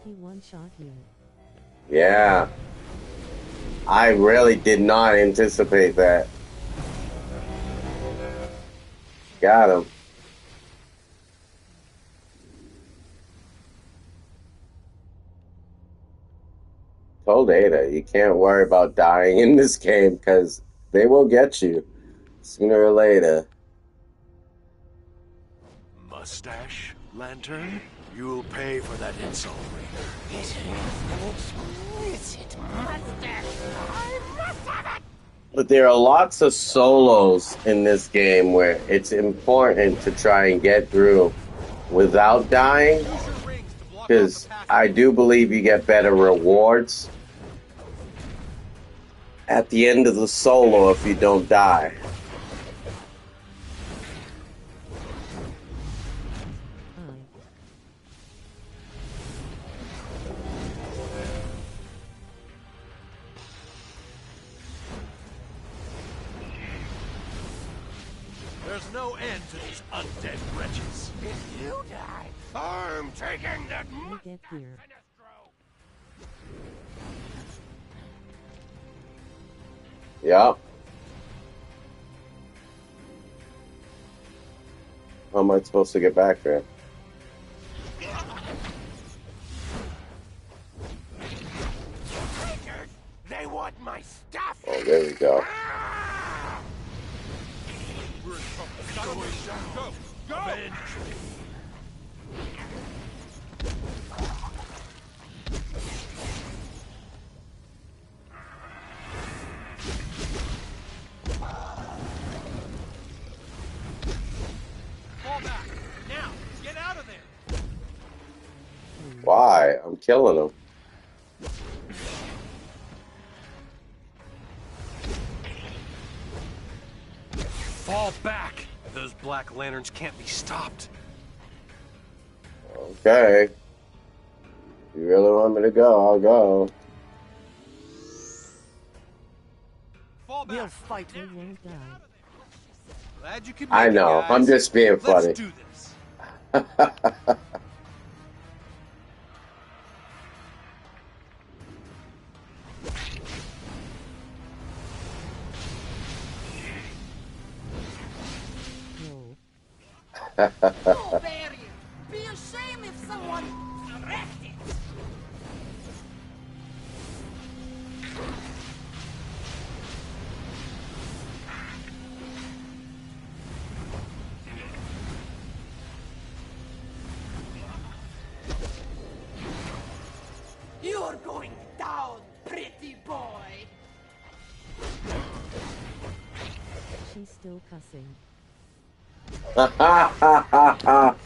He one-shot you. Yeah. I really did not anticipate that. Got him. told Ada, you can't worry about dying in this game because they will get you sooner or later. Mustache, Lantern? You'll pay for that insult. It is an exquisite mustache. I must have it. But there are lots of solos in this game where it's important to try and get through without dying, because I do believe you get better rewards at the end of the solo if you don't die. There's no end to these undead wretches. If you die, I'm taking that Get here. Yep. How am I supposed to get back there? They want my stuff. Oh, there we go. We're in trouble. Go! Go! Avenge me. Fall back. Now, get out of there. Why? I'm killing them. Fall back! Those black lanterns can't be stopped. Okay. You really want me to go? I'll go. Fall back. We'll fight. They won't die. Glad you could make I it, know. guys. I'm just being funny. Let's do this. No barrier. Be ashamed if someone wrecked it. You're going down, pretty boy. She's still cussing. Ha ha ha ha ha.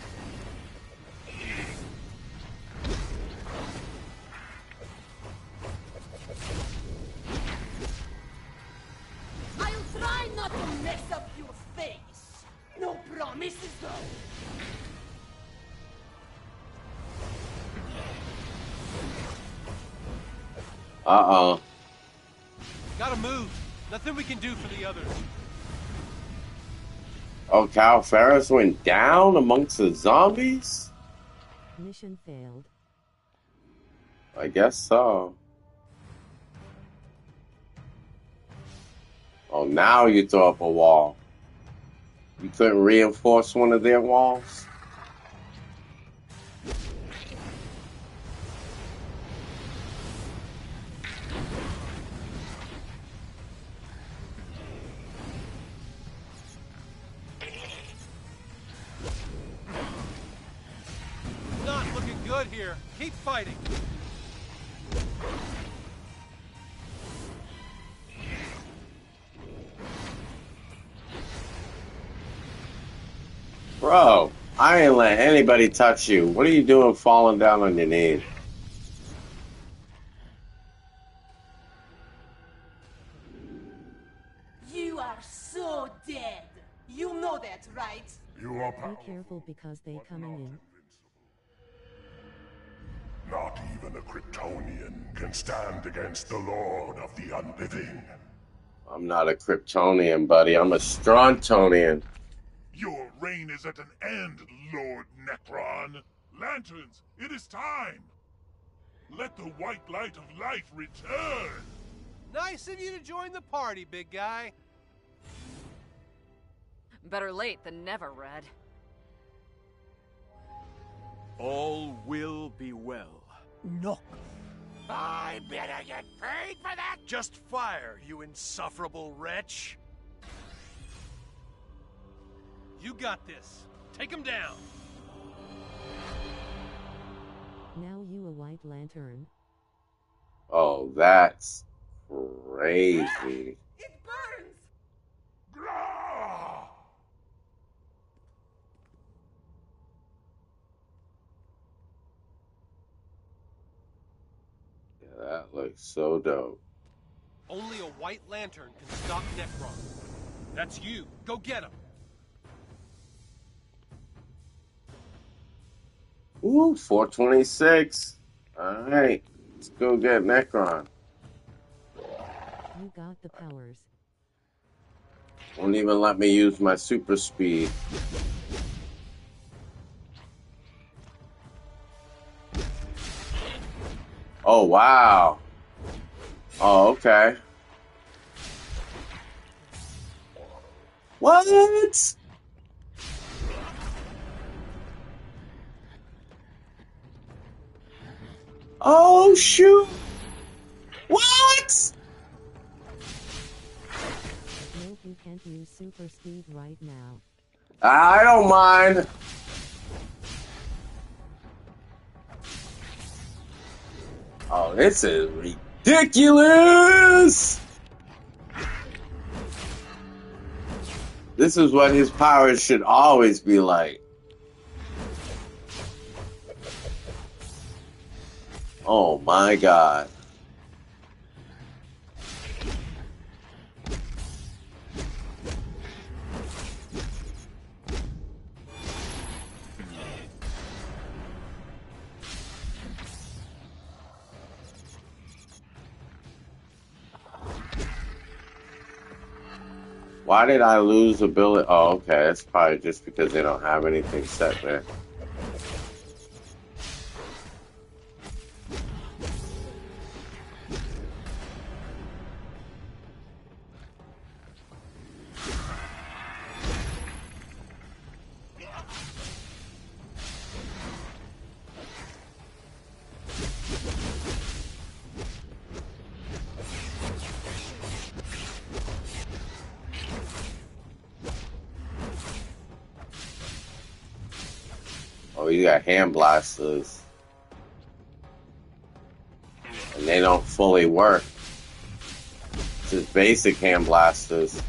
I'll try not to mess up your face. No promises, though. Uh-oh. Gotta move. Nothing we can do for the others. Oh, Cal Ferris went down amongst the zombies? Mission failed. I guess so. Oh, now you throw up a wall. You couldn't reinforce one of their walls? Not looking good here. Keep fighting. Bro, I ain't let anybody touch you. What are you doing falling down on your knees? You are so dead. You know that, right? You are Be powerful, careful because they coming in. not even a Kryptonian can stand against the Lord of the Unliving. I'm not a Kryptonian, buddy. I'm a Stronktonian. Your reign is at an end, Lord Necron. Lanterns, it is time. Let the white light of life return. Nice of you to join the party, big guy. Better late than never, Red. All will be well. No. I better get paid for that! Just fire, you insufferable wretch! You got this. Take him down! Now you a White Lantern. Oh, that's crazy. It burns! Yeah, that looks so dope. Only a White Lantern can stop Necron. That's you. Go get him. Ooh, 426. All right, let's go get Necron. You got the powers. Won't even let me use my super speed. Oh, wow. Oh, okay. What? Oh, shoot. What? Nope, you can't use super speed right now. I don't mind. Oh, this is ridiculous. This is what his powers should always be like. Oh my God. Why did I lose ability? Oh, okay. That's probably just because they don't have anything set there. Oh, you got hand blasters. And they don't fully work. It's just basic hand blasters.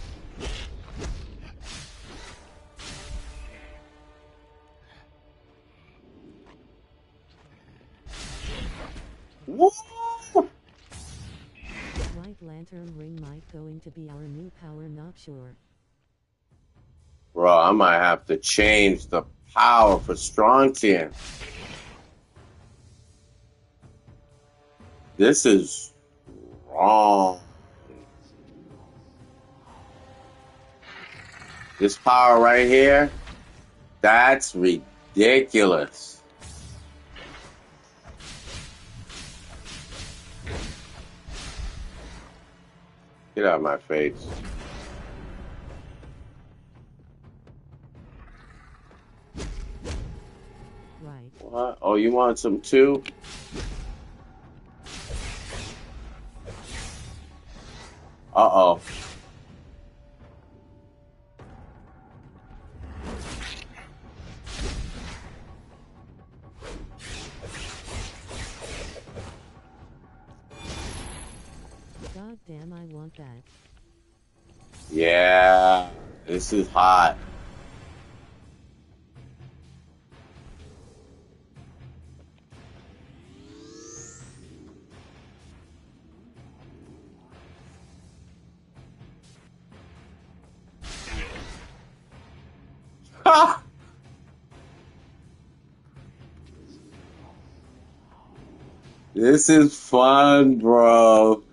Woo! White Lantern ring might going to be our new power, not sure. Bro, I might have to change the power for Strontian. This is wrong. This power right here, that's ridiculous. Get out of my face. Right. What? Oh, you want some too? Uh-oh. God damn, I want that. Yeah, this is hot. Ha! This is fun, bro.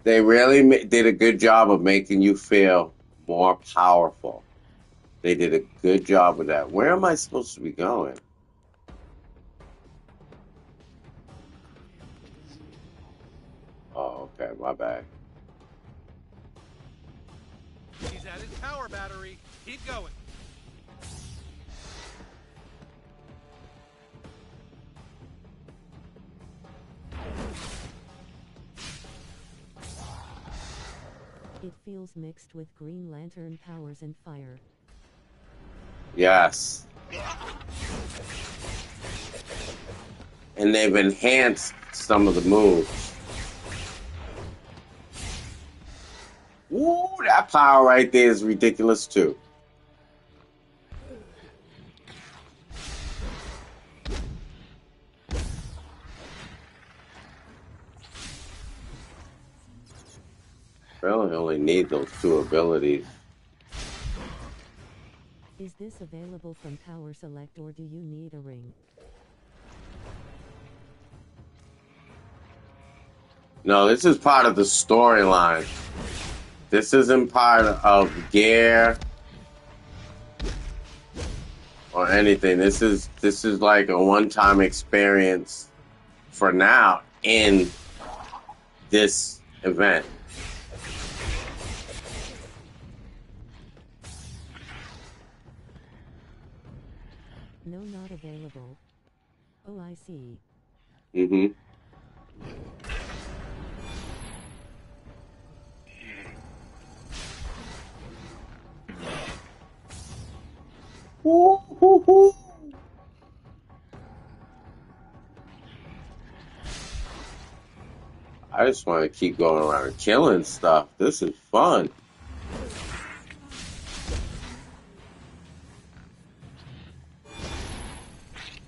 They really did a good job of making you feel more powerful. They did a good job with that. Where am I supposed to be going? Oh, okay, my bad. He's at his power battery. Keep going. It feels mixed with Green Lantern powers and fire. Yes. And they've enhanced some of the moves. Ooh, that power right there is ridiculous too. Really only need those two abilities. Is this available from Power Select or do you need a ring? No, this is part of the storyline. This isn't part of gear or anything. This is like a one-time experience for now in this event. No, not available. Oh, I see. Mm-hmm. Woo, woo, woo. I just want to keep going around and killing stuff. This is fun.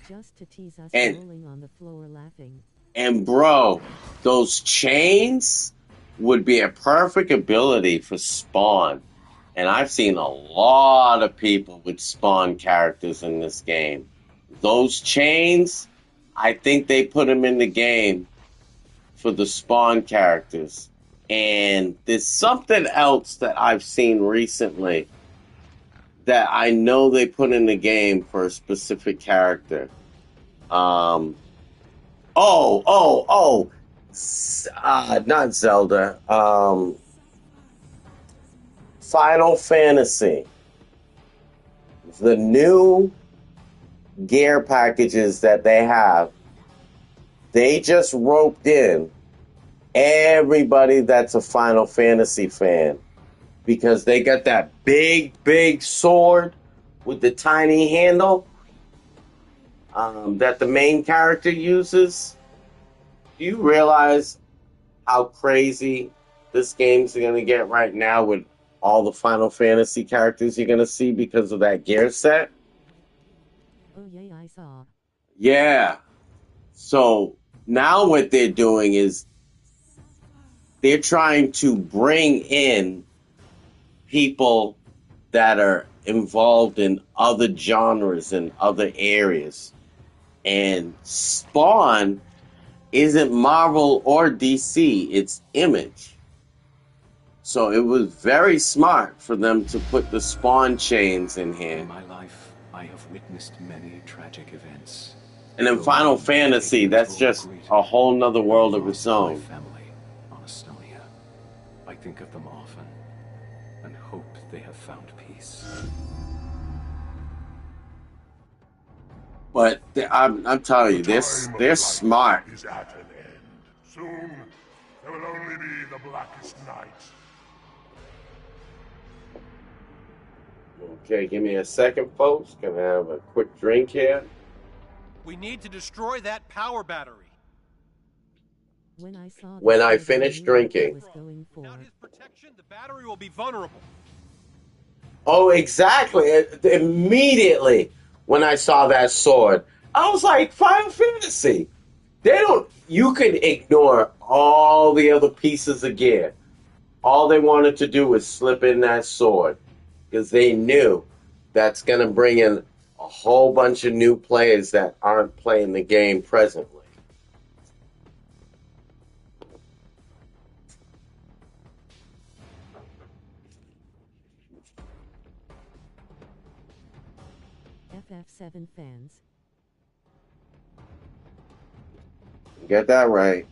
Just to tease us, And- rolling on the floor laughing. And bro, those chains would be a perfect ability for Spawn. And I've seen a lot of people with Spawn characters in this game. Those chains, I think they put them in the game for the Spawn characters. And there's something else that I've seen recently that I know they put in the game for a specific character. Not Zelda. Final Fantasy. The new gear packages that they have, they just roped in everybody that's a Final Fantasy fan because they got that big sword with the tiny handle that the main character uses. Do you realize how crazy this game's going to get right now with all the Final Fantasy characters you're going to see because of that gear set? Oh yeah, I saw. Yeah. So now what they're doing is they're trying to bring in people that are involved in other genres and other areas. And Spawn isn't Marvel or DC, it's Image. So it was very smart for them to put the Spawn chains in here. In my life, I have witnessed many tragic events. And in Final Fantasy, that's just a whole nother world of its own. My family on Estonia. I think of them often and hope they have found peace. But I'm telling you, they're smart. Is at an end. Soon, there will only be the blackest night. Okay, give me a second, folks. Gonna have a quick drink here. We need to destroy that power battery. When I finish drinking. Without his protection, the battery will be vulnerable. Oh, exactly. Immediately when I saw that sword, I was like, Final Fantasy. You could ignore all the other pieces of gear. All they wanted to do was slip in that sword. Because they knew that's going to bring in a whole bunch of new players that aren't playing the game presently. FF7 fans. Get that right.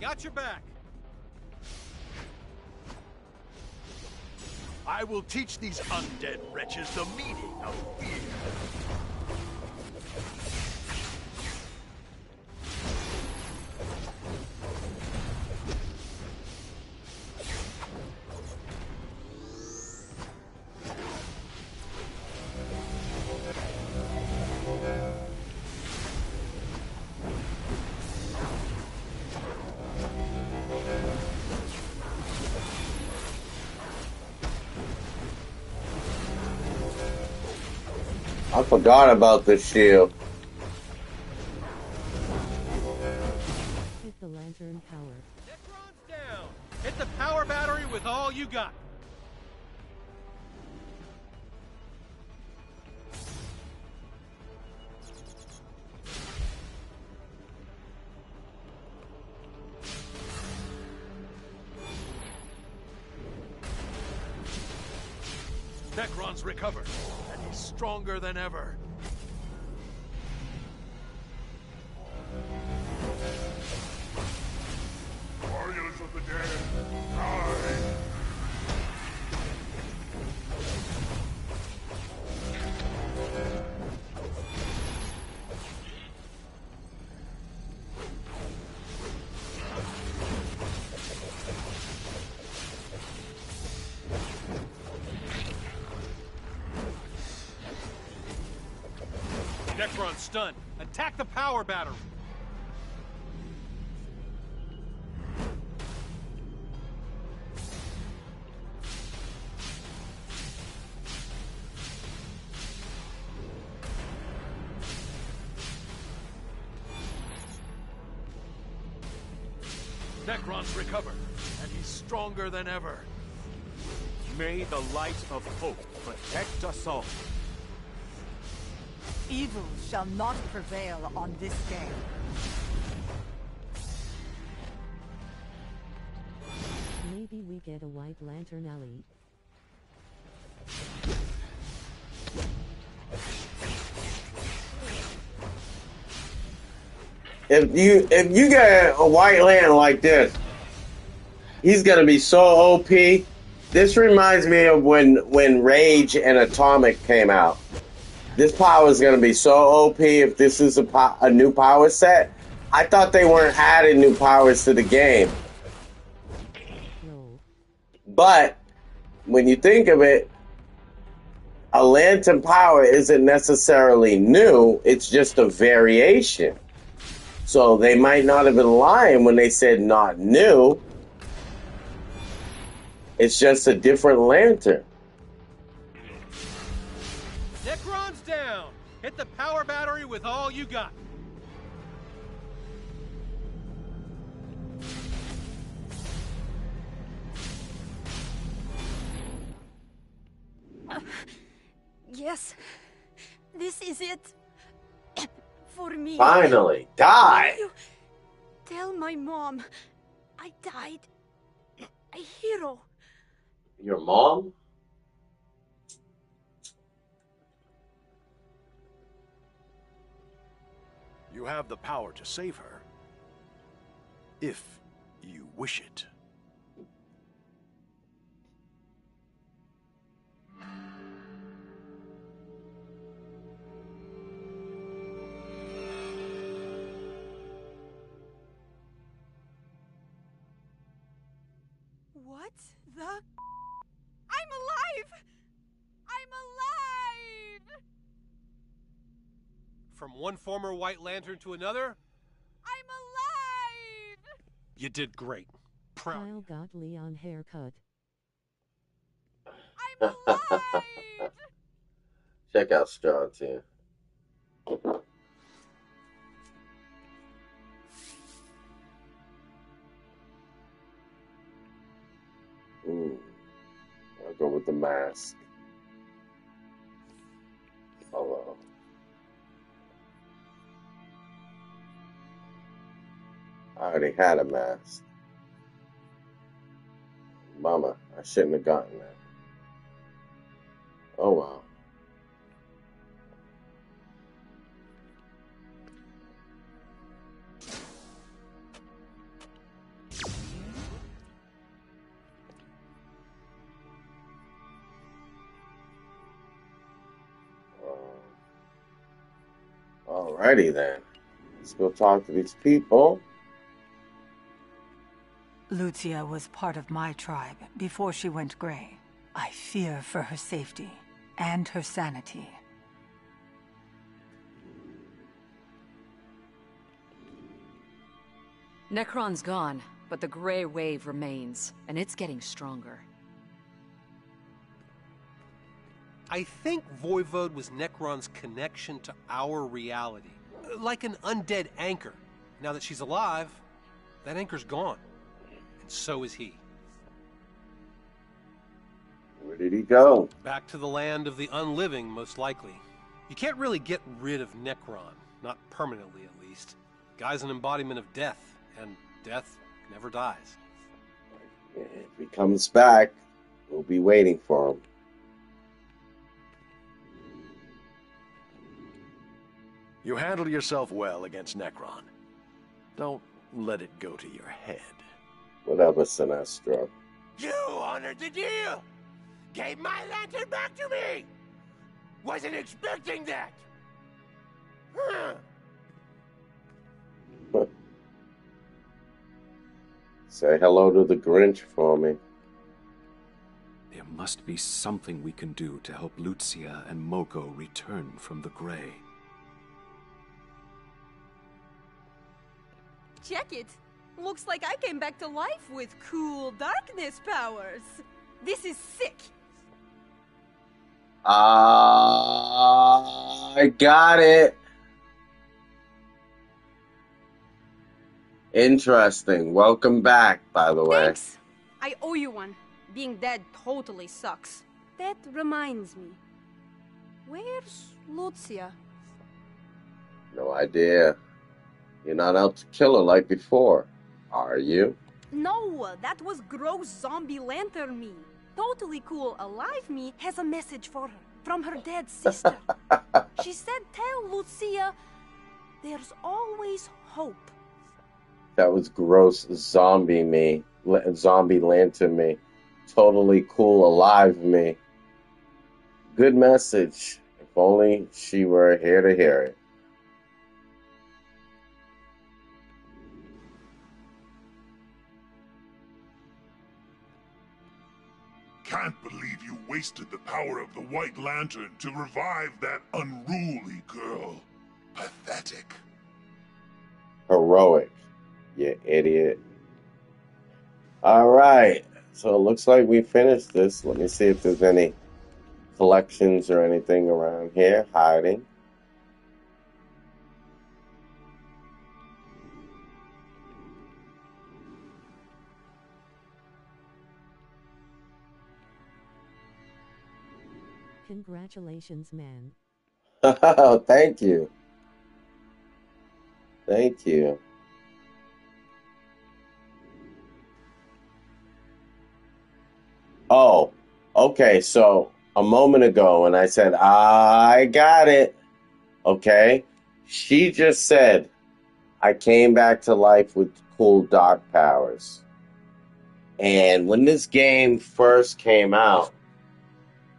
Got your back. I will teach these undead wretches the meaning of fear. I forgot about the shield. Hit the lantern power. Necron's down. Hit the power battery with all you got. Necron's recovered, and he's stronger than ever. Warriors of the dead, rise! Necron's stunned. Attack the power battery. Necron's recovered, and he's stronger than ever. May the light of hope protect us all. Evil shall not prevail on this day. Maybe we get a White Lantern alley. If you get a White Lantern like this, he's gonna be so OP. This reminds me of when Rage and Atomic came out. This power is going to be so OP if this is a new power set. I thought they weren't adding new powers to the game. No. But when you think of it, a lantern power isn't necessarily new. It's just a variation. So they might not have been lying when they said not new. It's just a different lantern. Necron's down. Hit the power battery with all you got. Yes, this is it. For me. Finally, die. You tell my mom I died a hero. Your mom? You have the power to save her, if you wish it. What the? I'm alive! I'm alive! From one former White Lantern to another, I'm alive! you did great. Proud. Kyle got Leon haircut. I'm alive! Check out Straw too. I'll go with the mask. Hello. I already had a mask. Mama, I shouldn't have gotten that. Oh well. Alrighty then. Let's go talk to these people. Lucia was part of my tribe before she went gray. I fear for her safety and her sanity. Necron's gone, but the gray wave remains, and it's getting stronger. I think Voivode was Necron's connection to our reality. Like an undead anchor. Now that she's alive, that anchor's gone. And so is he. Where did he go? Back to the land of the unliving, most likely. You can't really get rid of Necron. Not permanently, at least. Guy's an embodiment of death, and death never dies. If he comes back, we'll be waiting for him. You handled yourself well against Necron. Don't let it go to your head. Whatever, Sinestro. You honored the deal! Gave my lantern back to me! Wasn't expecting that! Huh. Say hello to the Grinch for me. There must be something we can do to help Lucia and Moko return from the Gray. Check it. Looks like I came back to life with cool darkness powers. This is sick. I got it. Interesting. Welcome back, by the way. Thanks. I owe you one. Being dead totally sucks. That reminds me. Where's Lucia? No idea. You're not out to kill her like before, are you? No, that was gross zombie lantern me. Totally cool alive me has a message for her from her dead sister. She said tell Lucia there's always hope. That was gross zombie me. Zombie lantern me. Totally cool alive me. Good message. If only she were here to hear it. Can't believe you wasted the power of the White Lantern to revive that unruly girl. Pathetic. Heroic, you idiot. Alright, so it looks like we finished this. Let me see if there's any collections or anything around here hiding. Congratulations, man. Thank you. Thank you. Oh, okay. So a moment ago when I said, I got it. Okay. She just said, I came back to life with cool dark powers. And when this game first came out,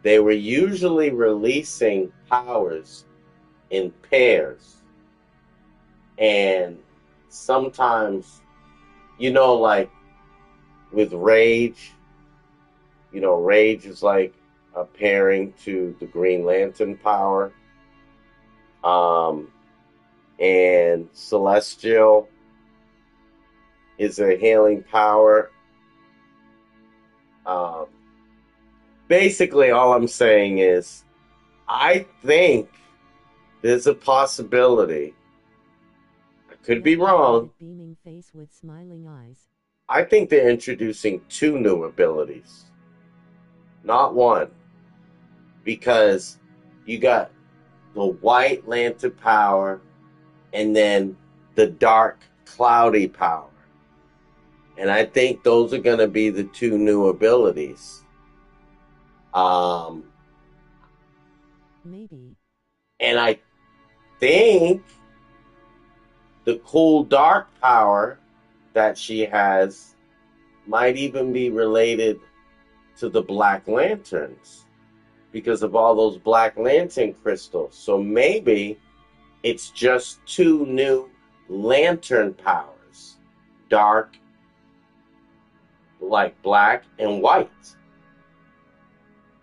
they were usually releasing powers in pairs. And sometimes, like with Rage, Rage is like a pairing to the Green Lantern power. And Celestial is a healing power. Basically, all I'm saying is, I think there's a possibility. I could be wrong. Beaming face with smiling eyes. I think they're introducing 2 new abilities, not 1, because you got the White Lantern power and then the dark cloudy power, and I think those are going to be the 2 new abilities. Maybe. And I think the cool dark power that she has might even be related to the Black Lanterns because of all those Black Lantern crystals. So maybe It's just two new lantern powers. Dark, like black and white.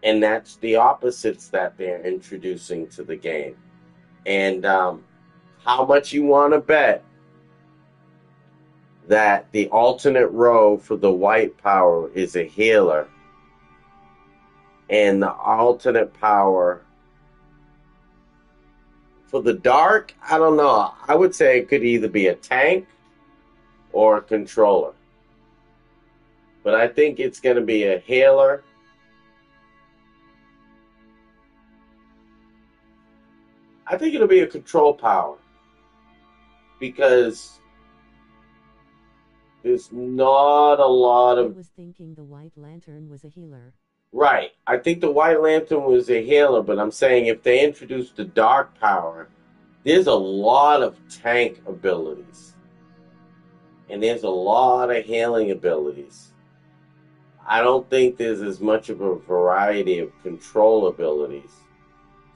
And that's the opposites that they're introducing to the game. And how much you want to bet that the alternate row for the white power is a healer, and the alternate power for the dark, I don't know. I would say it could either be a tank or a controller. But I think it's going to be a healer. I think it'll be a control power, because there's not a lot of... I was thinking the White Lantern was a healer. Right. I think the White Lantern was a healer, but I'm saying if they introduce the dark power, there's a lot of tank abilities. And there's a lot of healing abilities. I don't think there's as much of a variety of control abilities.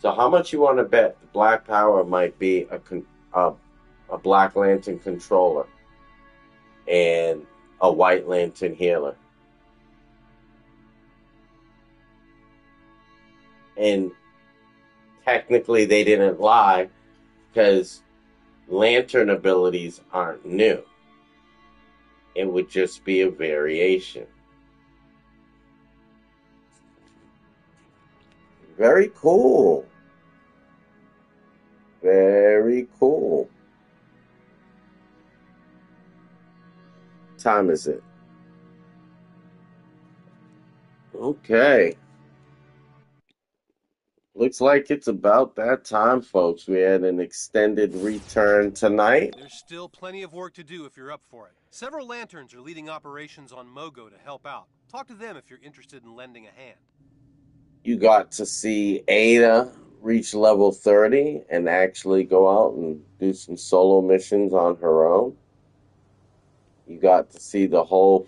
So how much you want to bet the black power might be a Black Lantern controller and a White Lantern healer? And technically they didn't lie, because lantern abilities aren't new. It would just be a variation. Very cool. Very cool. What time is it? Okay. Looks like it's about that time, folks. We had an extended return tonight. There's still plenty of work to do if you're up for it. Several lanterns are leading operations on Mogo to help out. Talk to them if you're interested in lending a hand. You got to see Ada reach level 30 and actually go out and do some solo missions on her own. You got to see the whole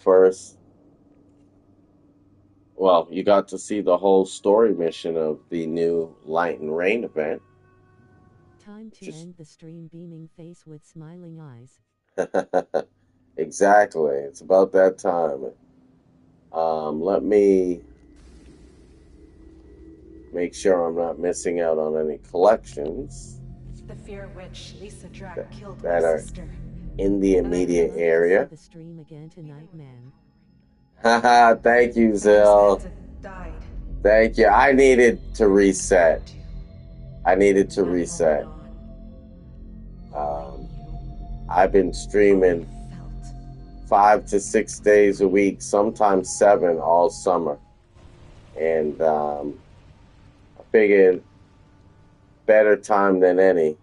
you got to see the whole story mission of the new Light and Rain event. Time to end the stream, beaming face with smiling eyes. Exactly. It's about that time. Let me make sure I'm not missing out on any collections The fear witch Lisa Drac killed that my are sister. in the immediate area. The stream again tonight, man. Haha, thank you, Zill. Thank you. I needed to reset. I've been streaming 5 to 6 days a week, sometimes 7 all summer. And I figured better time than any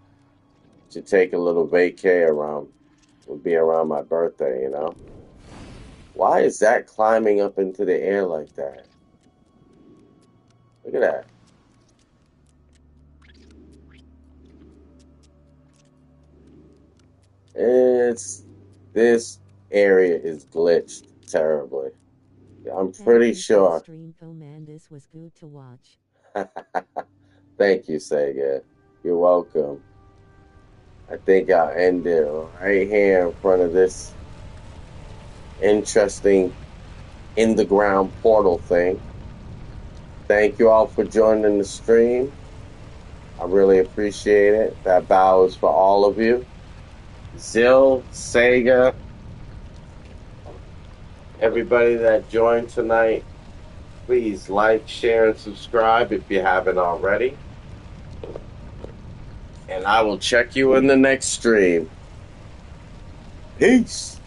to take a little vacay would be around my birthday, you know? Why is that climbing up into the air like that? Look at that. This area is glitched terribly. I'm pretty sure. Stream man, this was good to watch. Thank you, Sega. You're welcome. I think I'll end it right here in front of this interesting in the ground portal thing. Thank you all for joining the stream. I really appreciate it. That bow is for all of you. Zill, Sega, everybody that joined tonight, please like, share, and subscribe if you haven't already. And I will check you in the next stream. Peace.